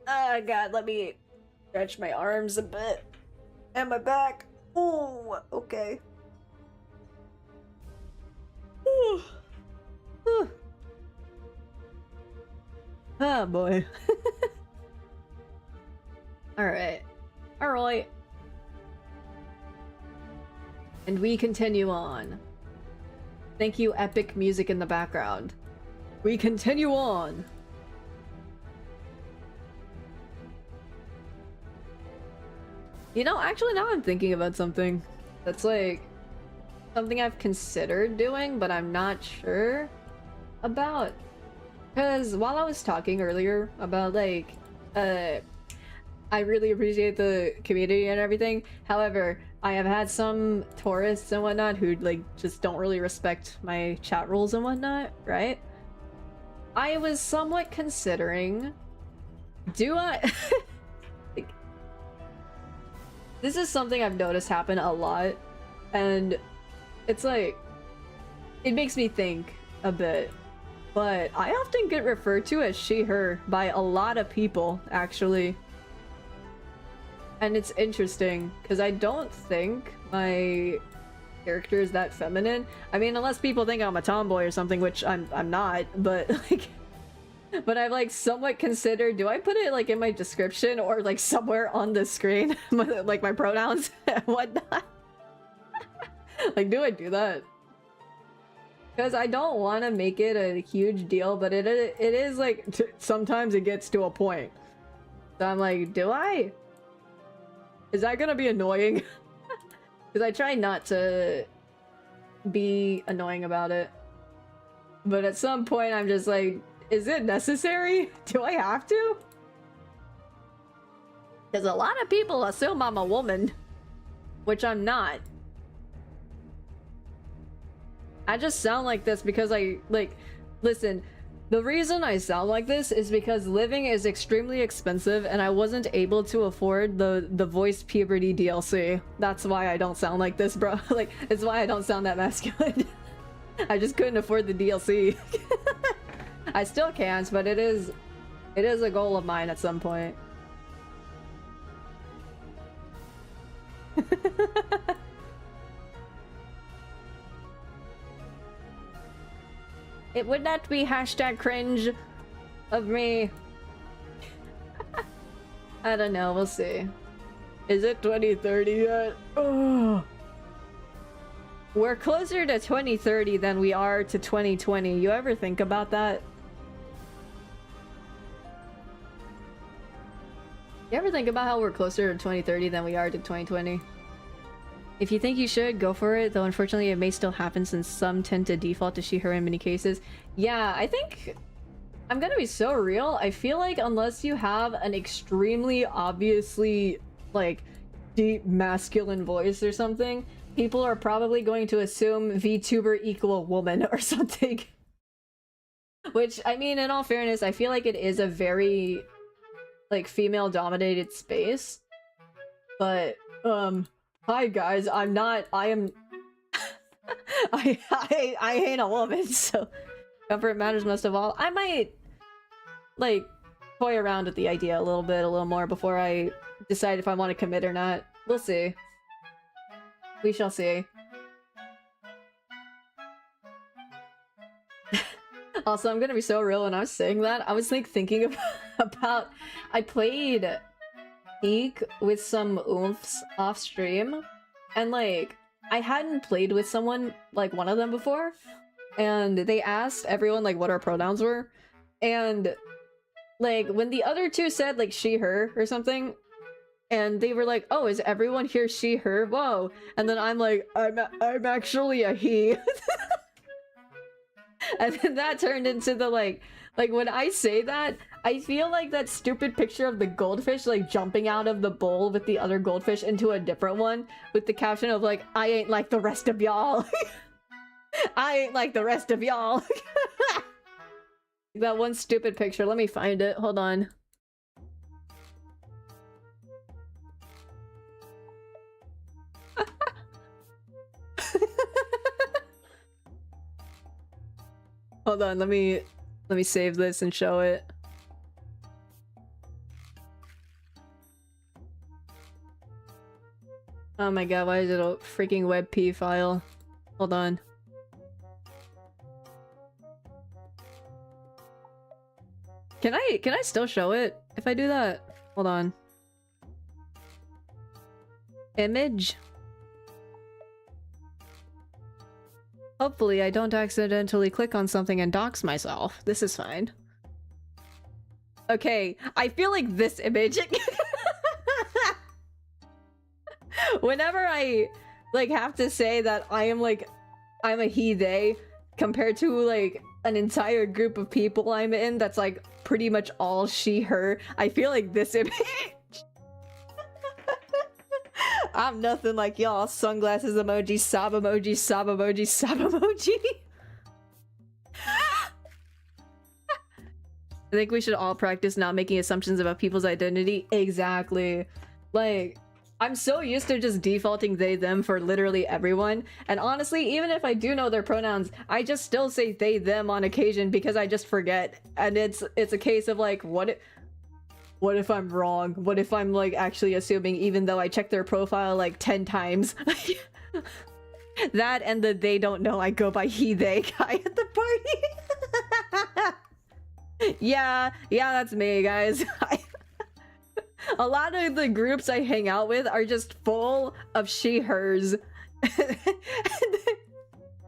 Speaker 1: Oh god, let me stretch my arms a bit. And my back. Oh, okay. Ooh. Ooh. Oh boy. Alright. Alright. And we continue on. Thank you, epic music in the background. We continue on. You know, actually now I'm thinking about something that's like something I've considered doing, but I'm not sure about. Because while I was talking earlier about like, I really appreciate the community and everything. However, I have had some tourists and whatnot who like just don't really respect my chat rules and whatnot, right? I was somewhat considering, do I... like, this is something I've noticed happen a lot, and it's like, it makes me think a bit, but I often get referred to as she, her by a lot of people, actually. And it's interesting, because I don't think my character is that feminine. I mean, unless people think I'm a tomboy or something, which I'm not, but like... But I've like somewhat considered, do I put it like in my description or like somewhere on the screen? Like my pronouns and whatnot? Like, do I do that? Because I don't want to make it a huge deal, but it is like, sometimes it gets to a point. So I'm like, do I? Is that gonna be annoying? Because I try not to be annoying about it. But at some point I'm just like, is it necessary? Do I have to? Because a lot of people assume I'm a woman, which I'm not. I just sound like this because listen, the reason I sound like this is because living is extremely expensive and I wasn't able to afford the voice puberty DLC. That's why I don't sound like this, bro. Like, it's why I don't sound that masculine. I just couldn't afford the DLC. I still can't, but it is a goal of mine at some point. It would not be hashtag cringe of me. I don't know, we'll see. Is it 2030 yet? Ugh. We're closer to 2030 than we are to 2020. You ever think about that? You ever think about how we're closer to 2030 than we are to 2020? If you think you should, go for it, though unfortunately it may still happen since some tend to default to she, her in many cases. Yeah, I think... I'm gonna be so real, I feel like unless you have an extremely obviously, like, deep masculine voice or something, people are probably going to assume VTuber equal woman or something. Which, I mean, in all fairness, I feel like it is a very... like female-dominated space, but hi guys, I am I ain't a woman, so comfort matters most of all. I might like toy around with the idea a little more before I decide if I want to commit or not. We'll see. We shall see. Also, I'm gonna be so real when I was saying that. I was like thinking about I played Peak with some oomphs off stream, and like I hadn't played with someone like one of them before, and they asked everyone like what our pronouns were, and like when the other two said like she her or something, and they were like, oh, is everyone here she her? Whoa. And then I'm like, I'm actually a he. And then that turned into the like when I say that, I feel like that stupid picture of the goldfish like jumping out of the bowl with the other goldfish into a different one with the caption of like, I ain't like the rest of y'all. I ain't like the rest of y'all. That one stupid picture, let me find it, hold on. Hold on, let me save this and show it. Oh my god, why is it a freaking WebP file? Hold on. Can I still show it if I do that? Hold on. Image. Hopefully I don't accidentally click on something and dox myself. This is fine. Okay, I feel like this image... Whenever I, like, have to say that I am, like, I'm a he-they, compared to, like, an entire group of people I'm in that's, like, pretty much all she-her, I feel like this image... I'm nothing like y'all. Sunglasses emoji, sob emoji, sob emoji, sob emoji. I think we should all practice not making assumptions about people's identity. Exactly. Like, I'm so used to just defaulting they, them for literally everyone. And honestly, even if I do know their pronouns, I just still say they, them on occasion because I just forget. And it's a case of like, what if I'm wrong? What if I'm like actually assuming even though I checked their profile like 10 times? That and the they don't know I go by he, they guy at the party. Yeah, that's me, guys. A lot of the groups I hang out with are just full of she, hers.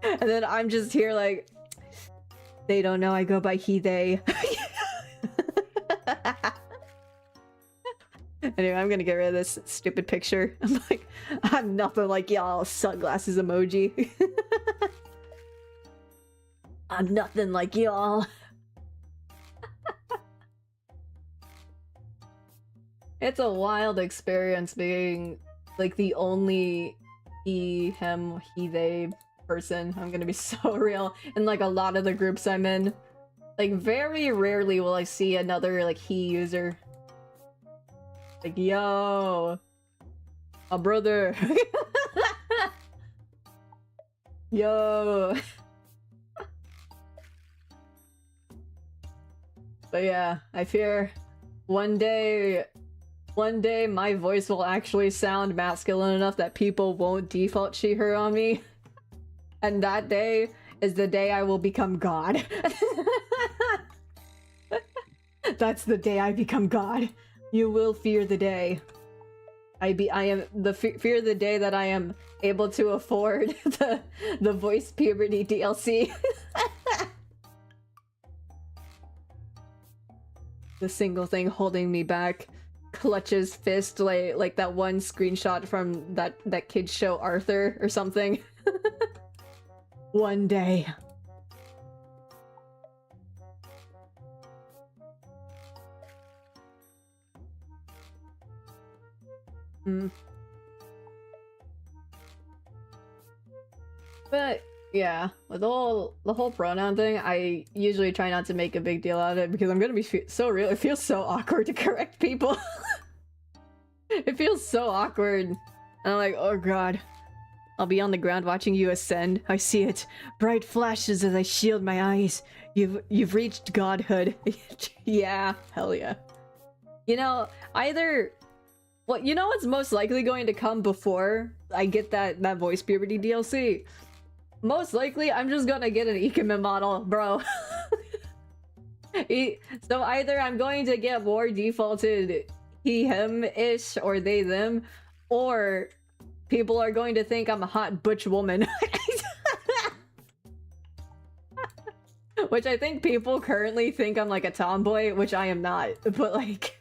Speaker 1: And then I'm just here like, they don't know I go by he, they. Anyway, I'm gonna get rid of this stupid picture. I'm like, I'm nothing like y'all. Sunglasses emoji. I'm nothing like y'all. It's a wild experience being like the only he, him, he, they person. I'm gonna be so real. In like a lot of the groups I'm in. Like very rarely will I see another like he user. Like, yo, my brother. Yo. But yeah, I fear one day my voice will actually sound masculine enough that people won't default she, her on me. And that day is the day I will become God. That's the day I become God. You will fear the day. Fear the day that I am able to afford the voice puberty DLC. The single thing holding me back clutches fist like that one screenshot from that kid's show Arthur or something. One day. But yeah, with the whole pronoun thing, I usually try not to make a big deal out of it because I'm gonna be so real. It feels so awkward to correct people. It feels so awkward. And I'm like, oh god. I'll be on the ground watching you ascend. I see it. Bright flashes as I shield my eyes. You've reached godhood. Yeah, hell yeah. You know, either... Well, you know what's most likely going to come before I get that voice puberty DLC? most likely I'm just gonna get an Ikemen model, bro. So either I'm going to get more defaulted he, him-ish, or they, them, or people are going to think I'm a hot butch woman. Which I think people currently think I'm like a tomboy, which I am not, but like...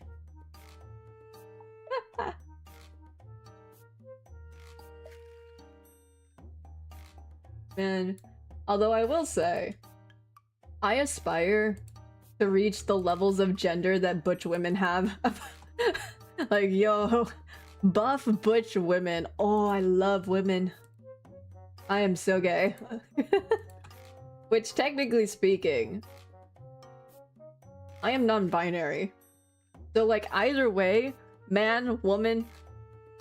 Speaker 1: Man, although I will say, I aspire to reach the levels of gender that butch women have. Like, yo, buff butch women. Oh, I love women. I am so gay. Which, technically speaking, I am non-binary. So, like, either way, man, woman,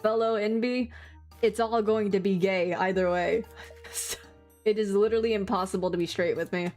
Speaker 1: fellow NB, it's all going to be gay either way. It is literally impossible to be straight with me.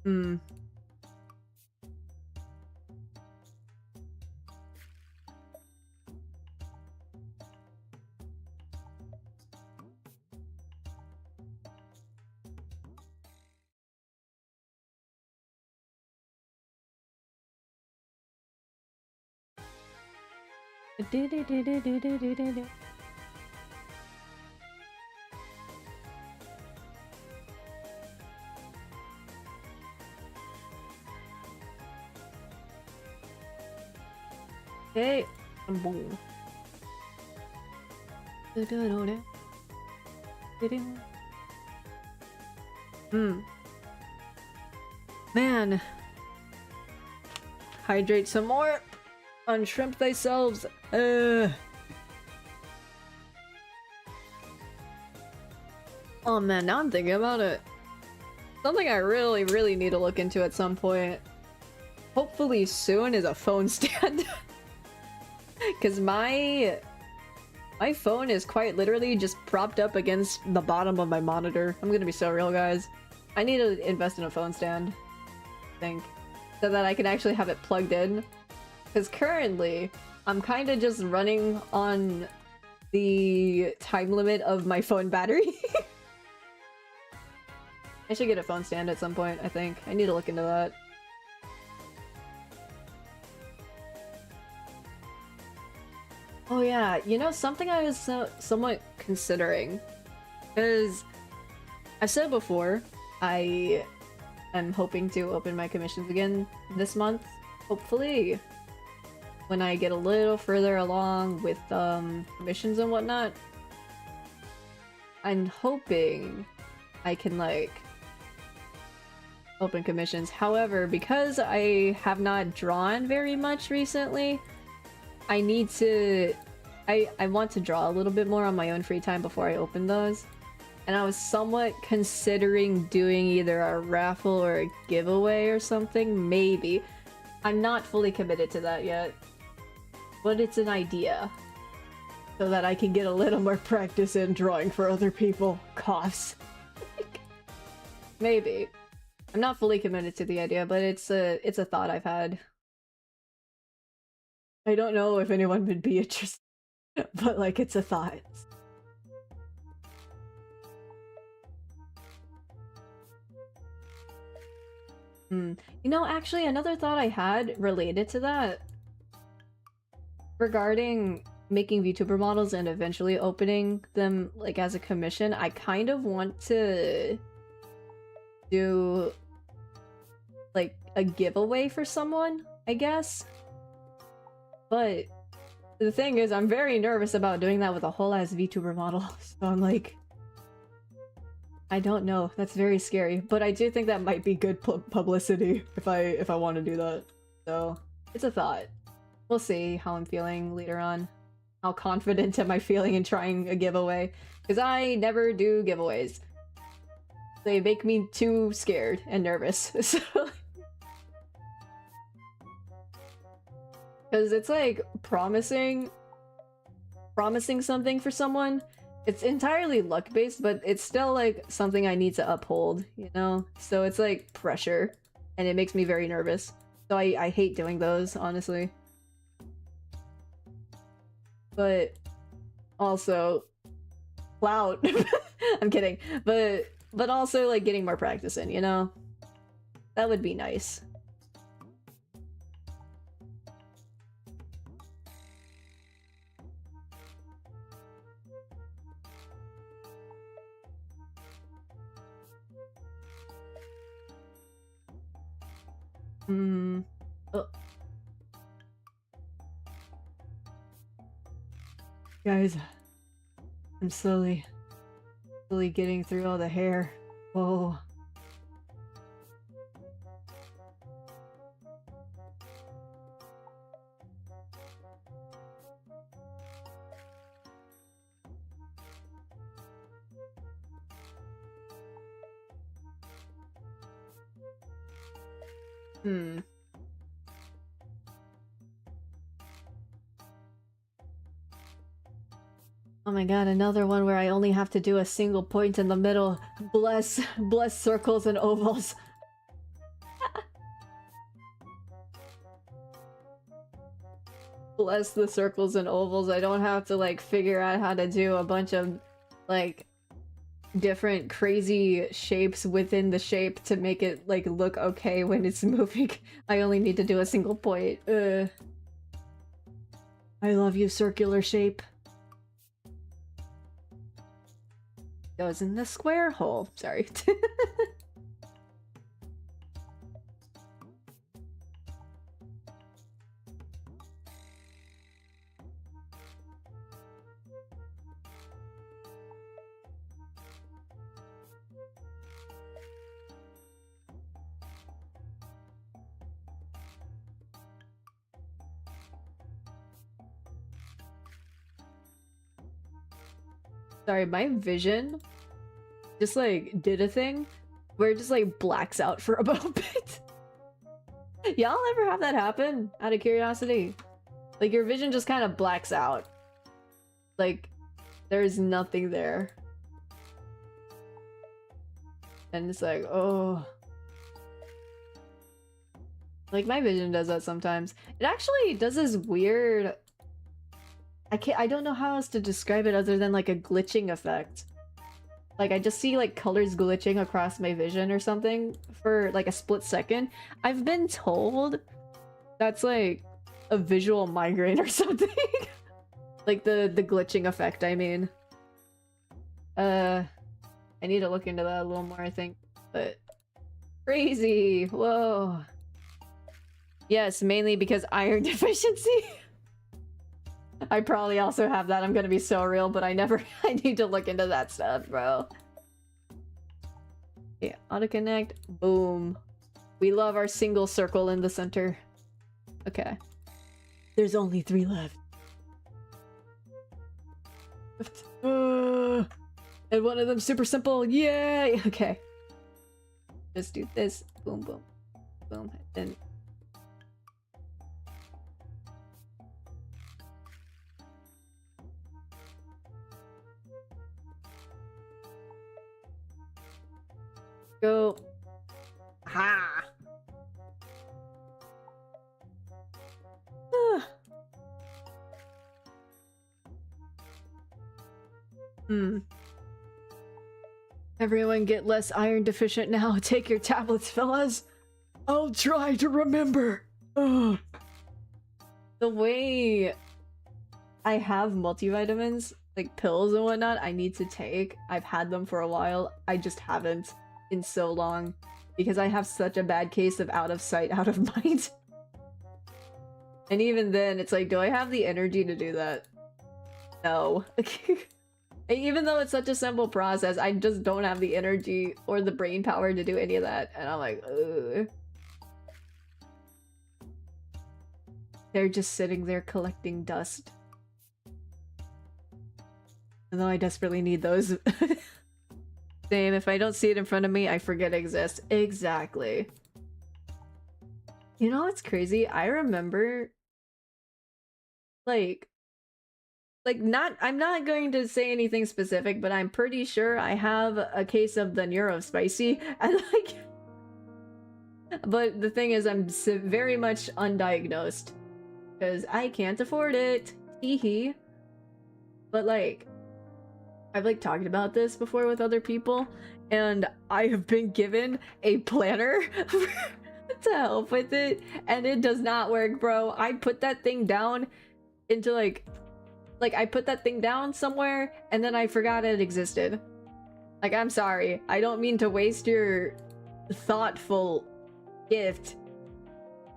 Speaker 1: Hmm. Okay. Boom. Man. Hydrate some more. Unshrimp thyself. Oh man, now I'm thinking about it. Something I really need to look into at some point. Hopefully soon is a phone stand. Because my phone is quite literally just propped up against the bottom of my monitor. I'm gonna be so real, guys. I need to invest in a phone stand, I think, so that I can actually have it plugged in. Because currently, I'm kind of just running on the time limit of my phone battery. I should get a phone stand at some point, I think. I need to look into that. Oh yeah, you know, something I was somewhat considering, because I've said before, I am hoping to open my commissions again this month, hopefully, when I get a little further along with commissions and whatnot. I'm hoping I can, like, open commissions. However, because I have not drawn very much recently, I need to... I want to draw a little bit more on my own free time before I open those. And I was somewhat considering doing either a raffle or a giveaway or something, maybe. I'm not fully committed to that yet. But it's an idea. So that I can get a little more practice in drawing for other people. Coughs. Maybe. I'm not fully committed to the idea, but it's a thought I've had. I don't know if anyone would be interested, but like, it's a thought. You know, actually, another thought I had related to that, regarding making VTuber models and eventually opening them like as a commission, I kind of want to do like a giveaway for someone, I guess. But the thing is, I'm very nervous about doing that with a whole ass VTuber model, so I'm like, I don't know. That's very scary, but I do think that might be good publicity if I want to do that. So it's a thought. We'll see how I'm feeling later on, how confident am I feeling in trying a giveaway? Because I never do giveaways. They make me too scared and nervous. So, because it's like promising something for someone. It's entirely luck based, but it's still like something I need to uphold, you know? So it's like pressure, and it makes me very nervous. So I hate doing those, honestly. But also clout. I'm kidding. But also like getting more practice in, you know? That would be nice. Oh. Guys, I'm slowly getting through all the hair. Whoa. Oh my god, another one where I only have to do a single point in the middle. Bless circles and ovals. Bless the circles and ovals. I don't have to like figure out how to do a bunch of like different crazy shapes within the shape to make it like look okay when it's moving. I only need to do a single point. I love you, circular shape. Goes in the square hole. Sorry. Sorry, my vision just like did a thing where it just like blacks out for a moment. Y'all ever have that happen? Out of curiosity. Like your vision just kind of blacks out. Like there's nothing there. And it's like, oh. Like my vision does that sometimes. It actually does this weird... I don't know how else to describe it other than like a glitching effect. Like I just see like colors glitching across my vision or something for like a split second. I've been told that's like a visual migraine or something. Like the glitching effect, I mean. I need to look into that a little more, I think. But crazy. Whoa. Yes, mainly because iron deficiency. I probably also have that. I'm gonna be so real, but I need to look into that stuff, bro. Yeah, auto-connect. Boom. We love our single circle in the center. Okay. There's only 3 left. And one of them super simple. Yay! Okay. Just do this. Boom, boom. Boom. And go. Ha! Everyone get less iron deficient now. Take your tablets, fellas. I'll try to remember. Ugh. The way I have multivitamins, like pills and whatnot, I need to take. I've had them for a while. I just haven't in so long because I have such a bad case of out of sight, out of mind. And even then, it's like, do I have the energy to do that? No. Even though it's such a simple process, I just don't have the energy or the brain power to do any of that. And I'm like, ugh. They're just sitting there collecting dust. Although I desperately need those. Same, if I don't see it in front of me, I forget it exists. Exactly. You know what's crazy? I remember... I'm not going to say anything specific, but I'm pretty sure I have a case of the neurospicy, and like... But the thing is, I'm very much undiagnosed. Because I can't afford it. Hee. But like... I've like talked about this before with other people, and I have been given a planner to help with it, and it does not work, bro. I put that thing down into like I put that thing down somewhere, and then I forgot it existed. Like, I'm sorry. I don't mean to waste your thoughtful gift,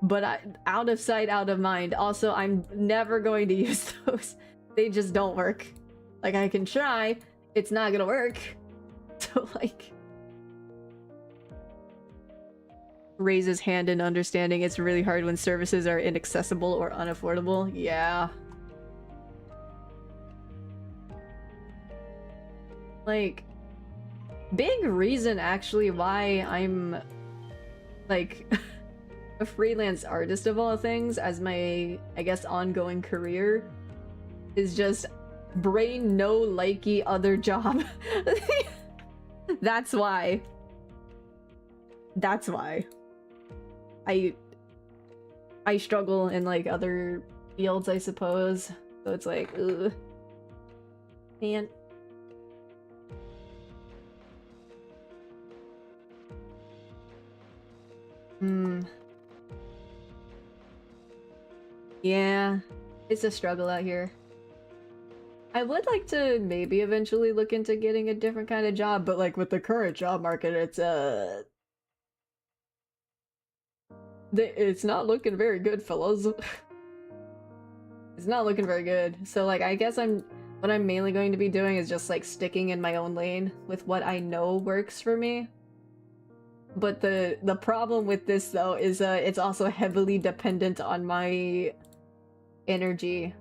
Speaker 1: but out of sight, out of mind. Also, I'm never going to use those. They just don't work. Like, I can try, it's not gonna work. So, like... Raises hand in understanding it's really hard when services are inaccessible or unaffordable. Yeah. Like, big reason actually why I'm, like, a freelance artist of all things as my, I guess, ongoing career is just brain no likey other job. That's why. That's why. I struggle in like other fields, I suppose. So it's like, ugh. Man. Yeah, it's a struggle out here. I would like to maybe eventually look into getting a different kind of job, but like with the current job market, it's not looking very good, fellas. It's not looking very good. So like, I guess what I'm mainly going to be doing is just like sticking in my own lane with what I know works for me. But the problem with this though is it's also heavily dependent on my energy,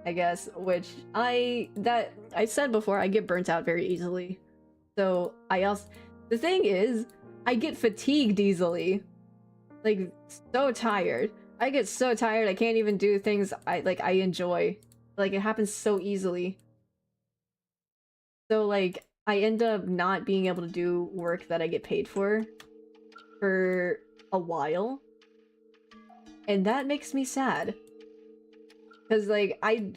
Speaker 1: I guess, which I said before, I get burnt out very easily. So the thing is, I get fatigued easily. Like, so tired. I get so tired I can't even do things I enjoy. Like, it happens so easily. So like, I end up not being able to do work that I get paid for a while. And that makes me sad. Because, like, I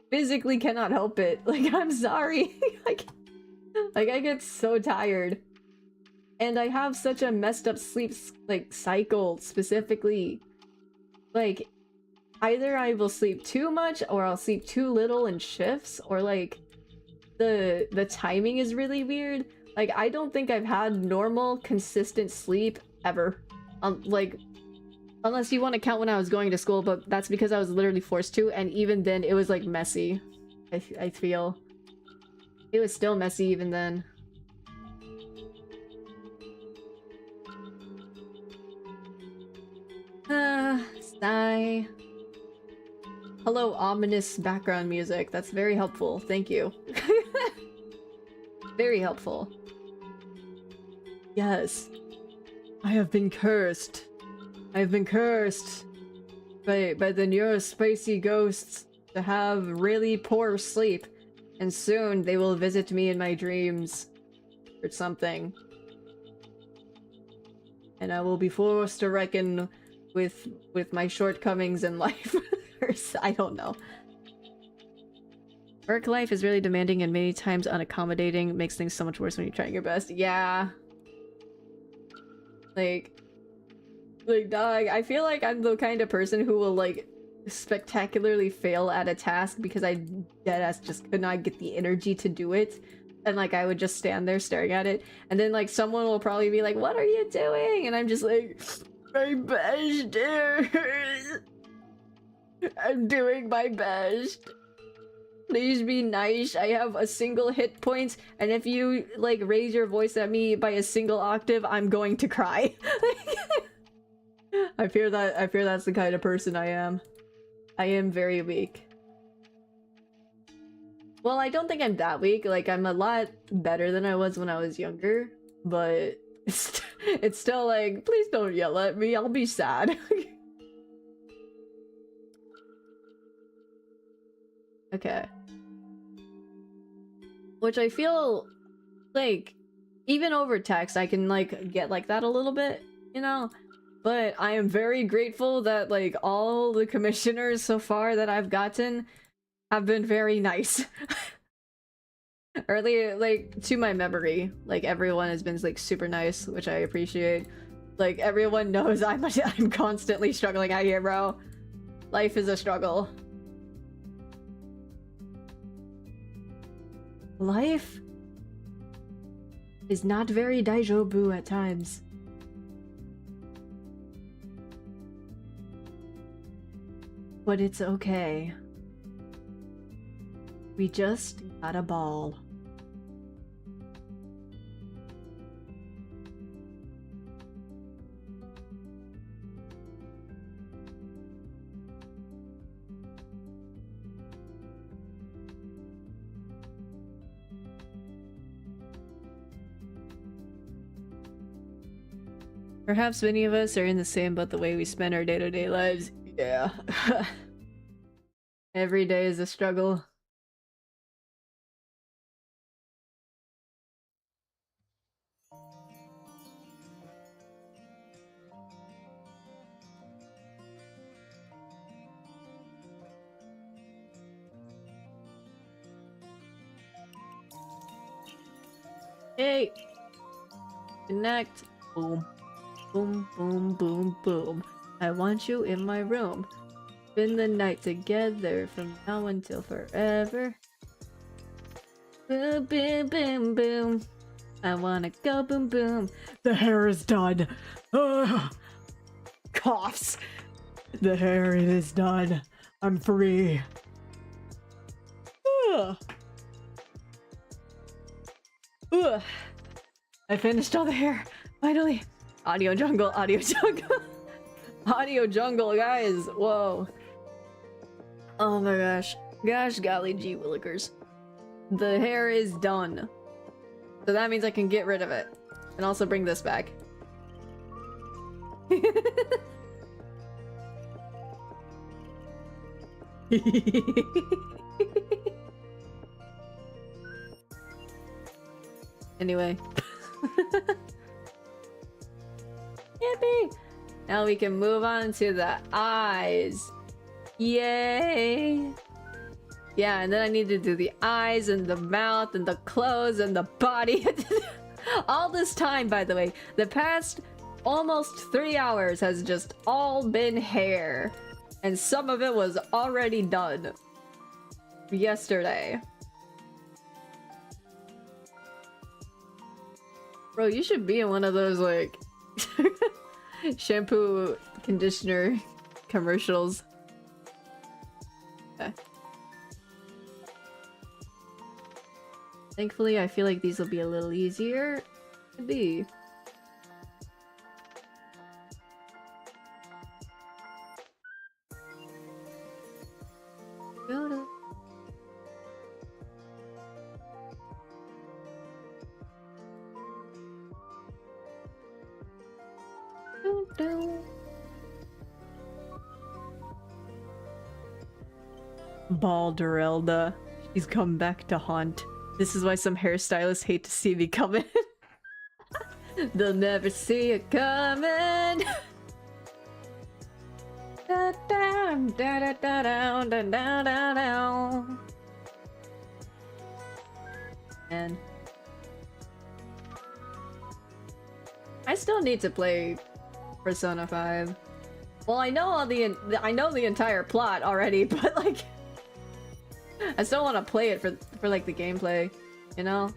Speaker 1: physically cannot help it. Like, I'm sorry. like, I get so tired. And I have such a messed up sleep, like, cycle, specifically. Like, either I will sleep too much, or I'll sleep too little in shifts, or, like, the timing is really weird. Like, I don't think I've had normal, consistent sleep ever. Like, unless you want to count when I was going to school, but that's because I was literally forced to, and even then, it was, like, messy. I feel. It was still messy even then. Sigh. Hello, ominous background music. That's very helpful. Thank you. Very helpful. Yes. I have been cursed. I have been cursed by the neurospicy ghosts to have really poor sleep, and soon they will visit me in my dreams or something. And I will be forced to reckon with my shortcomings in life. Or I don't know. Work life is really demanding and many times unaccommodating. Makes things so much worse when you're trying your best. Yeah. Like, dog, I feel like I'm the kind of person who will, like, spectacularly fail at a task because I deadass just could not get the energy to do it. And, like, I would just stand there staring at it. And then, like, someone will probably be like, what are you doing? And I'm just like, my best, dear. I'm doing my best. Please be nice. I have a single hit point, and if you, like, raise your voice at me by a single octave, I'm going to cry. I fear that's the kind of person I am. I am very weak. Well, I don't think I'm that weak. Like, I'm a lot better than I was when I was younger, but it's still like, please don't yell at me, I'll be sad. Okay. Which I feel like, even over text, I can like get like that a little bit, you know? But I am very grateful that like all the commissioners so far that I've gotten have been very nice. Early, like, to my memory, like, everyone has been, like, super nice, which I appreciate. Like, everyone knows I'm constantly struggling out here, bro. Life is a struggle. Life is not very daijobu at times. But it's okay. We just got a ball. Perhaps many of us are in the same boat the way we spend our day-to-day lives. Yeah. Every day is a struggle. Hey! Connect. Boom. Boom, boom, boom, boom. I want you in my room. Spend the night together from now until forever. Boom, boom, boom, boom. I wanna go boom, boom. The hair is done. Ugh. Coughs. The hair is done. I'm free. Ugh. Ugh. I finished all the hair. Finally. Audio jungle, audio jungle. Audio jungle, guys. Whoa. Oh my gosh. Gosh golly gee willikers. The hair is done. So that means I can get rid of it. And also bring this back. Anyway. Yippee! Now we can move on to the eyes. Yay! Yeah, and then I need to do the eyes and the mouth and the clothes and the body. All this time, by the way, the past almost 3 hours has just all been hair. And some of it was already done yesterday. Bro, you should be in one of those, like, shampoo, conditioner commercials. Okay. Thankfully, I feel like these will be a little easier to be. Balderelda. She's come back to haunt. This is why some hairstylists hate to see me coming. They'll never see it coming. Da da da da da da da da da. And I still need to play Persona 5. Well, I know all I know the entire plot already, but like I still want to play it for like the gameplay, you know?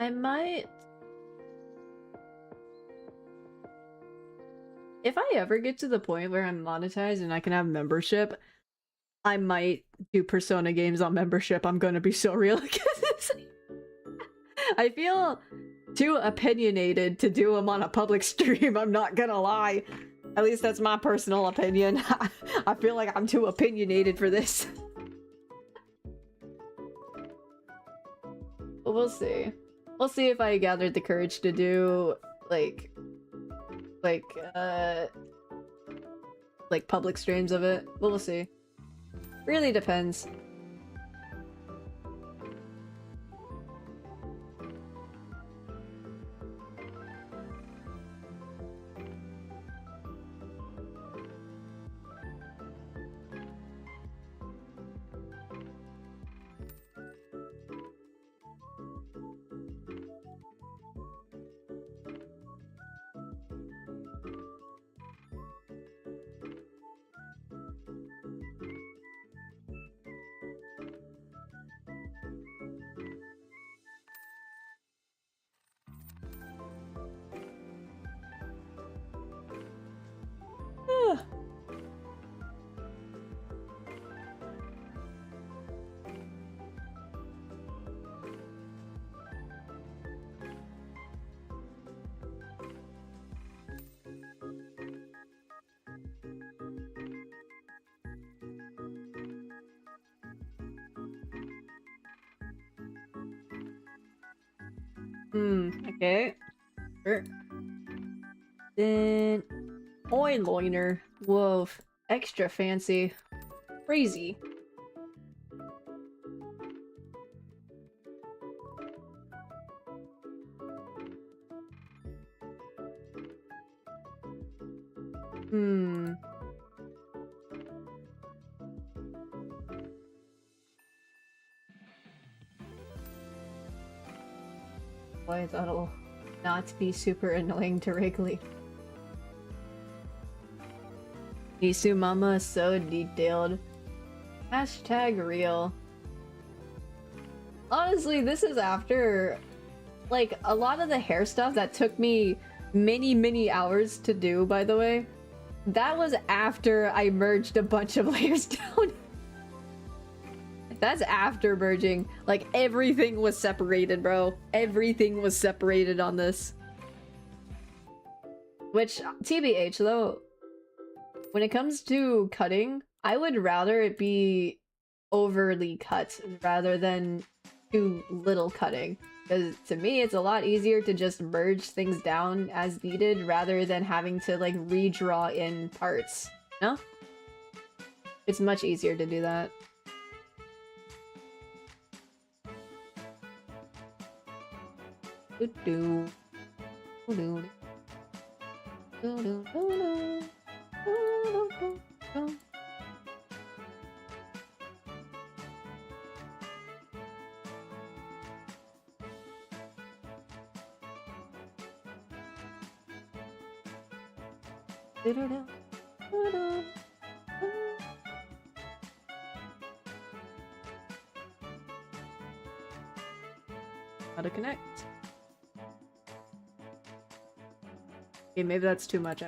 Speaker 1: I might... If I ever get to the point where I'm monetized and I can have membership, I might do Persona games on membership. I'm gonna be so real. I feel too opinionated to do them on a public stream, I'm not gonna lie. At least that's my personal opinion. I feel like I'm too opinionated for this. But we'll see. We'll see if I gathered the courage to do, like public streams of it. But we'll see. Really depends. Okay. Sure. Then... Eyeliner. Whoa. Extra fancy. Crazy. Boy, that'll not be super annoying to Wrigley. Isu Mama is so detailed. Hashtag real. Honestly, this is after, like, a lot of the hair stuff that took me many hours to do, by the way. That was after I merged a bunch of layers down. That's after merging. Like, everything was separated, bro. Everything was separated on this. Which, TBH, though, when it comes to cutting, I would rather it be overly cut rather than too little cutting. Because to me, it's a lot easier to just merge things down as needed rather than having to, like, redraw in parts. No? It's much easier to do that. Do do do do do do do. How to connect. Okay, maybe that's too much.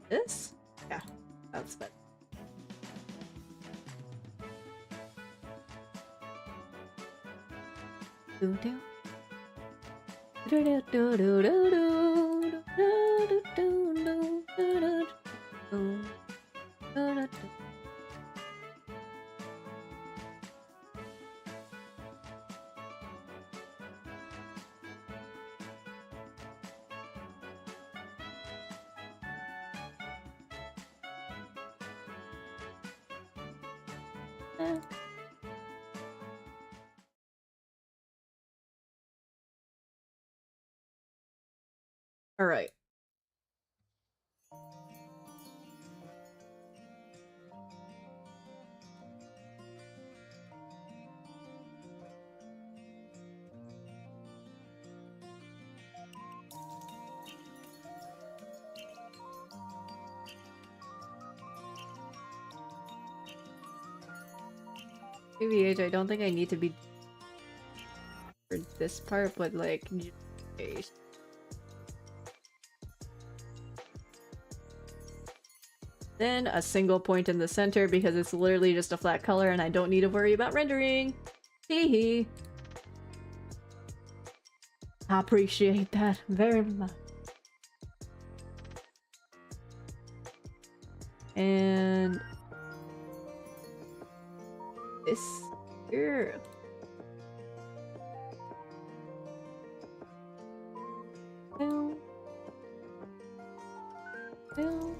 Speaker 1: This? Yeah, that's better. Do do. Do do do do do do do do do do do do. All right. AVH, I don't think I need to be for this part, but like, just in case. Then a single point in the center because it's literally just a flat color and I don't need to worry about rendering. Hee hee. I appreciate that very much. And this here. Boom. Boom.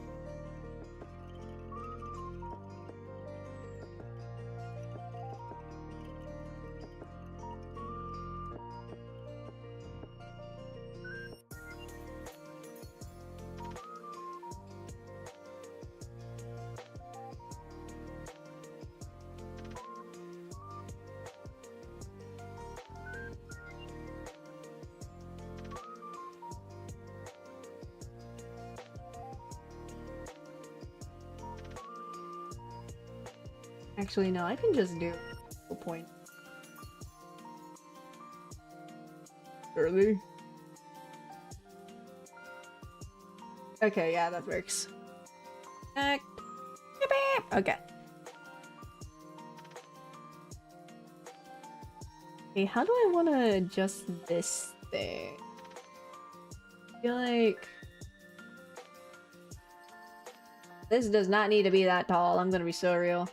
Speaker 1: Actually, no, I can just do a point. Early. Okay, yeah, that works. Okay. Okay, how do I want to adjust this thing? I feel like this does not need to be that tall. I'm gonna be so real.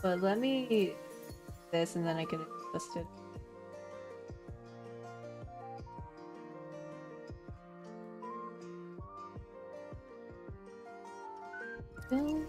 Speaker 1: But let me this and then I can adjust it. No.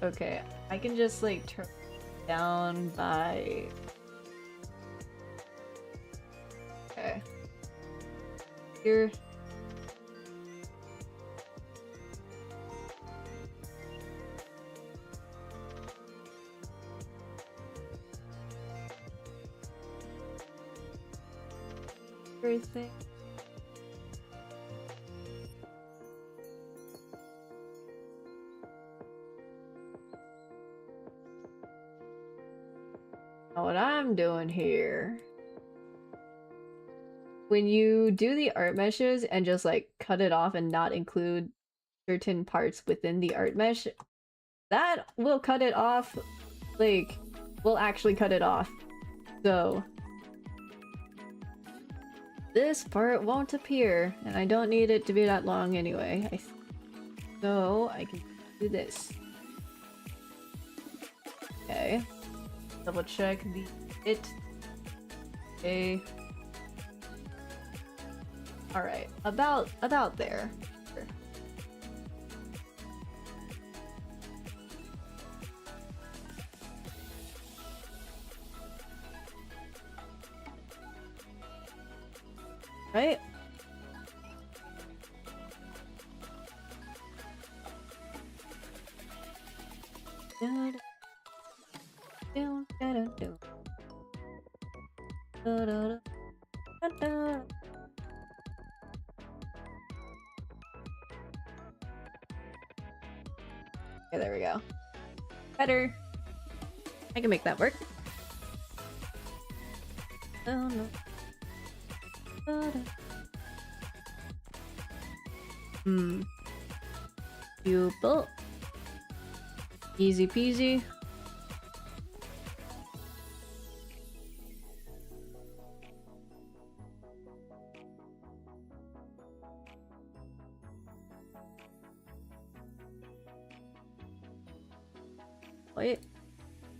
Speaker 1: Okay. I can just like turn it down by... Okay. Here. Everything. What I'm doing here, when you do the art meshes and just like cut it off and not include certain parts within the art mesh, that will cut it off, like, will actually cut it off. So this part won't appear, and I don't need it to be that long anyway. So I can do this. Okay. Double check the it. Okay. Alright, about there. Right? Okay, there we go. Better. I can make that work. Oh no. Pupil. Easy peasy. Wait.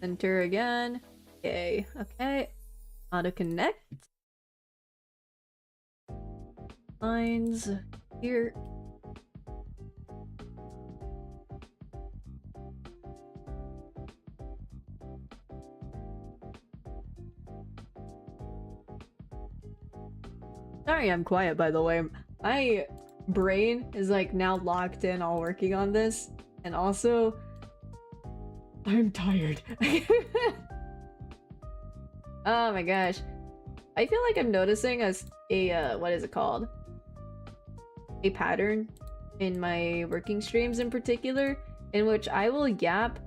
Speaker 1: Enter again. Okay. Okay. Auto connect. Lines here. Sorry I'm quiet, by the way. My brain is like now locked in all working on this. And also, I'm tired. Oh my gosh. I feel like I'm noticing a what is it called? A pattern in my working streams in particular, in which I will yap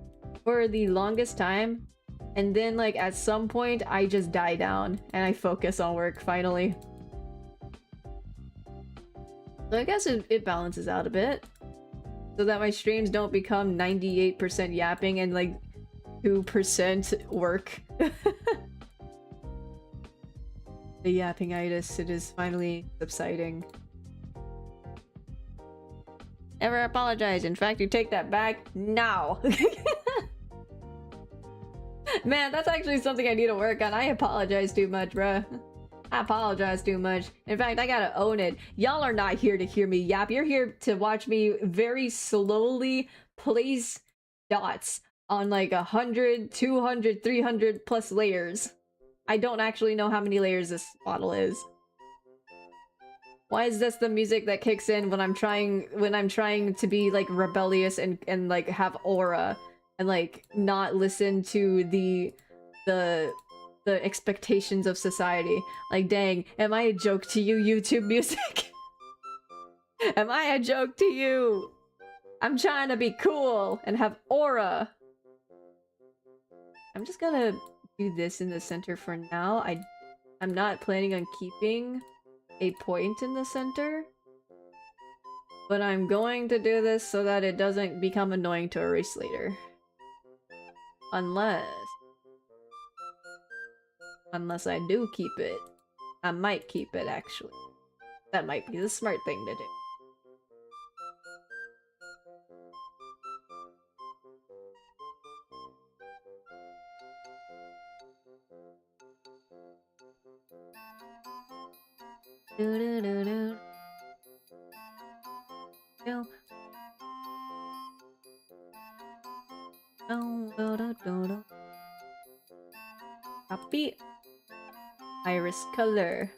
Speaker 1: for the longest time, and then like at some point I just die down and I focus on work finally. So I guess it balances out a bit, so that my streams don't become 98% yapping and like 2% work. The yapping-itis, it is finally subsiding. Never apologize. In fact, you take that back now. Man, that's actually something I need to work on. I apologize too much, bruh. I apologize too much. In fact, I gotta own it. Y'all are not here to hear me yap. You're here to watch me very slowly place dots on like 100, 200, 300 plus layers. I don't actually know how many layers this model is. Why is this the music that kicks in when I'm trying to be like rebellious and like have aura and like not listen to the expectations of society? Like, dang, am I a joke to you, YouTube music? Am I a joke to you? I'm trying to be cool and have aura. I'm just gonna do this in the center for now. I'm not planning on keeping a point in the center, but I'm going to do this so that it doesn't become annoying to erase later. Unless I do keep it. I might keep it, actually. That might be the smart thing to do. Do do do do. Do. Do do do do do. Copy. Iris color.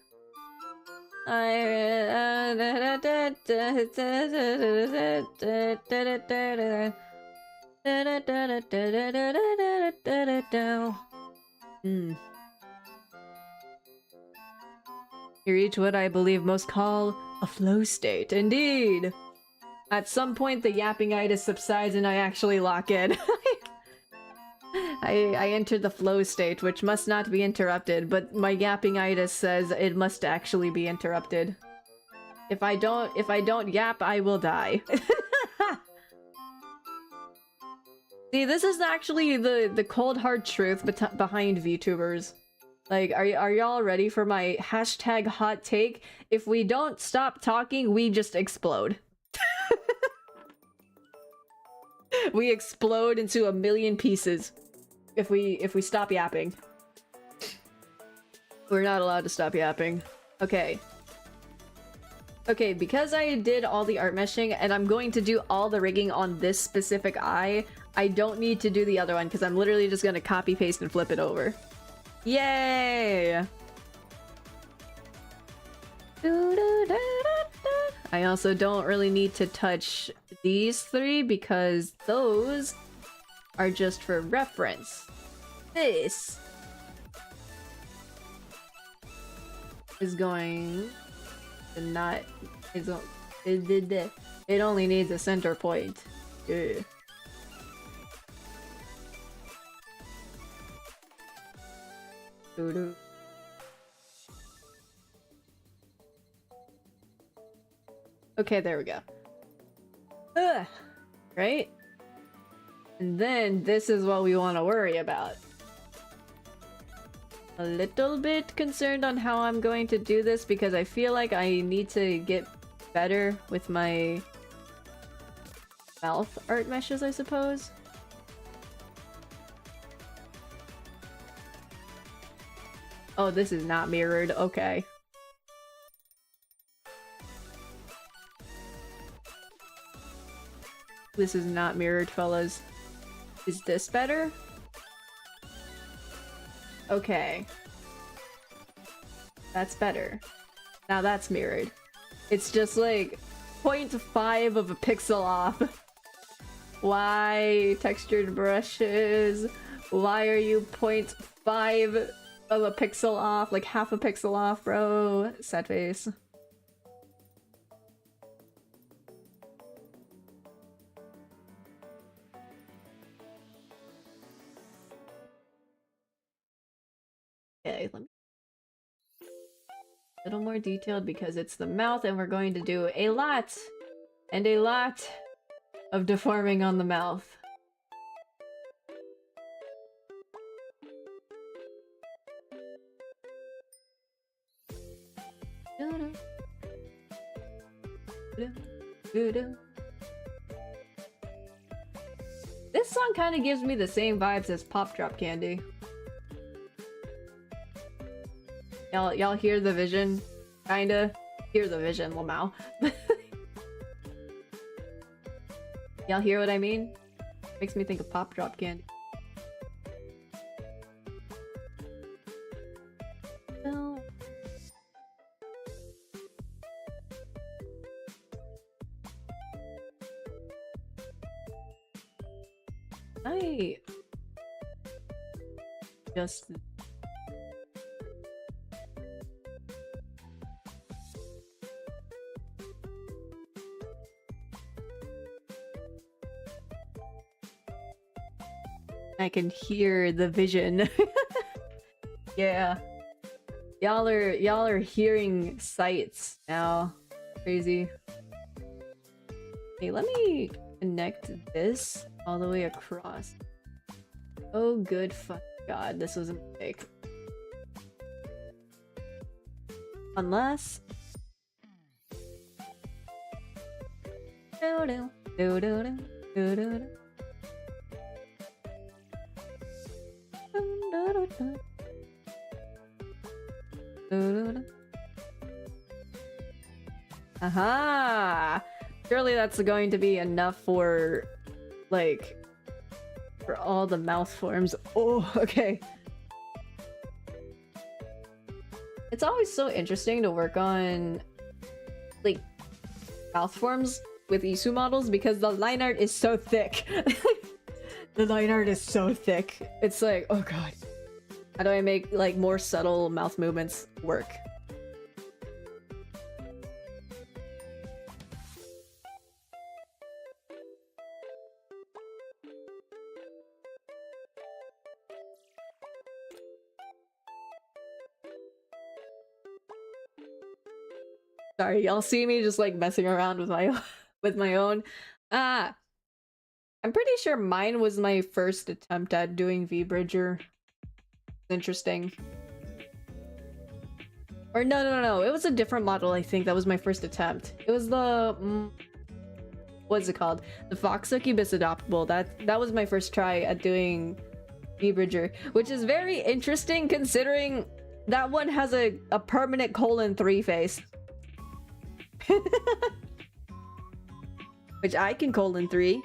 Speaker 1: You reach what I believe most call a flow state. Indeed! At some point the yapping-itis subsides and I actually lock in. I entered the flow state, which must not be interrupted, but my yapping-itis says it must actually be interrupted. If I don't yap, I will die. See, this is actually the cold hard truth behind VTubers. Like, are y'all ready for my hashtag hot take? If we don't stop talking, we just explode. We explode into a million pieces if we stop yapping. We're not allowed to stop yapping. Okay. Okay, because I did all the art meshing and I'm going to do all the rigging on this specific eye, I don't need to do the other one because I'm literally just gonna copy paste and flip it over. Yay! I also don't really need to touch these three because those are just for reference. This is going to not... It only needs a center point. Ugh. Okay, there we go. Ugh. Right? And then this is what we want to worry about. A little bit concerned on how I'm going to do this because I feel like I need to get better with my mouth art meshes, I suppose. Oh, this is not mirrored. Okay. This is not mirrored, fellas. Is this better? Okay. That's better. Now that's mirrored. It's just like 0.5 of a pixel off. Why textured brushes? Why are you 0.5 of a pixel off? Like half a pixel off, bro. Sad face. Okay, let me... a little more detailed because it's the mouth and we're going to do a lot and a lot of deforming on the mouth. This song kind of gives me the same vibes as Pop Drop Candy. Y'all hear the vision? Kinda. Hear the vision, Lamau. Y'all hear what I mean? Makes me think of Pop Drop Candy. No. I just... I can hear the vision. Yeah. Y'all are hearing sights now. Crazy. Hey, let me connect this all the way across. Oh good fuck god, this was a mistake. Unless... Aha! Surely that's going to be enough for, like, for all the mouth forms. Oh, okay. It's always so interesting to work on, like, mouth forms with Isu models because the line art is so thick. The line art is so thick. It's like, oh god. How do I make, like, more subtle mouth movements work? Sorry, y'all see me just like messing around with my with my own. I'm pretty sure mine was my first attempt at doing V-Bridger. Interesting. Or no, it was a different model, I think. That was my first attempt. It was the what's it called? The Fox Succubus Adoptable. That was my first try at doing V-Bridger, which is very interesting considering that one has a permanent :3 face. Which I can :3.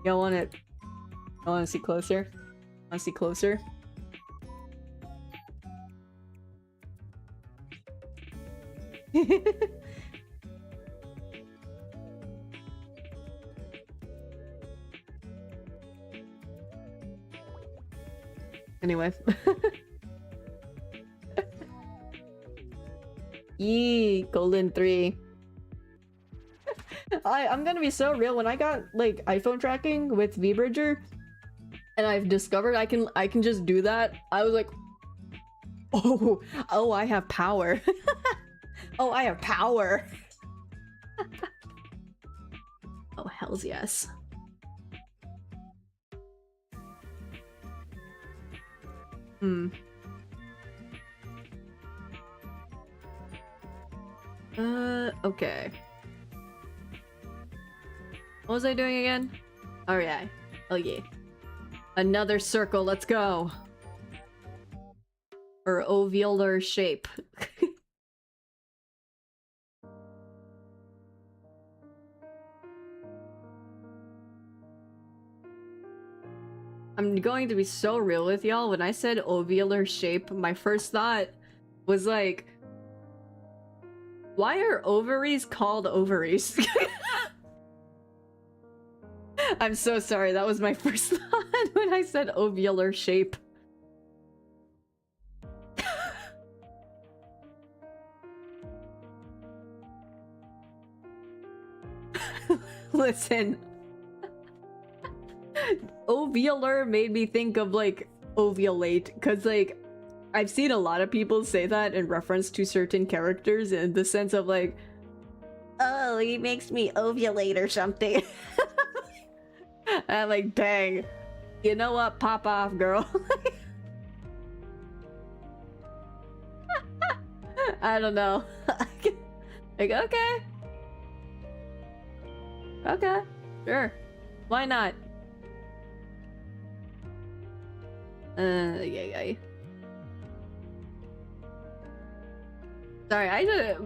Speaker 1: Y'all want it? I want to see closer. Want to see closer? Anyway. Yee, :3. I'm gonna be so real. When I got like iPhone tracking with V-Bridger, and I've discovered I can just do that, I was like, oh, I have power. Oh, I have power. Oh, hells yes. Okay. What was I doing again? Oh yeah. Oh yeah. Another circle, let's go. Or ovular shape. I'm going to be so real with y'all. When I said ovular shape, my first thought was like, why are ovaries called ovaries? I'm so sorry, that was my first thought when I said ovular shape. Listen. Ovular made me think of like ovulate, because like I've seen a lot of people say that in reference to certain characters in the sense of like, oh, he makes me ovulate or something. And I'm like, dang, you know what, pop off, girl. I don't know. Like, okay, sure, why not? Yeah. Sorry, I just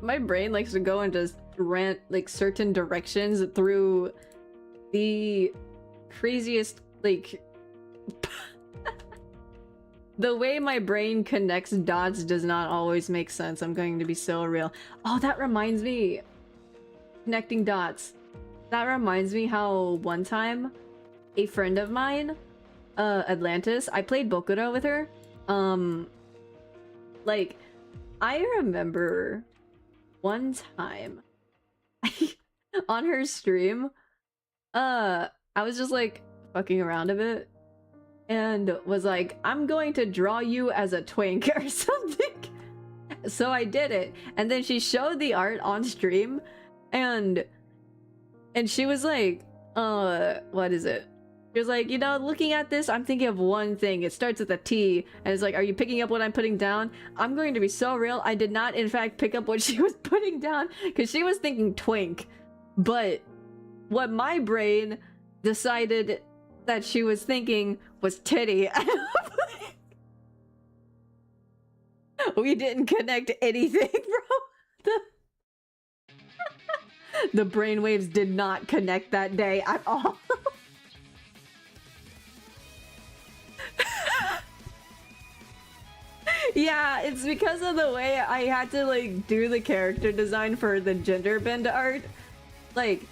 Speaker 1: my brain likes to go and just rant like certain directions through the craziest, like the way my brain connects dots does not always make sense. I'm going to be so real. Oh, that reminds me. Connecting dots. That reminds me how one time a friend of mine, Atlantis, I played Bokuro with her. Like, I remember one time on her stream, I was just like fucking around a bit and was like, I'm going to draw you as a twink or something. So I did it, and then she showed the art on stream, and she was like, what is it? She was like, you know, looking at this, I'm thinking of one thing. It starts with a T, and it's like, are you picking up what I'm putting down? I'm going to be so real. I did not, in fact, pick up what she was putting down, because she was thinking twink. But what my brain decided that she was thinking was titty. We didn't connect anything, bro. The brainwaves did not connect that day at all. Yeah, it's because of the way I had to like do the character design for the gender bend art. Like,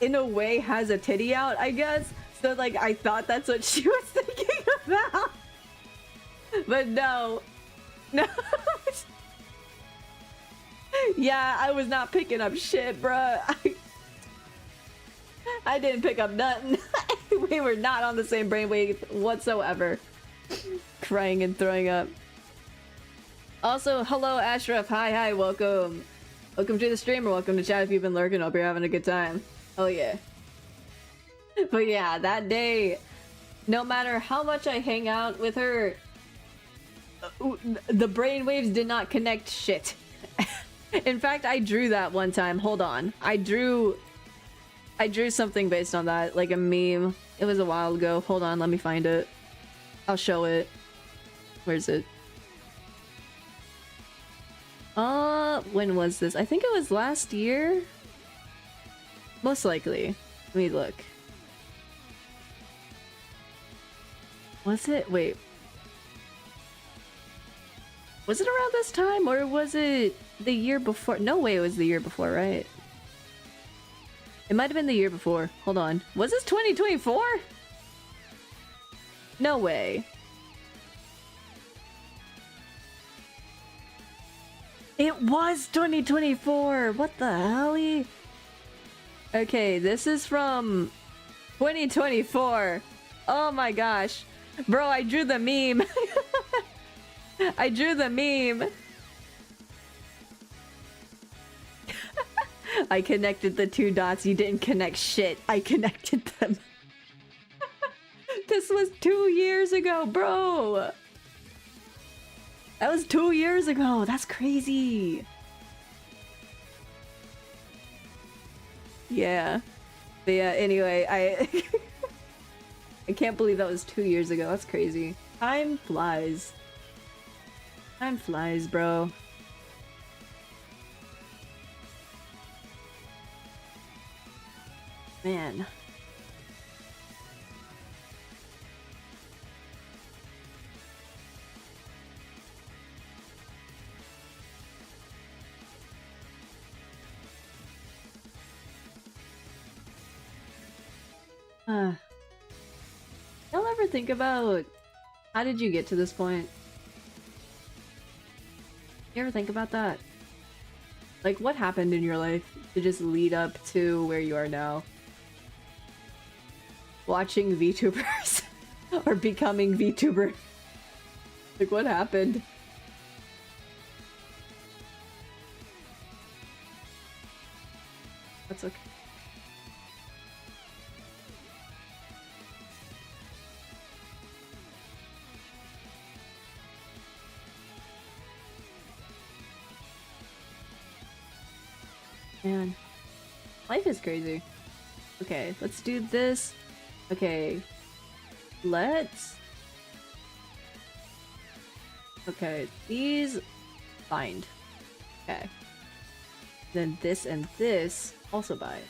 Speaker 1: in a way has a titty out, I guess. So like I thought that's what she was thinking about. But no. No. Yeah, I was not picking up shit, bruh. I didn't pick up nothing. We were not on the same brainwave whatsoever. Crying and throwing up. Also, hello Ashraf. Hi, welcome. Welcome to the stream, or welcome to chat if you've been lurking. Hope you're having a good time. Oh yeah. But yeah, that day, no matter how much I hang out with her, the brainwaves did not connect shit. In fact, I drew that one time. Hold on. I drew something based on that, like a meme. It was a while ago. Hold on, let me find it. I'll show it. Where's it? When was this? I think it was last year? Most likely. Let me look. Was it? Wait. Was it around this time, or was it the year before? No way it was the year before, right? It might have been the year before. Hold on. Was this 2024? No way. It was 2024! What the hell? Okay, this is from 2024. Oh my gosh. Bro, I drew the meme. I drew the meme. I connected the two dots. You didn't connect shit. I connected them. This was 2 years ago, bro. That was 2 years ago. That's crazy. Yeah. But yeah, anyway, I can't believe that was 2 years ago. That's crazy. Time flies. Time flies, bro. Man. Y'all ever think about how did you get to this point? You ever think about that? Like, what happened in your life to just lead up to where you are now? Watching VTubers or becoming VTuber? Like, what happened? That's okay. Man, life is crazy. Okay, let's do this. Okay, let's... Okay, these... bind. Okay. Then this and this also bind.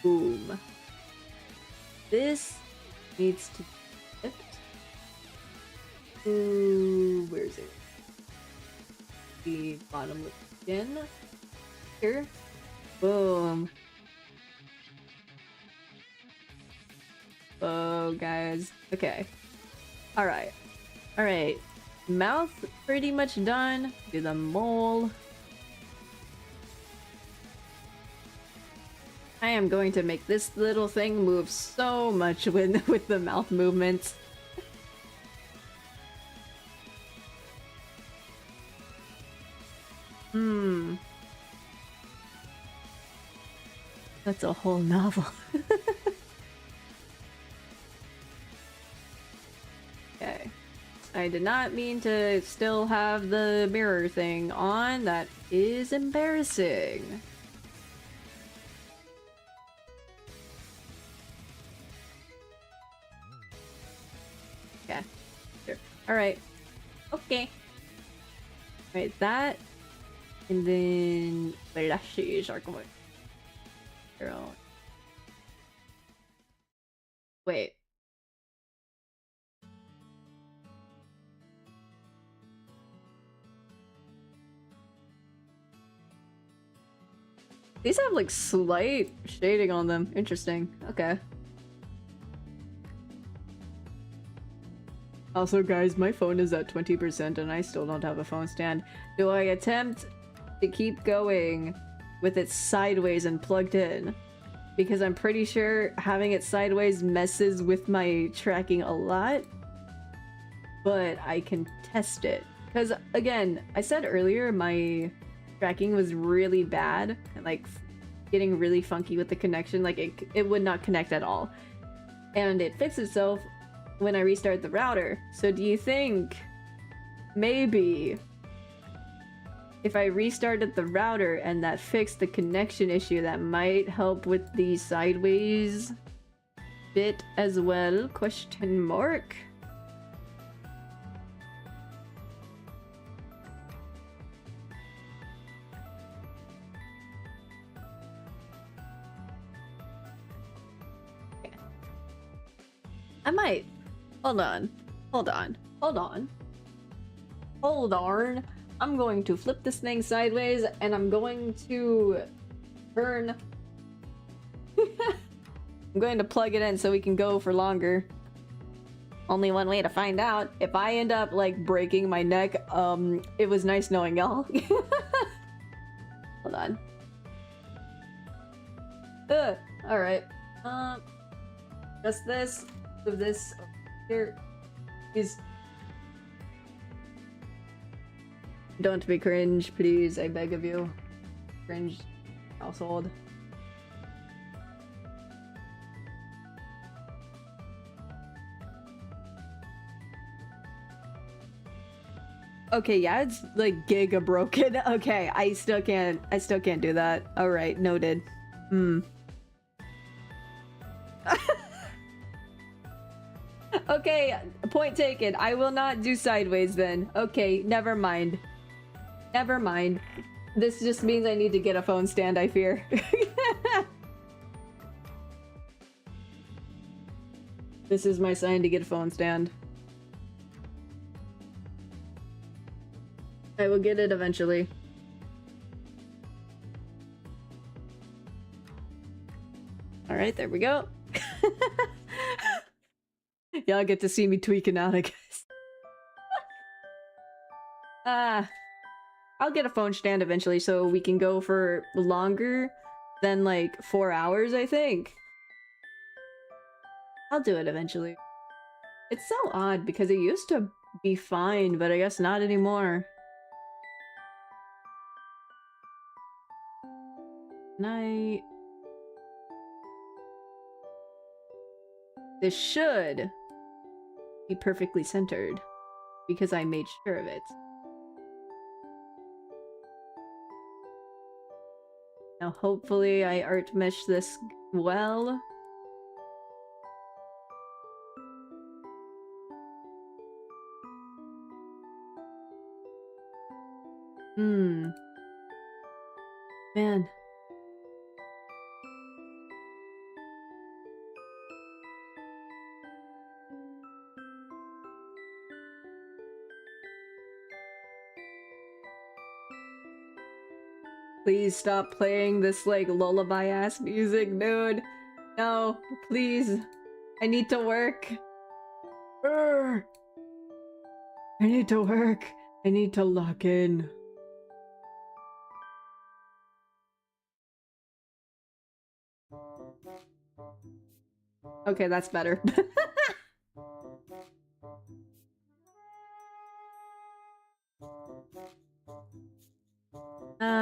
Speaker 1: Boom. This needs to shift. Ooh, where is it? The bottom lip again. Here. Boom. Oh, guys. Okay. Alright. Alright. Mouth pretty much done. Do the mole. I am going to make this little thing move so much with the mouth movements. That's a whole novel. Okay. I did not mean to still have the mirror thing on. That is embarrassing. Okay. Sure. Alright. Okay. Alright, that. And then blushes are going. Girl. Wait. These have like slight shading on them. Interesting. Okay. Also, guys, my phone is at 20% and I still don't have a phone stand. Do I attempt to keep going with it sideways and plugged in? Because I'm pretty sure having it sideways messes with my tracking a lot. But I can test it. Because, again, I said earlier my tracking was really bad and like getting really funky with the connection. Like it would not connect at all. And it fixed itself when I restart the router. So do you think maybe if I restarted the router and that fixed the connection issue, that might help with the sideways bit as well? Question mark. Okay. I might. Hold on. Hold on. Hold on. Hold on. I'm going to flip this thing sideways and I'm going to turn. I'm going to plug it in so we can go for longer. Only one way to find out. If I end up like breaking my neck, it was nice knowing y'all. Hold on. Alright. Just this. Move this over here. Please. Don't be cringe, please. I beg of you. Cringe household. Okay, yeah, it's like giga broken. Okay, I still can't do that. Alright, noted. Okay, point taken. I will not do sideways then. Okay, never mind. Never mind. This just means I need to get a phone stand, I fear. This is my sign to get a phone stand. I will get it eventually. Alright, there we go. Y'all get to see me tweaking out, I guess. I'll get a phone stand eventually so we can go for longer than like 4 hours, I think. I'll do it eventually. It's so odd because it used to be fine, but I guess not anymore. This should be perfectly centered because I made sure of it. Now hopefully I ARTMESH this well. Man. Please stop playing this, like, lullaby-ass music, dude. No, please. I need to work. Urgh. I need to work. I need to lock in. Okay, that's better.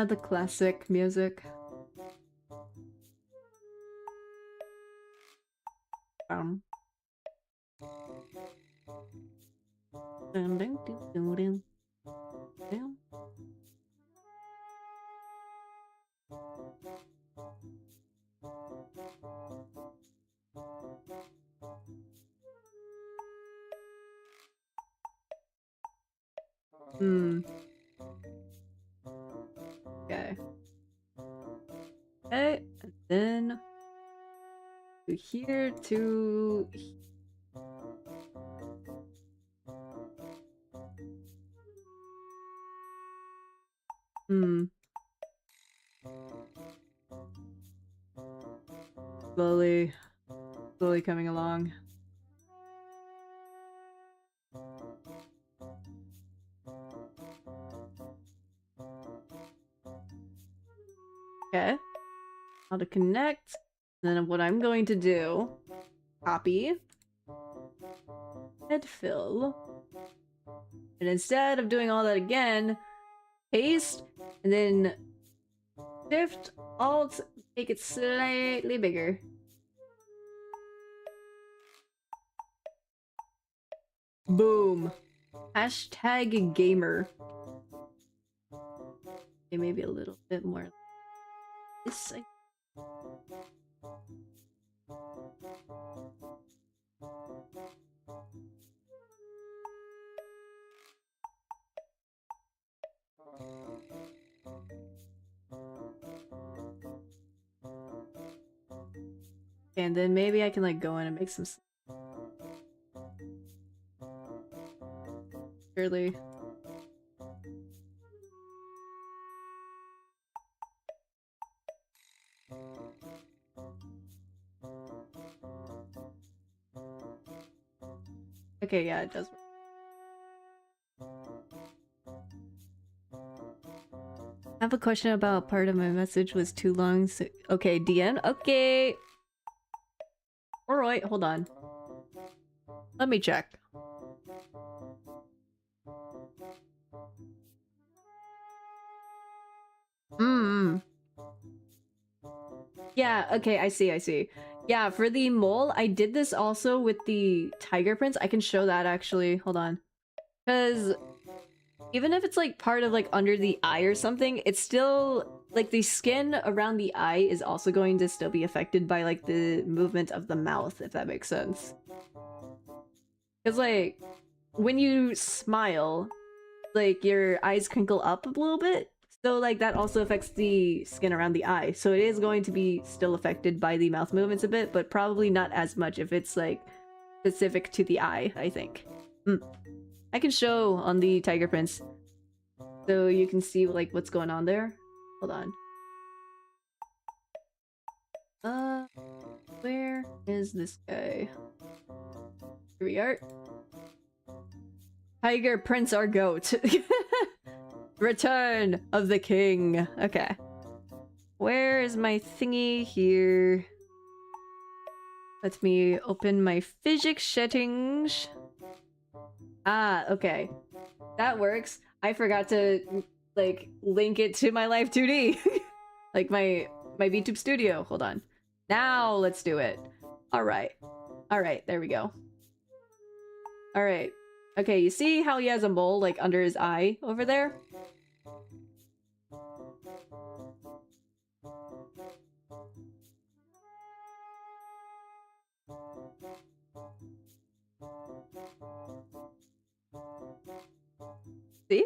Speaker 1: The classic music. Okay. Okay, and then to here to slowly coming along. Okay. How to connect. Then what I'm going to do, copy, head fill, and instead of doing all that again, paste, and then Shift, Alt, make it slightly bigger. Boom. Hashtag gamer. Okay, maybe a little bit more. This. And then maybe I can like go in and make some. Surely. Okay, yeah, it does work. I have a question about part of my message was too long, so okay, DN. Okay. Alright, hold on. Let me check. Yeah, okay, I see. Yeah, for the mole, I did this also with the tiger prints. I can show that actually. Hold on. Because even if it's like part of like under the eye or something, it's still like the skin around the eye is also going to still be affected by like the movement of the mouth, if that makes sense. Because like when you smile, like your eyes crinkle up a little bit. So like that also affects the skin around the eye. So it is going to be still affected by the mouth movements a bit, but probably not as much if it's like specific to the eye, I think. I can show on the tiger prints so you can see like what's going on there. Hold on. is this guy? Here we are. Tiger, Prince, our goat. Return of the king. Okay. Where is my thingy here? Let me open my physics settings. Ah, okay. That works. I forgot to, like, link it to my Live2D. Like, my VTube studio. Hold on. Now, let's do it. Alright. Alright, there we go. Alright. Okay, you see how he has a mole, like, under his eye over there? See?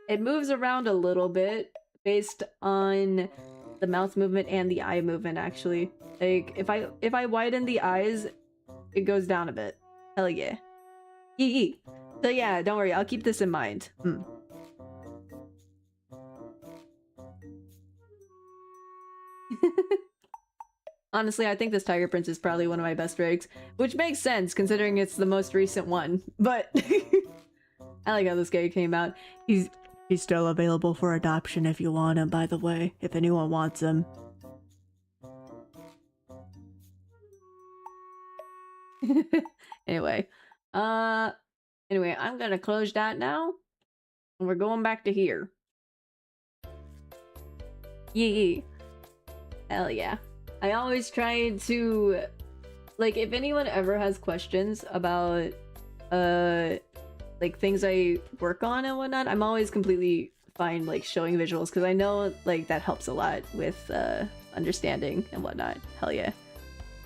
Speaker 1: It moves around a little bit based on the mouth movement and the eye movement, actually. Like, if I widen the eyes, it goes down a bit. Hell yeah. Yee. So yeah, don't worry, I'll keep this in mind. Honestly, I think this Tiger Prince is probably one of my best rigs, which makes sense considering it's the most recent one, but I like how this guy came out. He's still available for adoption if you want him, by the way, if anyone wants him. Anyway, I'm gonna close that now, and we're going back to here. Yee. Hell yeah. I always try to, like, if anyone ever has questions about, like, things I work on and whatnot, I'm always completely fine, like, showing visuals, because I know, like, that helps a lot with, understanding and whatnot. Hell yeah.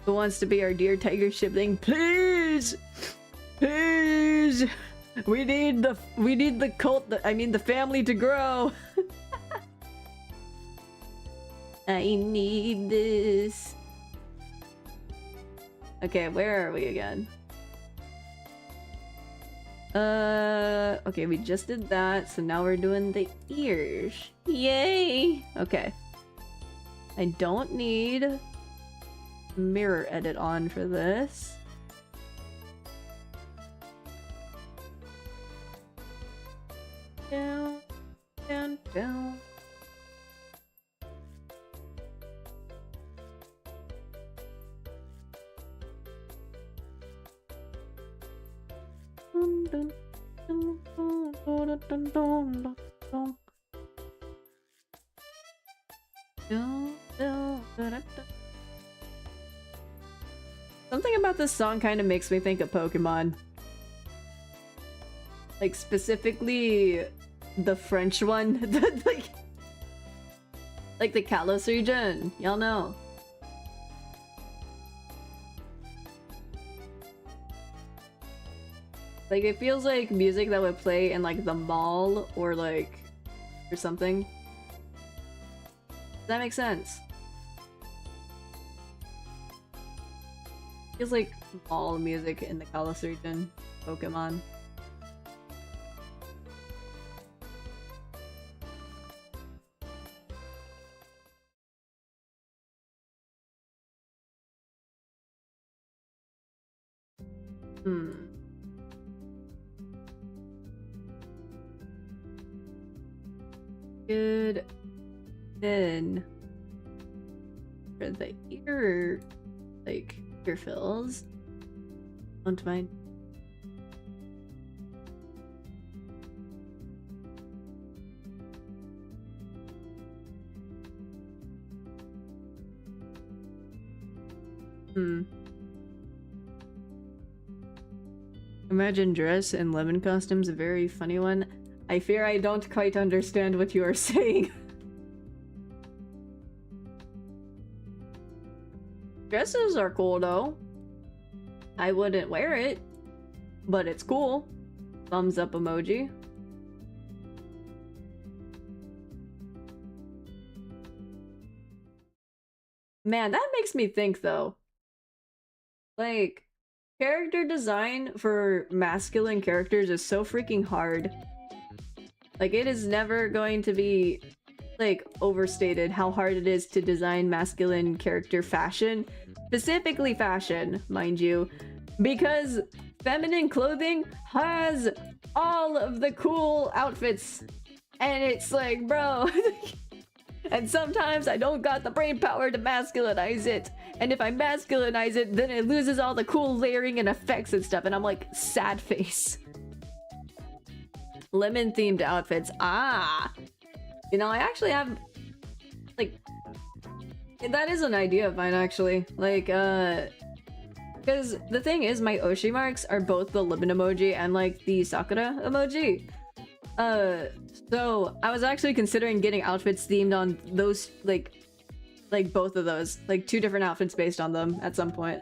Speaker 1: Who wants to be our dear tiger sibling? Please! Please! We need the cult, the family to grow! I need this. Okay, where are we again? Okay, we just did that, so now we're doing the ears. Yay! Okay. I don't need mirror edit on for this. Down, down, down. Something about this song kind of makes me think of Pokemon. Like, specifically the French one. like the Kalos region. Y'all know. Like, it feels like music that would play in, like, the mall or, like, or something. Does that make sense? Feels like mall music in the Kalos region. Pokemon. Good. Then for the ear, like, ear fills, don't mind. Imagine dress and lemon costumes, a very funny one. I fear I don't quite understand what you are saying. Dresses are cool though. I wouldn't wear it, but it's cool. Thumbs up emoji. Man, that makes me think though. Like, character design for masculine characters is so freaking hard. Like, it is never going to be like overstated how hard it is to design masculine character fashion, specifically fashion, mind you, because feminine clothing has all of the cool outfits, and it's like, bro. And sometimes I don't got the brain power to masculinize it, and if I masculinize it, then it loses all the cool layering and effects and stuff, and I'm like, sad face. Lemon themed outfits. Ah, you know, I actually have, like, that is an idea of mine, actually. Like, because the thing is, my Oshi marks are both the lemon emoji and, like, the Sakura emoji. So I was actually considering getting outfits themed on those, like both of those. Like, 2 different outfits based on them at some point.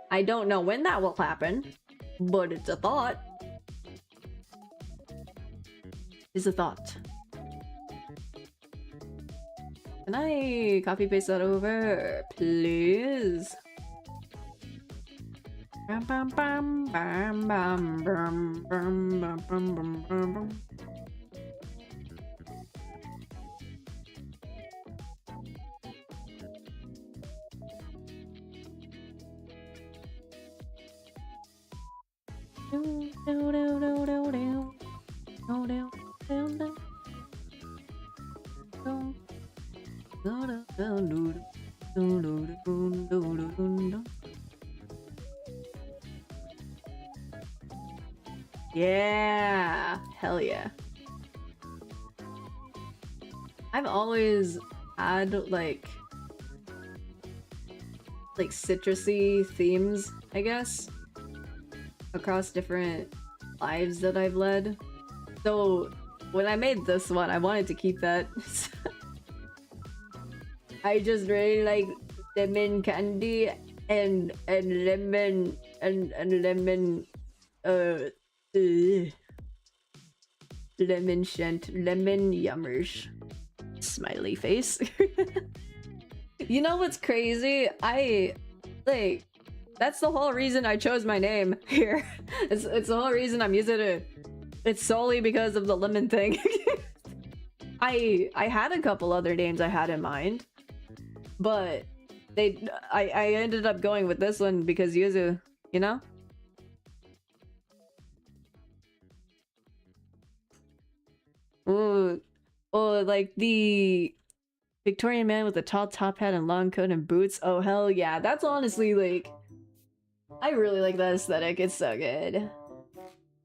Speaker 1: I don't know when that will happen, but it's a thought. It's a thought. Can I copy paste that over, please? Bam bam bam bam bam bam bam bam bam bam bam. Yeah, hell yeah. I've always had like citrusy themes, I guess, across different lives that I've led. So when I made this one, I wanted to keep that. I just really like lemon candy and lemon and lemon lemon scent, lemon yummers. Smiley face. You know what's crazy? That's the whole reason I chose my name here. It's the whole reason I'm using it. It's solely because of the lemon thing. I had a couple other names I had in mind, but I ended up going with this one because Yuzu, you know? Ooh, oh, like the Victorian man with a tall top hat and long coat and boots. Oh hell yeah, that's honestly like, I really like that aesthetic. It's so good.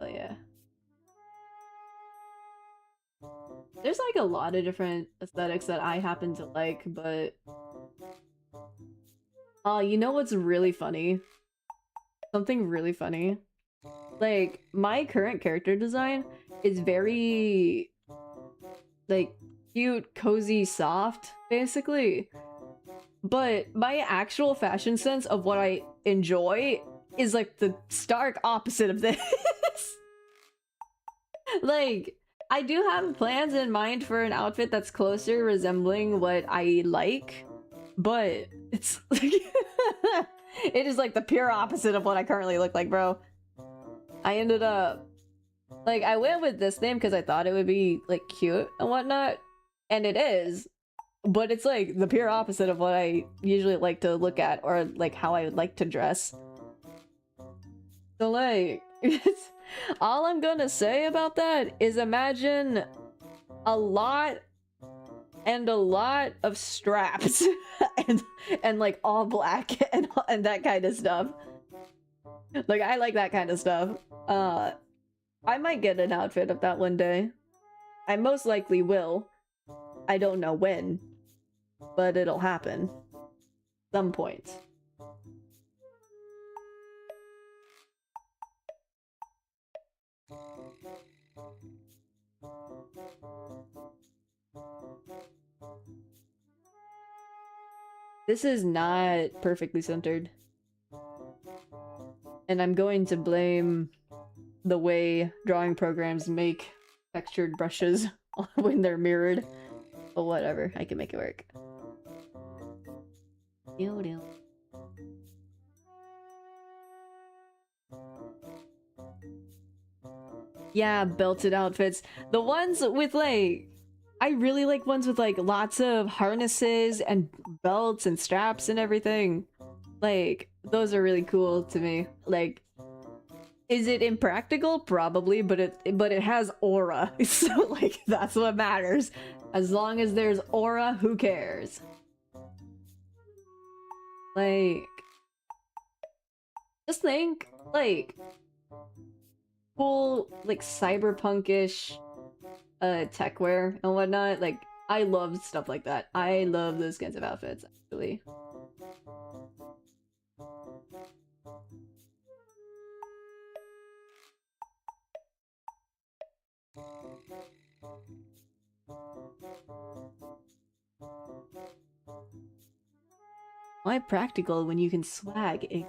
Speaker 1: Oh yeah. There's like a lot of different aesthetics that I happen to like, but you know what's really funny? Something really funny. Like, my current character design is very like cute, cozy, soft, basically. But my actual fashion sense of what I enjoy is like the stark opposite of this. Like, I do have plans in mind for an outfit that's closer resembling what I like, but it's like it is like the pure opposite of what I currently look like, bro. I ended up like, I went with this name because I thought it would be like cute and whatnot, and it is, but it's like the pure opposite of what I usually like to look at or like how I would like to dress. So like, all I'm gonna say about that is imagine a lot of straps and like all black and that kind of stuff. Like, I like that kind of stuff. I might get an outfit of that one day. I most likely will. I don't know when, but it'll happen. Some point. This is not perfectly centered. And I'm going to blame the way drawing programs make textured brushes when they're mirrored. But whatever, I can make it work. Yeah, belted outfits. The ones with like, I really like ones with like lots of harnesses and belts and straps and everything. Like, those are really cool to me. Like, is it impractical? Probably, but it has aura. So like that's what matters. As long as there's aura, who cares? Like, just think, like, cool, like cyberpunkish tech wear and whatnot. Like, I love stuff like that. I love those kinds of outfits, actually. Why practical when you can swag it?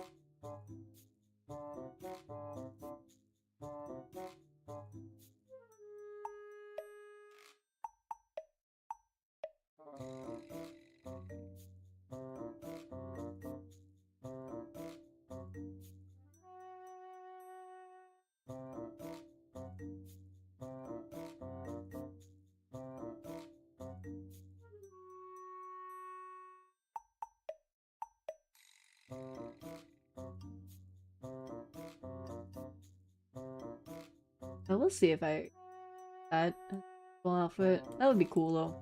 Speaker 1: I will see if I add a full outfit. That would be cool though.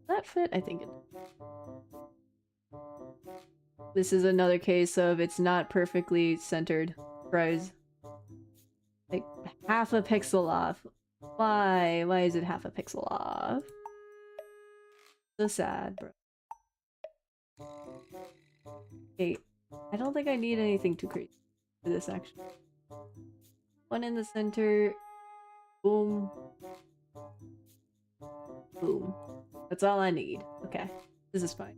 Speaker 1: That fit? I think it. This is another case of it's not perfectly centered. Surprise. Like half a pixel off. Why? Why is it half a pixel off? So sad, bro. Okay, I don't think I need anything too crazy for this actually. One in the center. Boom. Boom. That's all I need. Okay. This is fine.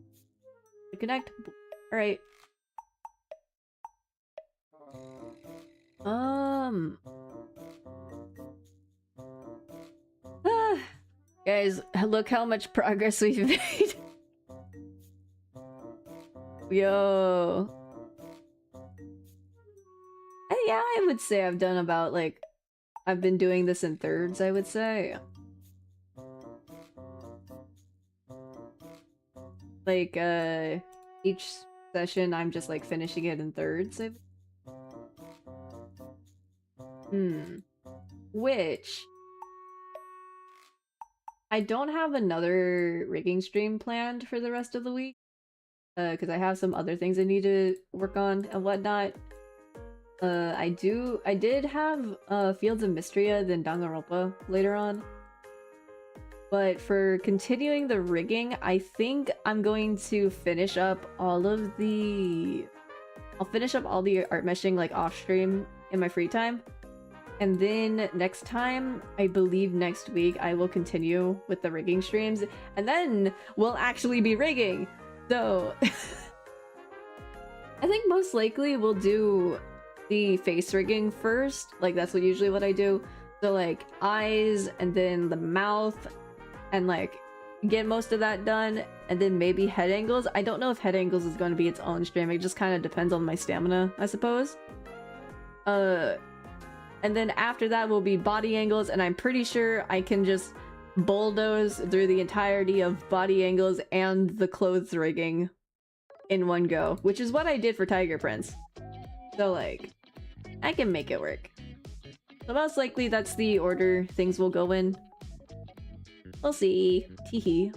Speaker 1: Connect. Alright. Guys, look how much progress we've made. Yo. Yeah, I would say I've done about, like, I've been doing this in thirds, I would say. Like, each session I'm just, like, finishing it in thirds. Which... I don't have another rigging stream planned for the rest of the week. Because I have some other things I need to work on and whatnot. I did have Fields of Mystria then Danganronpa later on. But for continuing the rigging, I think I'm going to finish up all of the... I'll finish up all the art meshing like off stream in my free time. And then next time, I believe next week, I will continue with the rigging streams. And then we'll actually be rigging! So... I think most likely we'll do the face rigging first. Like, that's usually what I do. So, like, eyes, and then the mouth, and, like, get most of that done. And then maybe head angles. I don't know if head angles is going to be its own stream. It just kind of depends on my stamina, I suppose. And then after that will be body angles, and I'm pretty sure I can just bulldoze through the entirety of body angles and the clothes rigging in one go, which is what I did for Tiger Prince. So, like, I can make it work. So most likely that's the order things will go in. We'll see. Teehee.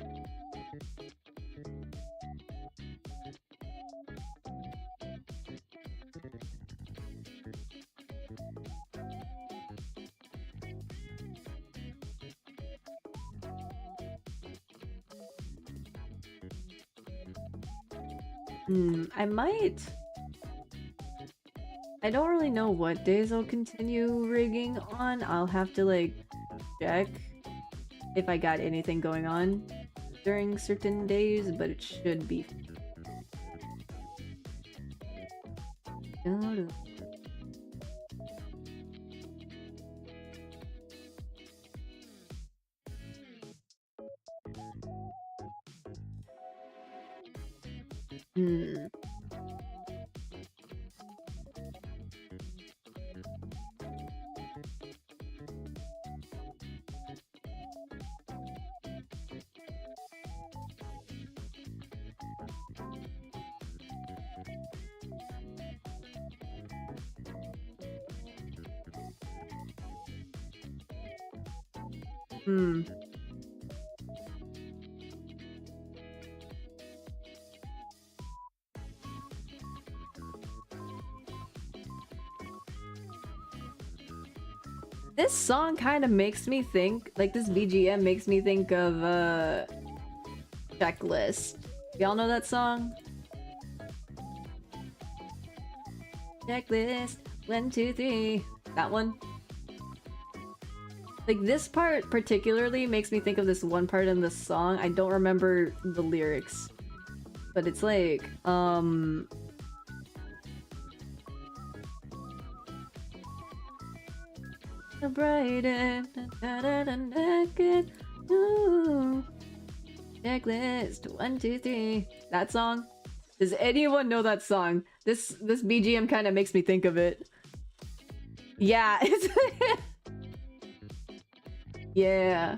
Speaker 1: I might... I don't really know what days I'll continue rigging on. I'll have to, like, check if I got anything going on during certain days, but it should be... Hmm. This song kind of makes me think, like this BGM makes me think of Checklist. Y'all know that song? Checklist 1, 2, 3. That one. Like this part particularly makes me think of this one part in the song. I don't remember the lyrics, but it's like brighter good. Ooh. Checklist 1, 2, 3. That song. Does anyone know that song? This BGM kind of makes me think of it. Yeah, it's yeah.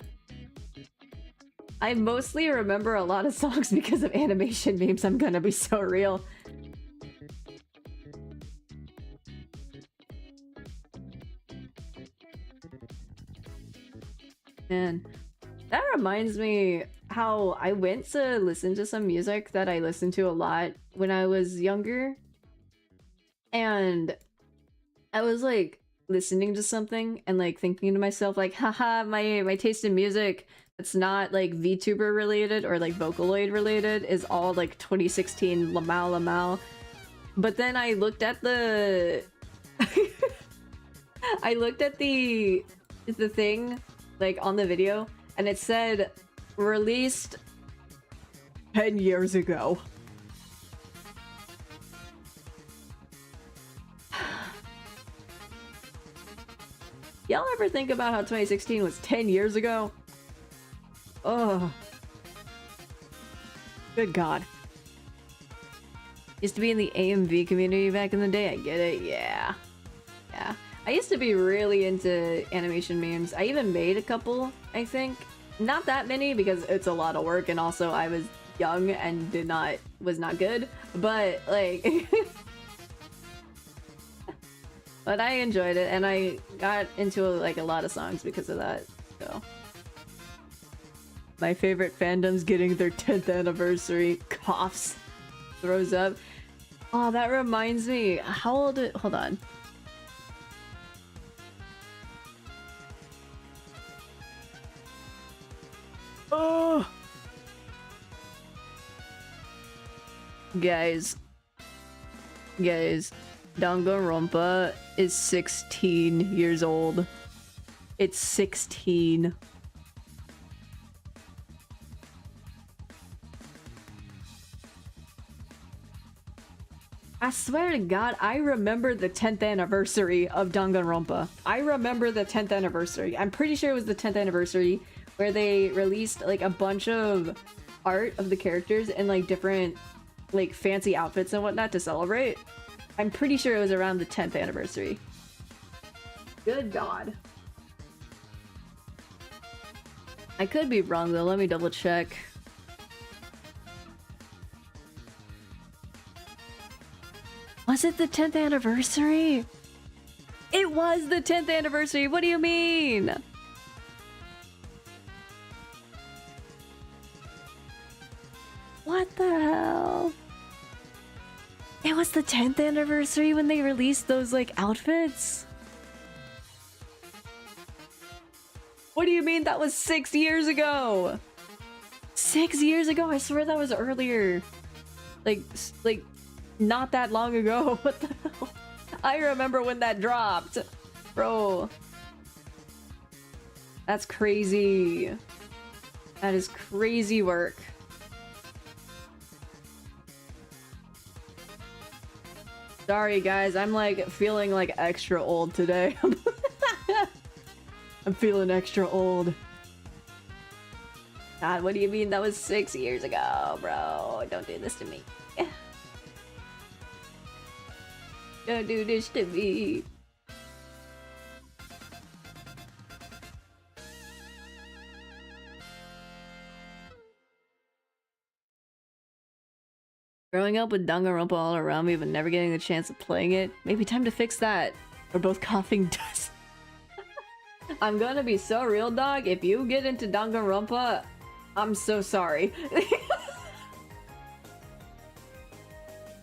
Speaker 1: I mostly remember a lot of songs because of animation memes. I'm gonna be so real. Man, that reminds me how I went to listen to some music that I listened to a lot when I was younger. And I was like listening to something and like thinking to myself like, haha, my taste in music that's not like VTuber related or like Vocaloid related is all like 2016 Lamau. But then I looked at the I looked at the thing like on the video and it said released 10 years ago. Y'all ever think about how 2016 was 10 years ago? Oh. Good God. Used to be in the AMV community back in the day, I get it, yeah. Yeah. I used to be really into animation memes. I even made a couple, I think. Not that many because it's a lot of work and also I was young and was not good. But like but I enjoyed it and I got into like a lot of songs because of that. So my favorite fandom's getting their 10th anniversary. Coughs. Throws up. Oh, that reminds me. How old hold on. Oh, guys, Danganronpa is 16 years old. It's 16. I swear to God, I remember the 10th anniversary of Danganronpa. I remember the 10th anniversary. I'm pretty sure it was the 10th anniversary where they released like a bunch of art of the characters in like different like fancy outfits and whatnot to celebrate. I'm pretty sure it was around the 10th anniversary. Good God. I could be wrong though, let me double check. Was it the 10th anniversary? It was the 10th anniversary, what do you mean? What the hell? It was the 10th anniversary when they released those like outfits? What do you mean that was 6 years ago? 6 years ago? I swear that was earlier. Like not that long ago. What the hell? I remember when that dropped. Bro. That's crazy. That is crazy work. Sorry guys, I'm like feeling like extra old today. I'm feeling extra old. God, what do you mean that was 6 years ago, bro? Don't do this to me. Don't do this to me. Growing up with Danganronpa all around me but never getting the chance of playing it. Maybe time to fix that. We're both coughing dust. I'm gonna be so real, dog. If you get into Danganronpa, I'm so sorry.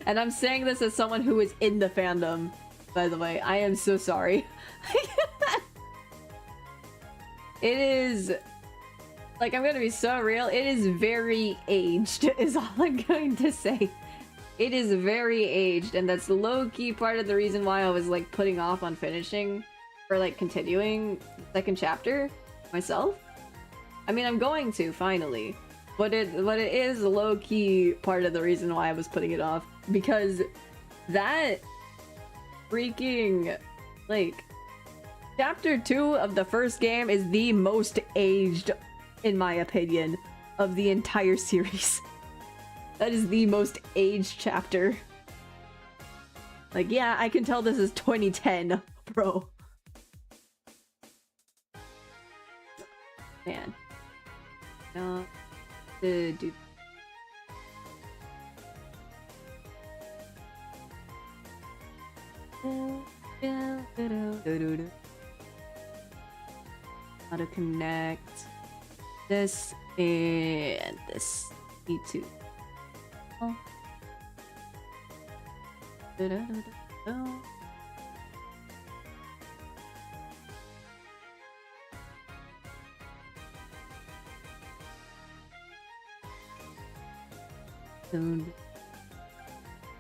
Speaker 1: And I'm saying this as someone who is in the fandom, by the way. I am so sorry. It is... Like, I'm gonna be so real. It is very aged, is all I'm going to say. It is very aged, and that's low-key part of the reason why I was, like, putting off on finishing, or, like, continuing the second chapter myself. I mean, I'm going to, finally. But it is low-key part of the reason why I was putting it off. Because that freaking, like, chapter 2 of the first game is the most aged, in my opinion, of the entire series. That is the most aged chapter. Like, yeah, I can tell this is 2010, bro. Man. Dude. How to connect this and this. Need to. Oh.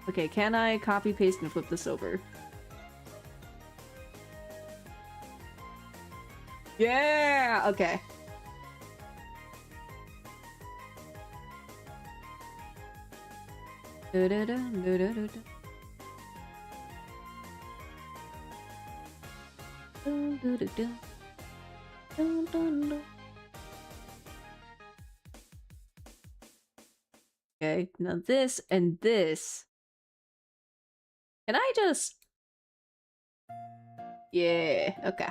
Speaker 1: Okay, can I copy paste and flip this over? Yeah! Okay. Okay, now this and this. Can I just... Yeah, okay.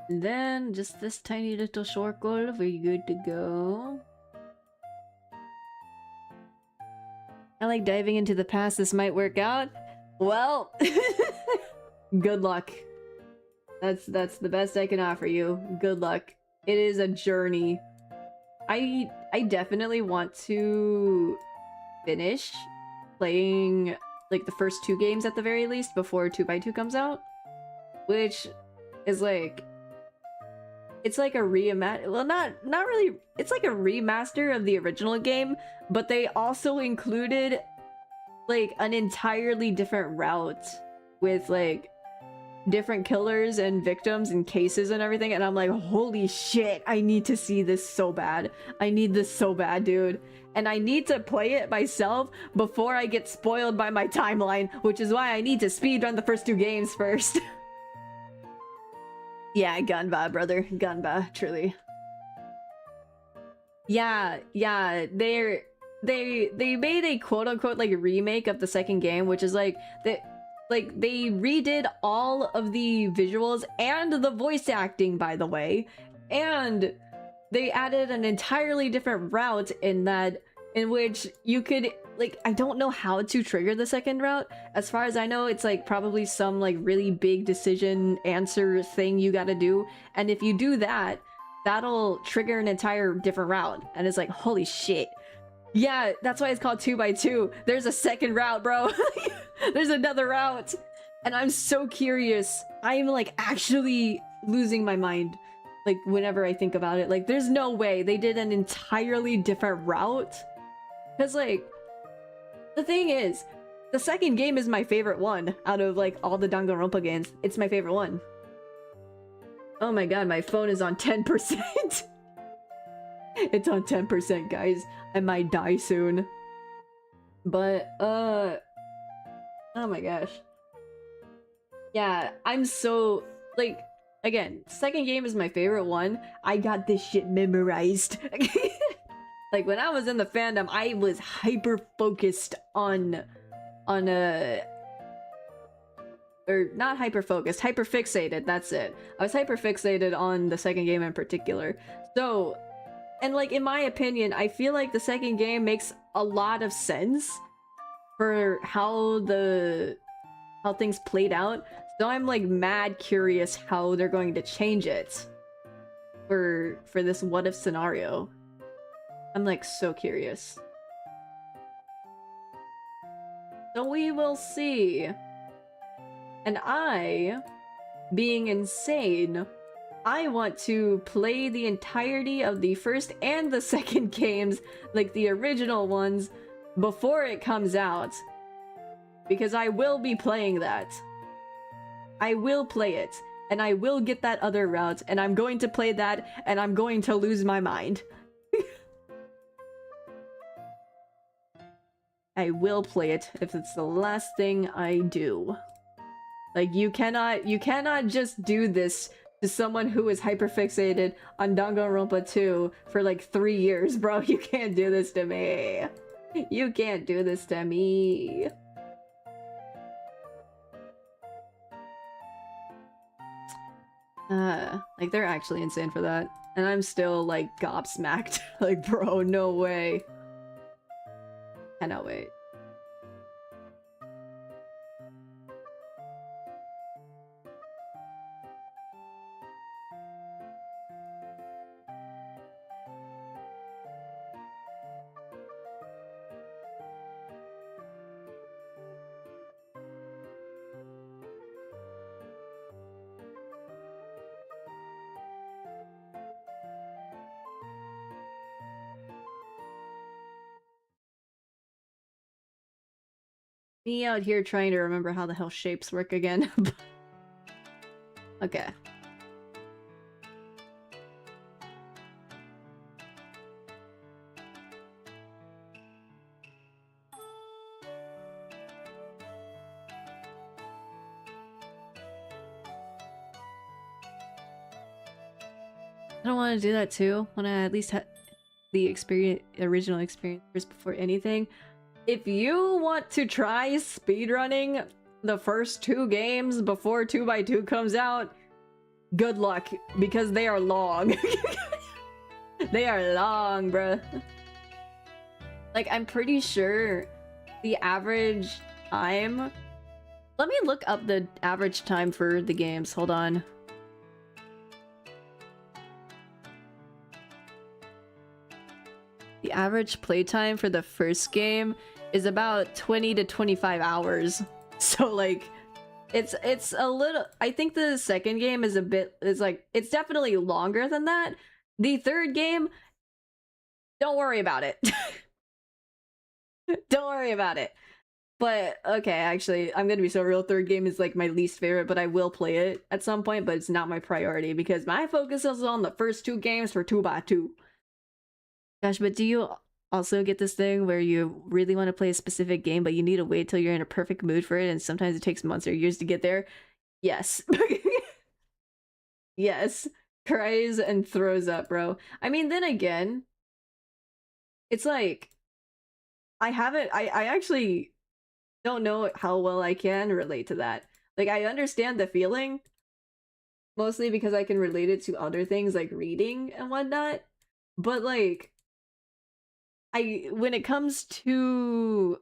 Speaker 1: And then just this tiny little circle, we're good to go. I like diving into the past, this might work out. Well, good luck. That's the best I can offer you. Good luck. It is a journey. I definitely want to finish playing like the first 2 games at the very least before 2x2 comes out, which is like, it's like a remaster. Well, not really. It's like a remaster of the original game, but they also included like an entirely different route with like different killers and victims and cases and everything, and I'm like, holy shit, I need to see this so bad. I need this so bad, dude. And I need to play it myself before I get spoiled by my timeline, which is why I need to speedrun the first 2 games first. Yeah, Gunba, brother. Gunba, truly. Yeah, they made a quote-unquote like remake of the second game, which is like they redid all of the visuals and the voice acting, by the way, and they added an entirely different route in which you could, like, I don't know how to trigger the second route. As far as I know, it's like probably some like really big decision answer thing you gotta do, and if you do that, that'll trigger an entire different route, and it's like, holy shit. Yeah, that's why it's called 2x2. There's a second route, bro. There's another route. And I'm so curious. I'm like actually losing my mind. Like whenever I think about it. Like there's no way they did an entirely different route. Because like, the thing is, the second game is my favorite one out of like all the Danganronpa games. It's my favorite one. Oh my god, my phone is on 10%. It's on 10%, guys. I might die soon. But, oh my gosh. Yeah, I'm so, like, again, second game is my favorite one. I got this shit memorized. Like, when I was in the fandom, I was hyper-focused on or not hyper-focused, hyper-fixated, that's it. I was hyper-fixated on the second game in particular. So, and like, in my opinion, I feel like the second game makes a lot of sense for how things played out. So I'm like mad curious how they're going to change it for this what if scenario. I'm like so curious. So we will see. And I, being insane, I want to play the entirety of the first and the second games, like the original ones, before it comes out. Because I will be playing that. I will play it. And I will get that other route. And I'm going to play that. And I'm going to lose my mind. I will play it if it's the last thing I do. Like, you cannot just do this to someone who is hyperfixated on Danganronpa 2 for like 3 years, bro. You can't do this to me. You can't do this to me. Like, they're actually insane for that. And I'm still, like, gobsmacked. Like, bro, no way. Cannot wait. Me out here trying to remember how the hell shapes work again. Okay. I don't want to do that too. When I at least had the original experience first before anything. If you want to try speedrunning the first 2 games before 2x2 comes out, good luck, because they are long. They are long, bruh. Like, I'm pretty sure the average time... Let me look up the average time for the games. Hold on. The average playtime for the first game is about 20 to 25 hours. So like it's a little, I think the second game is it's definitely longer than that. The third game, don't worry about it. Don't worry about it. But okay, actually, I'm gonna be so real, third game is like my least favorite, but I will play it at some point, but it's not my priority because my focus is on the first 2 games for 2x2. Gosh, but do you also get this thing where you really want to play a specific game, but you need to wait till you're in a perfect mood for it, and sometimes it takes months or years to get there? Yes. Yes. Cries and throws up, bro. I mean, then again, it's like, I actually don't know how well I can relate to that. Like, I understand the feeling, mostly because I can relate it to other things like reading and whatnot, but like, when it comes to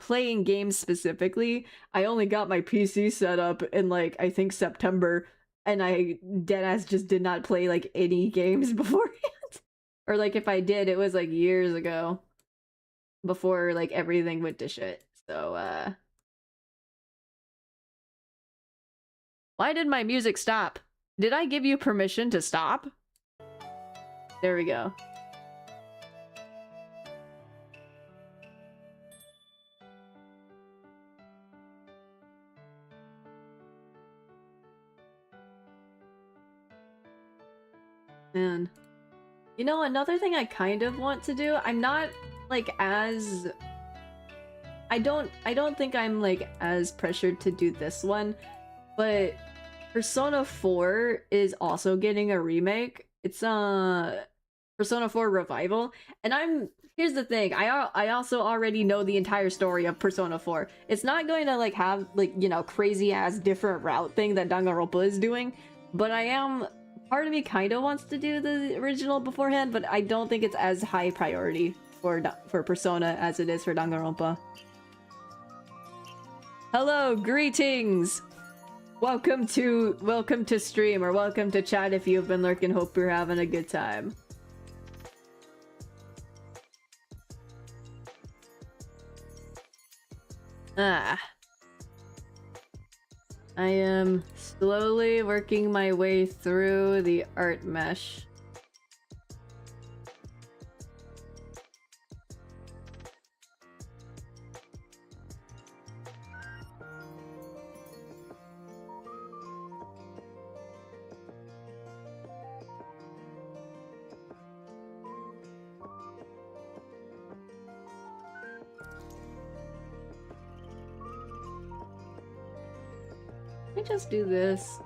Speaker 1: playing games specifically, I only got my PC set up in like, I think September, and I deadass just did not play like any games beforehand. Or like if I did, it was like years ago before like everything went to shit. So why did my music stop? Did I give you permission to stop? There we go. Man. You know, another thing I kind of want to do, I'm not like as... I don't think I'm like as pressured to do this one, but Persona 4 is also getting a remake. It's Persona 4 Revival, and here's the thing, I also already know the entire story of Persona 4. It's not going to like have like, you know, crazy ass different route thing that Danganronpa is doing, but part of me kind of wants to do the original beforehand, but I don't think it's as high priority for Persona as it is for Danganronpa. Hello, greetings! Welcome to stream, or welcome to chat if you've been lurking. Hope you're having a good time. I am slowly working my way through the ARTMESH. Let me just do this.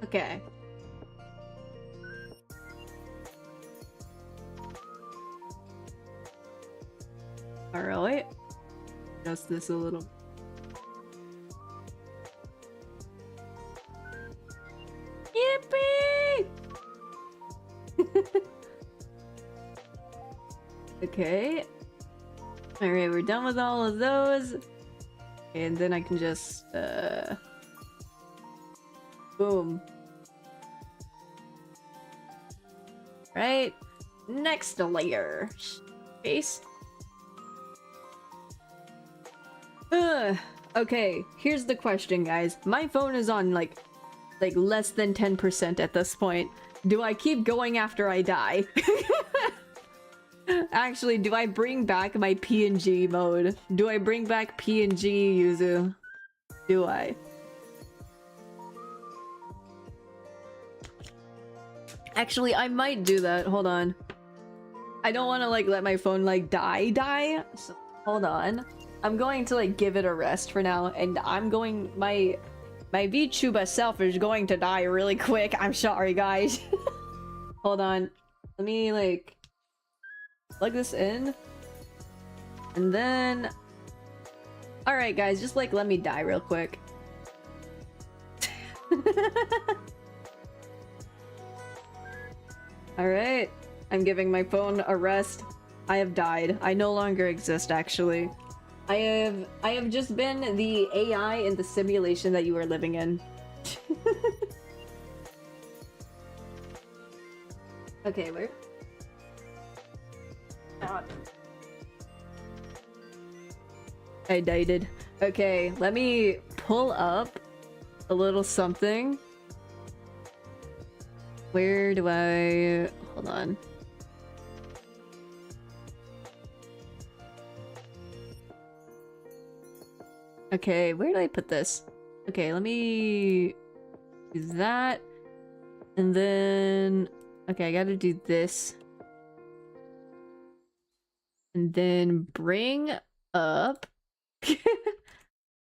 Speaker 1: Okay. Alright. Adjust this a little. Yippee! Okay. Alright, we're done with all of those. And then I can just, boom. Right. Next layer. Space. Okay, here's the question, guys. My phone is on, like less than 10% at this point. Do I keep going after I die? Actually, do I bring back my PNG mode? Do I bring back PNG Yuzu? Do I? Actually, I might do that. Hold on. I don't want to let my phone die. So, hold on. I'm going to give it a rest for now, and I'm going my VTuber self is going to die really quick. I'm sorry, guys. Hold on. Let me plug this in, and then alright guys, just let me die real quick. Alright, I'm giving my phone a rest. I have died. I no longer exist, actually. I have just been the AI in the simulation that you are living in. Okay, where? I died. Okay, let me pull up a little something. Where do I... Hold on. Okay, where do I put this? Okay, let me do that. And then... Okay, I gotta do this. And then bring up...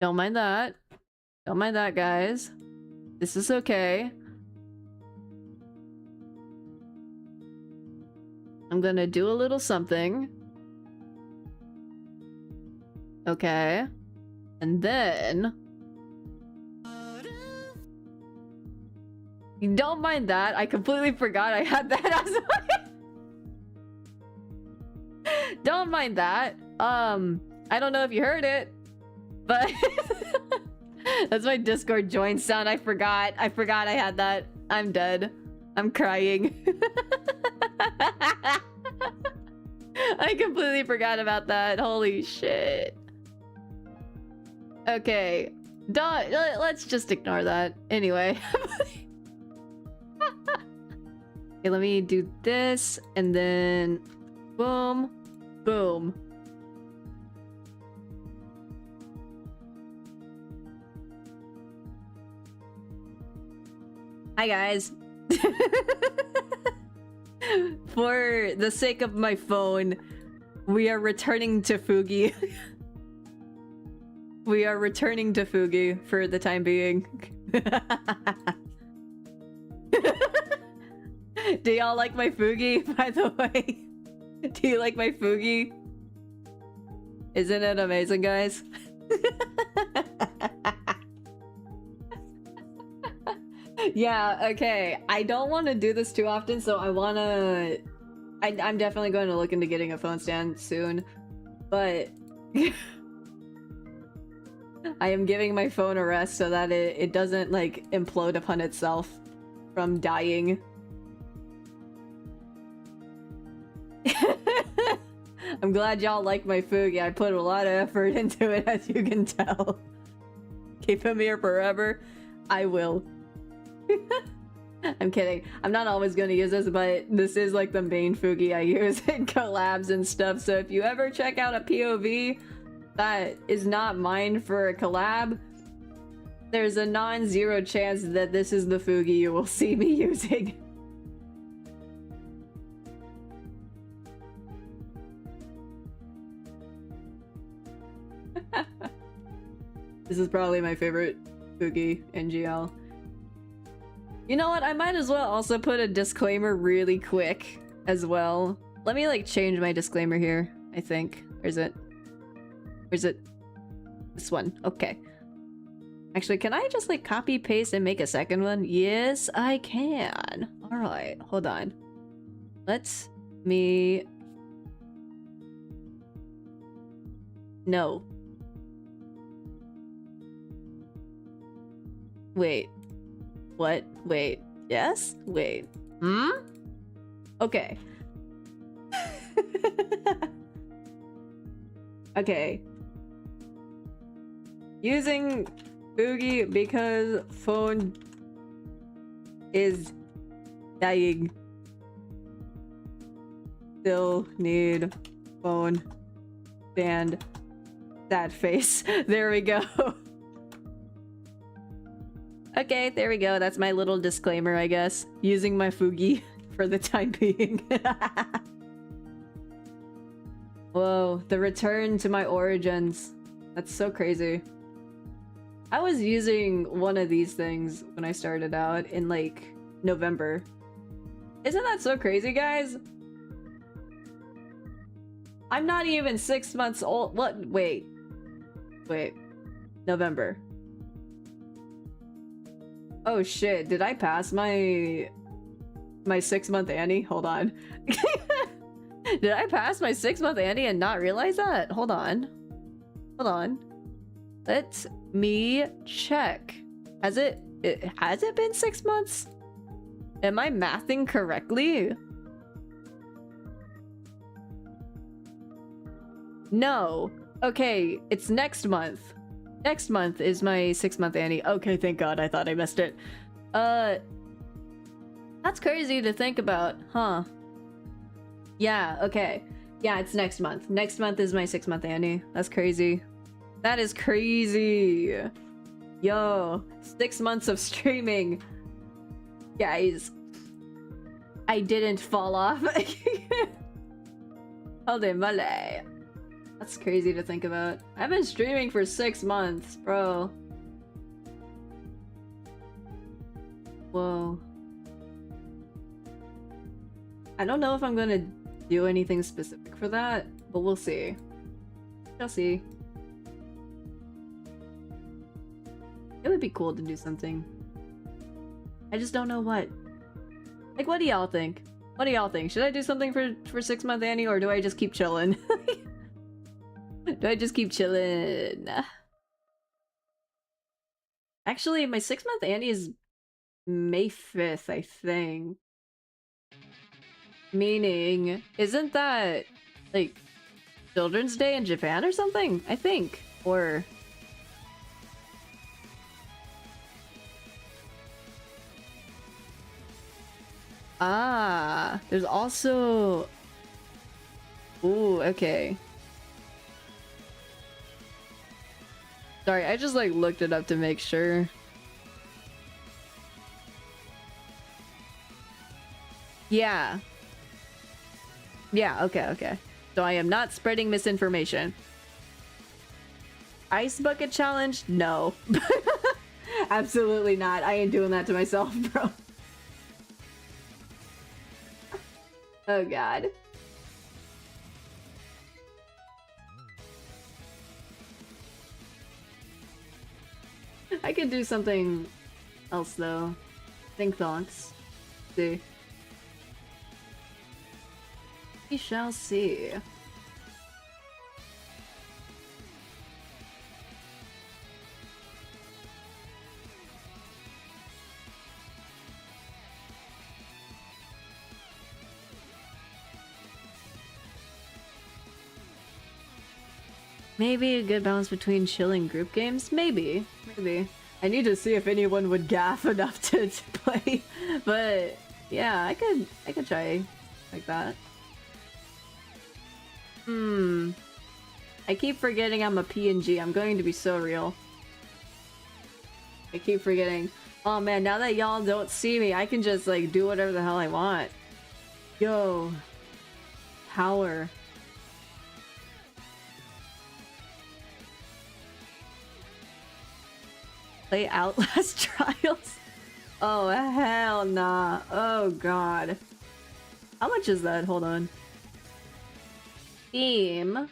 Speaker 1: Don't mind that. Don't mind that, guys. This is okay. I'm gonna do a little something. Okay. And then... Don't mind that. I completely forgot I had that as well. Don't mind that. I don't know if you heard it, but that's my Discord join sound. I forgot I had that. I'm dead. I'm crying. I completely forgot about that. Holy shit. Okay. Let's just ignore that. Anyway. Okay, let me do this, and then boom, boom. Hi guys. For the sake of my phone, we are returning to Fugi. We are returning to Fugi for the time being. Do y'all like my Fugi, by the way? Do you like my Fugi? Isn't it amazing, guys? Yeah, okay. I don't want to do this too often, so I want to... I'm definitely going to look into getting a phone stand soon, but... I am giving my phone a rest so that it doesn't, like, implode upon itself from dying. I'm glad y'all like my Fugi. I put a lot of effort into it, as you can tell. Keep him here forever. I will. I'm kidding. I'm not always going to use this, but this is like the main Fugi I use in collabs and stuff. So if you ever check out a POV that is not mine for a collab, there's a non-zero chance that this is the Fugi you will see me using. This is probably my favorite Fugi in GL. You know what? I might as well also put a disclaimer really quick as well. Let me like change my disclaimer here, I think. Where's it? Where's it? This one. Okay. Actually, can I just like copy paste and make a second one? Yes, I can. Alright, hold on. Let me... No. Wait. What? Wait. Yes? Wait. Hmm? Okay. Okay. Using Fugi because phone is dying. Still need phone. Stand. Sad face. There we go. Okay, there we go. That's my little disclaimer, I guess. Using my Fugi for the time being. Whoa, the return to my origins. That's so crazy. I was using one of these things when I started out in like November. Isn't that so crazy, guys? I'm not even 6 months old. What? Wait. Wait. November. Oh shit, did I pass my 6-month Annie? Hold on. Did I pass my 6-month Annie and not realize that? Hold on. Hold on. Let me check. Has it been 6 months? Am I mathing correctly? No. Okay, it's next month. Next month is my 6-month Annie. Okay, thank God. I thought I missed it. That's crazy to think about, huh? Yeah, okay. Yeah, it's next month. Next month is my 6-month Annie. That's crazy. That is crazy. Yo, 6 months of streaming. Guys, I didn't fall off. Holy moly. That's crazy to think about. I've been streaming for 6 months, bro. Whoa. I don't know if I'm gonna do anything specific for that, but we'll see. We'll see. It would be cool to do something. I just don't know what. Like, what do y'all think? What do y'all think? Should I do something for 6-month Annie, or do I just keep chilling? Do I just keep chilling? Actually, my 6-month Annie is May 5th, I think. Meaning, isn't that like Children's Day in Japan or something? I think. Or ah, there's also... Ooh, okay. Sorry, I just like looked it up to make sure. Yeah. Yeah, okay. So I am not spreading misinformation. Ice bucket challenge? No. Absolutely not. I ain't doing that to myself, bro. Oh god. I could do something else though. Think thonks. See. We shall see. Maybe a good balance between chilling group games? Maybe. Maybe. I need to see if anyone would gaff enough to play. But yeah, I could try like that. I keep forgetting I'm a PNG. I'm going to be so real. I keep forgetting. Oh man, now that y'all don't see me, I can just like do whatever the hell I want. Yo. Power. Play Outlast Trials? Oh, hell nah. Oh, God. How much is that? Hold on. Steam.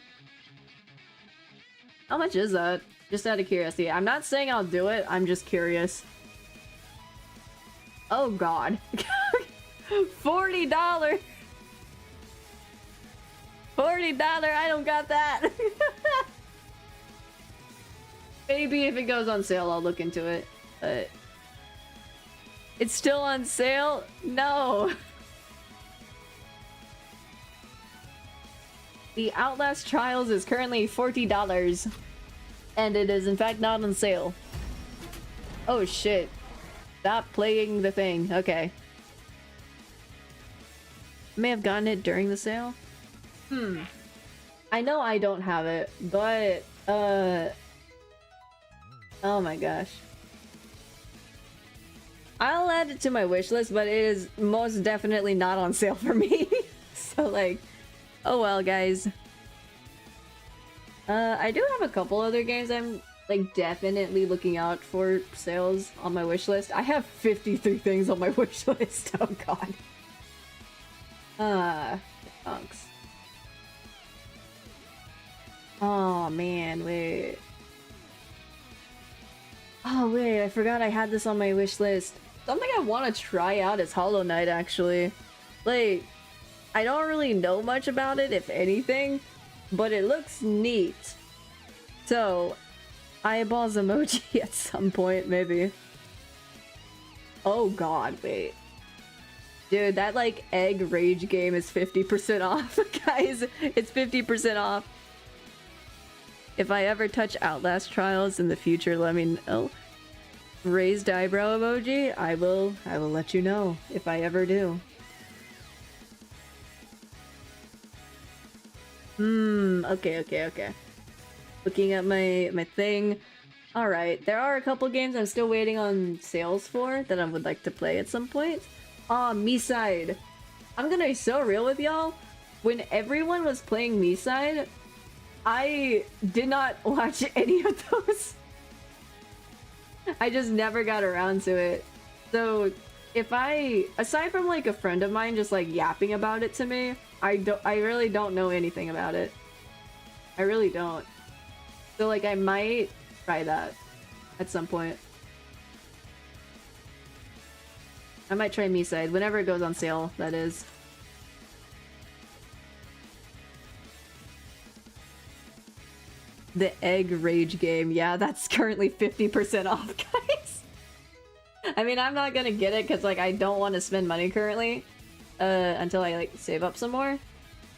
Speaker 1: How much is that? Just out of curiosity. I'm not saying I'll do it. I'm just curious. Oh, God. $40! $40! I don't got that! Maybe if it goes on sale, I'll look into it. But it's still on sale? No! The Outlast Trials is currently $40. And it is in fact not on sale. Oh shit. Stop playing the thing. Okay. May have gotten it during the sale? I know I don't have it, but oh my gosh. I'll add it to my wish list, but it is most definitely not on sale for me. So like, oh well, guys. I do have a couple other games I'm like definitely looking out for sales on my wish list. I have 53 things on my wish list. Oh god. Thanks. Oh man, wait. Oh wait, I forgot I had this on my wish list. Something I want to try out is Hollow Knight, actually. Like, I don't really know much about it, if anything, but it looks neat. So, eyeballs emoji at some point, maybe. Oh god, wait. Dude, that like egg rage game is 50% off, guys. It's 50% off. If I ever touch Outlast Trials in the future, let me know. Raised eyebrow emoji, I will let you know if I ever do. Okay. Looking at my thing. Alright, there are a couple games I'm still waiting on sales for that I would like to play at some point. Mii-side. I'm gonna be so real with y'all. When everyone was playing Mii-side, I did not watch any of those. I just never got around to it. So if aside from like a friend of mine just like yapping about it to me, I really don't know anything about it. I really don't. So like I might try that at some point. I might try Mii-side whenever it goes on sale, that is. The egg rage game. Yeah, that's currently 50% off, guys. I mean, I'm not gonna get it because like I don't want to spend money currently until I like save up some more.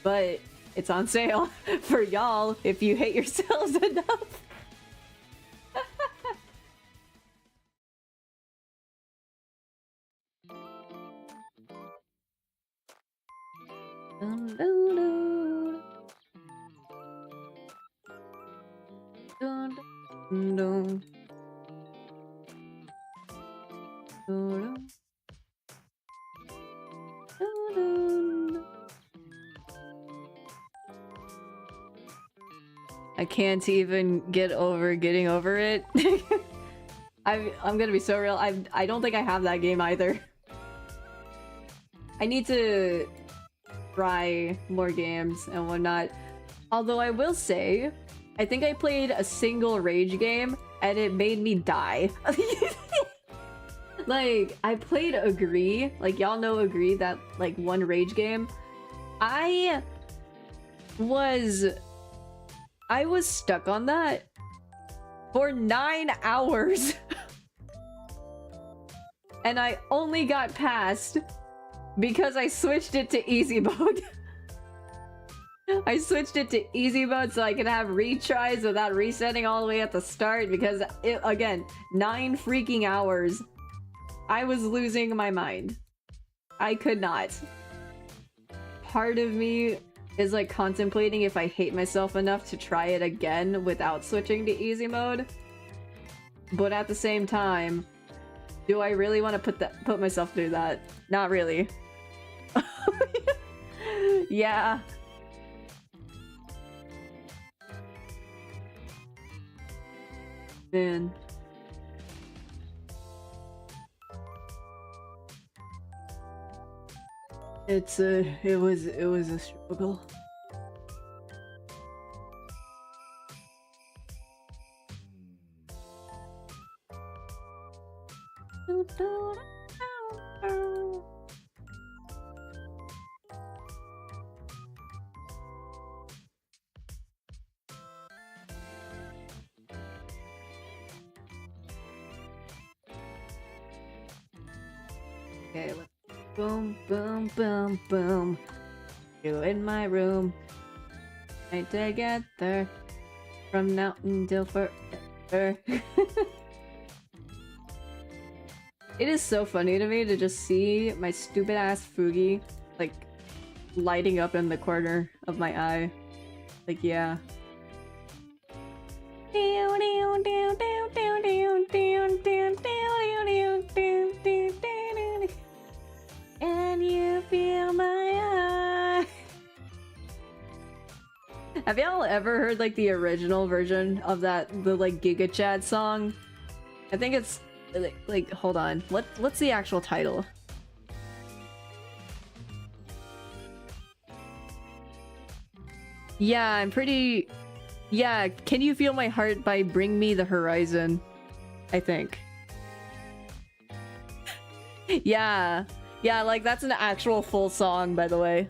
Speaker 1: But it's on sale for y'all if you hate yourselves enough. I can't even get over getting over it. I'm gonna be so real. I don't think I have that game either. I need to try more games and whatnot. Although I will say, I think I played a single rage game and it made me die. Like, I played Agree. Like, y'all know Agree, that like one rage game. I was stuck on that for 9 hours. And I only got past because I switched it to easy mode. I switched it to easy mode so I could have retries without resetting all the way at the start because, again, 9 freaking hours. I was losing my mind. I could not. Part of me is like contemplating if I hate myself enough to try it again without switching to easy mode. But at the same time, do I really want to put myself through that? Not really. Yeah. Man. It was a struggle. Okay, let's boom, boom, boom, boom. You in my room. Night together. From now until forever. It is so funny to me to just see my stupid ass Fugi, like, lighting up in the corner of my eye. Like, yeah. And you feel my eye. Have y'all ever heard like the original version of the like Giga Chad song? I think it's like hold on. What's the actual title? Yeah, I'm pretty. Yeah, Can You Feel My Heart by Bring Me the Horizon, I think. Yeah. Yeah, like that's an actual full song, by the way.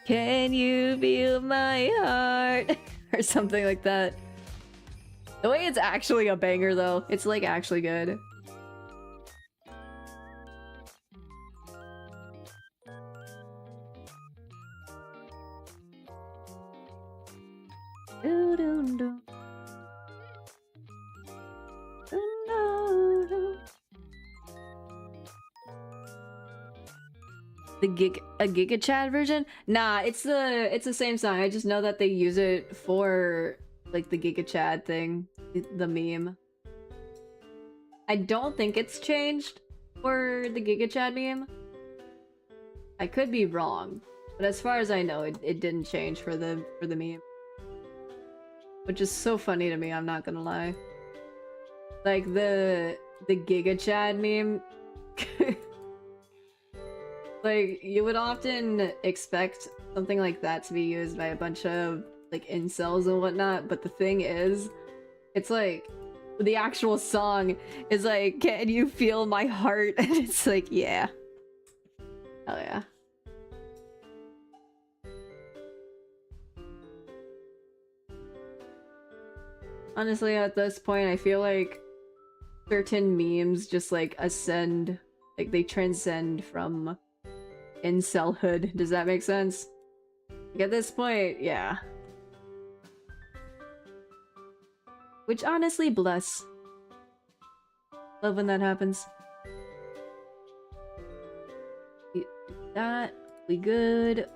Speaker 1: Can you feel my heart? Or something like that. The way it's actually a banger, though. It's like actually good. A Giga Chad version? Nah, it's the same song. I just know that they use it for like the Giga Chad thing, the meme. I don't think it's changed for the Giga Chad meme. I could be wrong, but as far as I know, it didn't change for the meme. Which is so funny to me, I'm not gonna lie. Like the Giga Chad meme. Like, you would often expect something like that to be used by a bunch of, like, incels and whatnot, but the thing is, it's like, the actual song is like, can you feel my heart? And it's like, yeah. Hell yeah. Honestly, at this point, I feel like certain memes just, like, ascend, like, they transcend from incelhood. Does that make sense? Like, at this point, yeah. Which honestly, bless. Love when that happens. That, we good.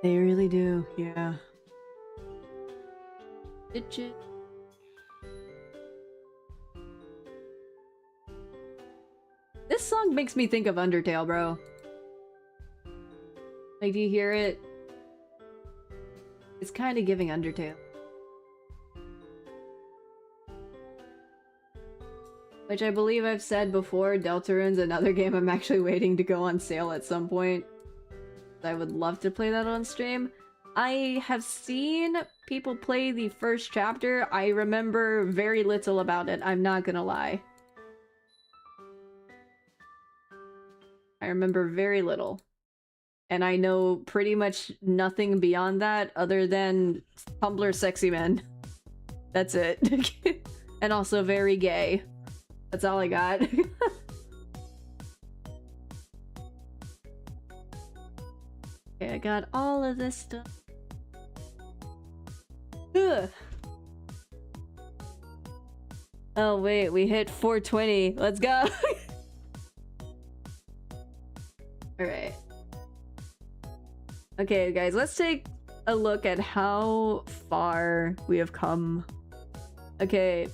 Speaker 1: They really do, yeah. Bitches. This song makes me think of Undertale, bro. Like, do you hear it? It's kind of giving Undertale. Which I believe I've said before, Deltarune's another game I'm actually waiting to go on sale at some point. I would love to play that on stream. I have seen people play the first chapter. I remember very little about it, I'm not gonna lie. I remember very little. and I know pretty much nothing beyond that other than Tumblr sexy men. That's it. And also very gay. That's all I got. Okay, I got all of this stuff. Ugh. Oh wait, we hit 420. Let's go! Alright. Okay, guys, let's take a look at how far we have come. Okay.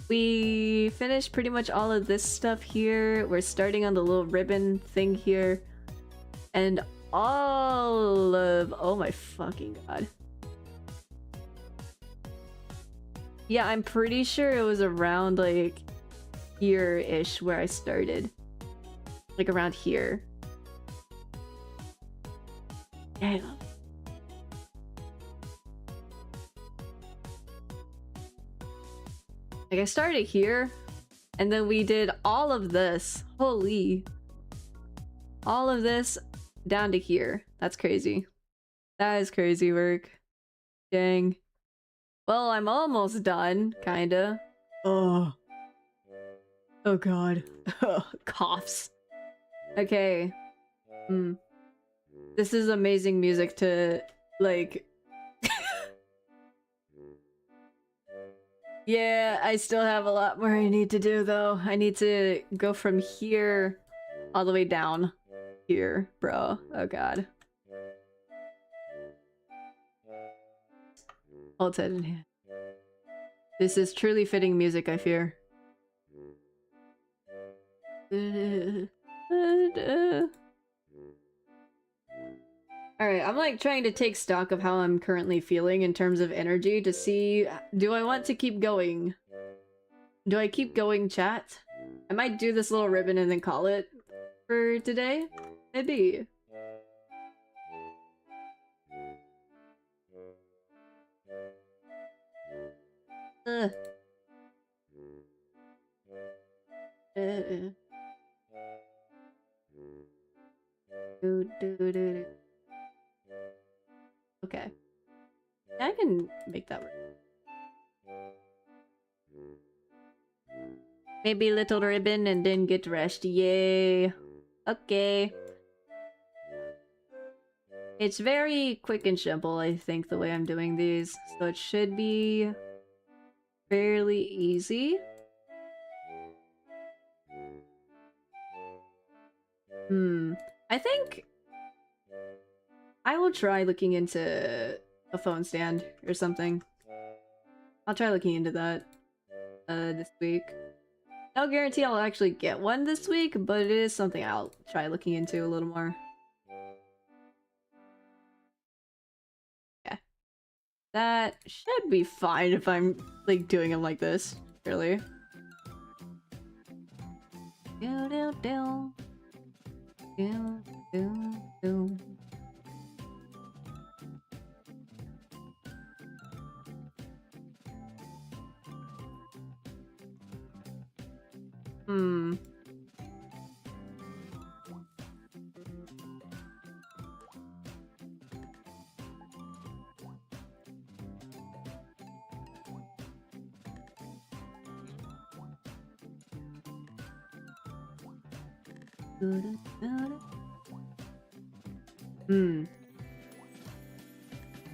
Speaker 1: We finished pretty much all of this stuff here. We're starting on the little ribbon thing here. And all of... oh my fucking god. Yeah, I'm pretty sure it was around, like, here-ish where I started. Like, around here. Damn. Like, I started here, and then we did all of this. Holy. All of this down to here. That's crazy. That is crazy work. Dang. Well, I'm almost done, kinda. Oh. Oh god. Coughs. Okay. This is amazing music to, like... Yeah, I still have a lot more I need to do, though. I need to go from here all the way down here, bro. Oh god. Hold it in hand. This is truly fitting music, I fear. Alright, I'm like trying to take stock of how I'm currently feeling in terms of energy to see, do I want to keep going? Do I keep going, chat? I might do this little ribbon and then call it for today? Maybe. Okay. I can make that work. Maybe little ribbon and then get rest. Yay. Okay. It's very quick and simple, I think, the way I'm doing these. So it should be fairly easy. I think I will try looking into a phone stand or something. I'll try looking into that this week. No guarantee I'll actually get one this week, but it is something I'll try looking into a little more. Yeah. That should be fine if I'm like doing them like this, really.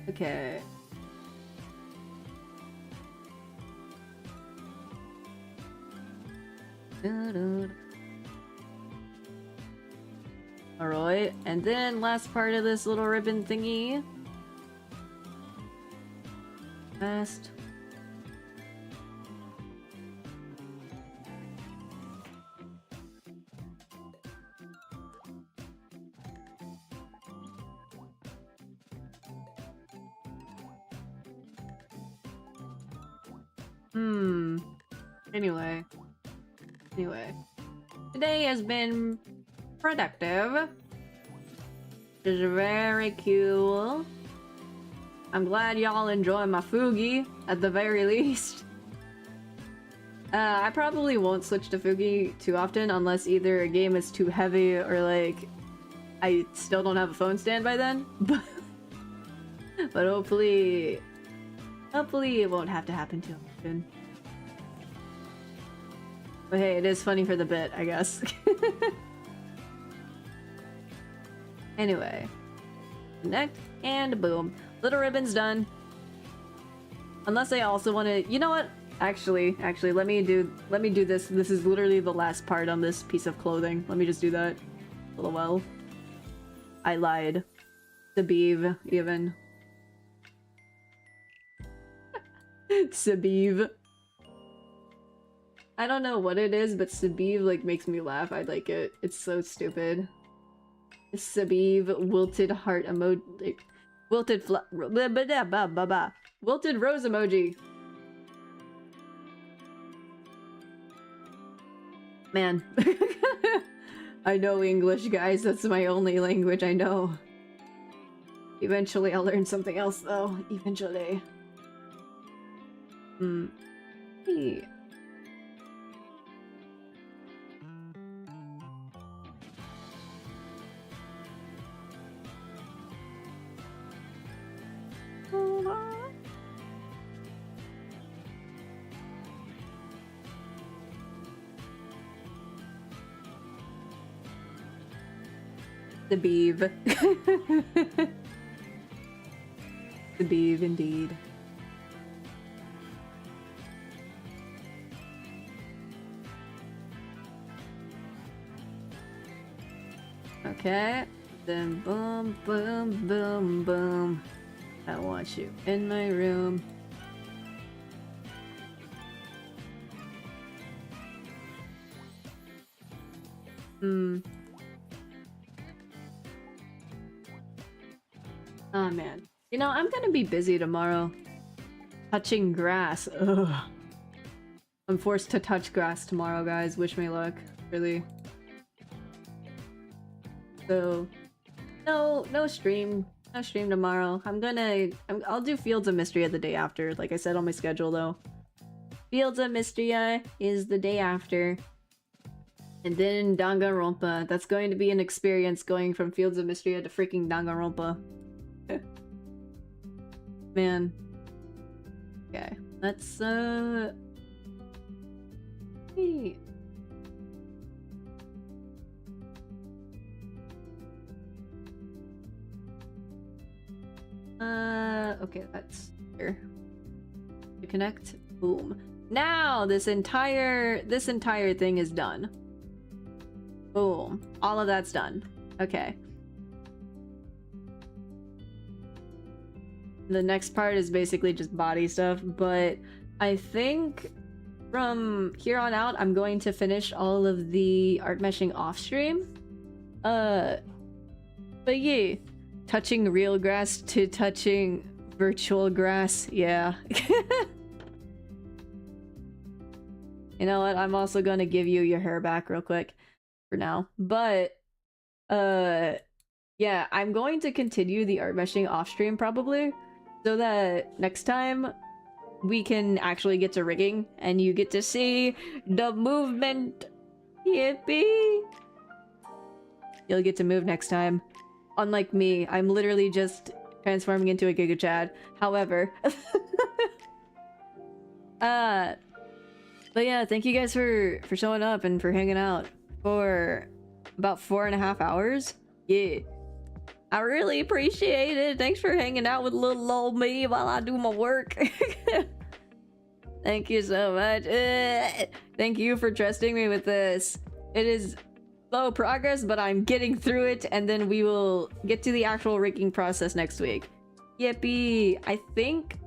Speaker 1: Okay. Alright, and then last part of this little ribbon thingy. Last. Anyway. Today has been productive. Which is very cool. I'm glad y'all enjoy my Fugi, at the very least. I probably won't switch to Fugi too often unless either a game is too heavy or like I still don't have a phone stand by then, but hopefully it won't have to happen too often. But hey, it is funny for the bit, I guess. Anyway, connect and boom, little ribbon's done. Unless I also want to, you know what? Actually, let me do this. This is literally the last part on this piece of clothing. Let me just do that. LOL. I lied. Sabib, even. Sabib. I don't know what it is, but Sabib like makes me laugh. I like it. It's so stupid. Sabib, wilted heart emoji. Wilted wilted rose emoji. Man. I know English, guys. That's my only language I know. Eventually I'll learn something else, though. Eventually. Hey. The beeve. The beeve, indeed. Okay, then boom, boom, boom, boom. I want you in my room. Oh man. You know, I'm gonna be busy tomorrow. Touching grass. Ugh. I'm forced to touch grass tomorrow, guys. Wish me luck. Really. So, no stream. No stream tomorrow. I'll do Fields of Mystery the day after. Like I said on my schedule, though. Fields of Mystery is the day after. And then Danganronpa. That's going to be an experience going from Fields of Mystery to freaking Danganronpa. Man. Okay. Let's, hey. Okay, that's here. To connect. Boom. Now this entire thing is done. Boom. All of that's done. Okay. The next part is basically just body stuff, but I think from here on out I'm going to finish all of the art meshing off stream. But yeah, touching real grass to touching virtual grass, yeah. You know what? I'm also gonna give you your hair back real quick for now, but yeah, I'm going to continue the art meshing off stream probably. So that next time we can actually get to rigging and you get to see the movement. Yippee! You'll get to move next time. Unlike me, I'm literally just transforming into a Giga Chad. However. But yeah, thank you guys for showing up and for hanging out for about 4.5 hours. Yeah. I really appreciate it. Thanks for hanging out with little old me while I do my work. Thank you so much. Thank you for trusting me with this. It is slow progress, but I'm getting through it, and then we will get to the actual rigging process next week. Yippee! I think,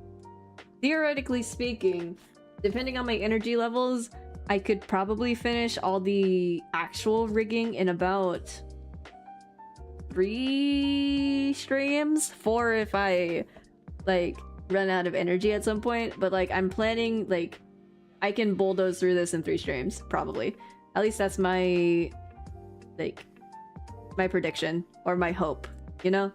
Speaker 1: theoretically speaking, depending on my energy levels, I could probably finish all the actual rigging in about 3 streams, 4 if I like run out of energy at some point, but like I'm planning, like I can bulldoze through this in 3 streams probably. At least that's my like my prediction or my hope, you know.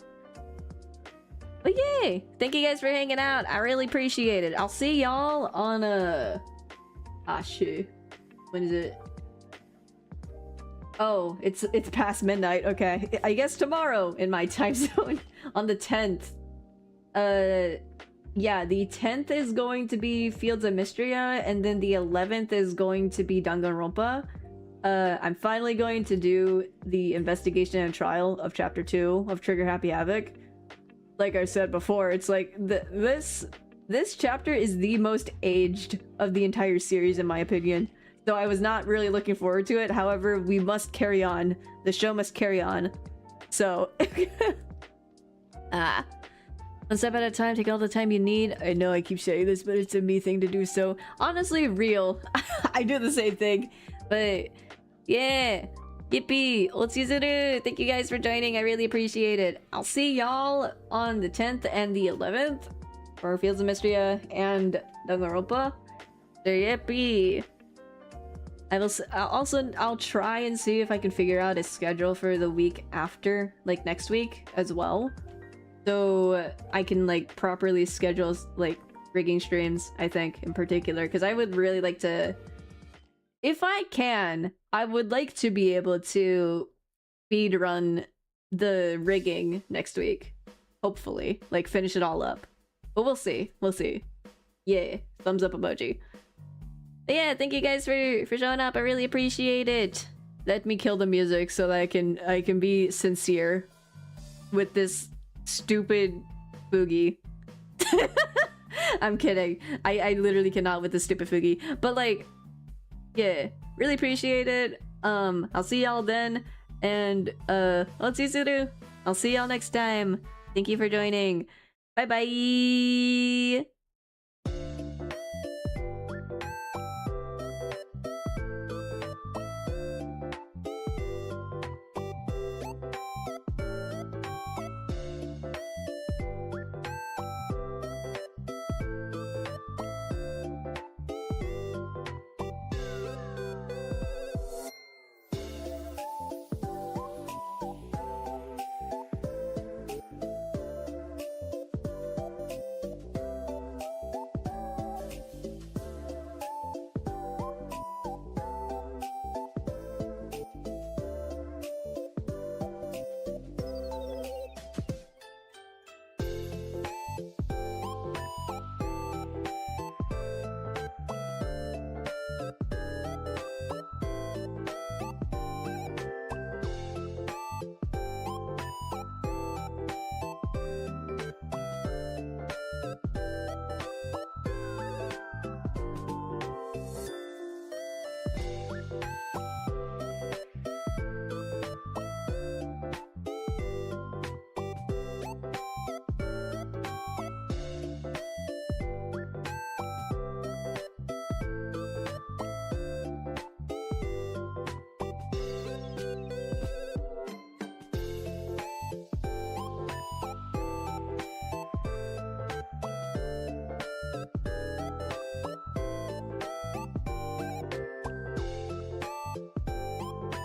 Speaker 1: But yay, thank you guys for hanging out. I really appreciate it. I'll see y'all on shoot, when is it? Oh, it's past midnight. Okay, I guess tomorrow in my time zone on the 10th. Yeah, the 10th is going to be Fields of Mystria, and then the 11th is going to be Danganronpa. I'm finally going to do the investigation and trial of chapter 2 of Trigger Happy Havoc. Like I said before, it's like this chapter is the most aged of the entire series in my opinion. So I was not really looking forward to it. However, we must carry on. The show must carry on. So one step at a time, take all the time you need. I know I keep saying this, but it's a me thing to do so. Honestly, real. I do the same thing. But yeah. Yippee! Ohayuzuru! Thank you guys for joining. I really appreciate it. I'll see y'all on the 10th and the 11th for Fields of Mystria and Danganronpa. So yippee! I'll try and see if I can figure out a schedule for the week after, like next week as well. So I can like properly schedule like rigging streams, I think, in particular. Because I would really like to... If I can, I would like to be able to speed run the rigging next week. Hopefully. Like, finish it all up. But we'll see. We'll see. Yeah. Thumbs up emoji. But yeah, thank you guys for showing up. I really appreciate it. Let me kill the music so that I can be sincere with this stupid boogie. I'm kidding. I literally cannot with this stupid boogie. But like, yeah, really appreciate it. I'll see y'all then. And ohayuzuru. I'll see y'all next time. Thank you for joining. Bye bye.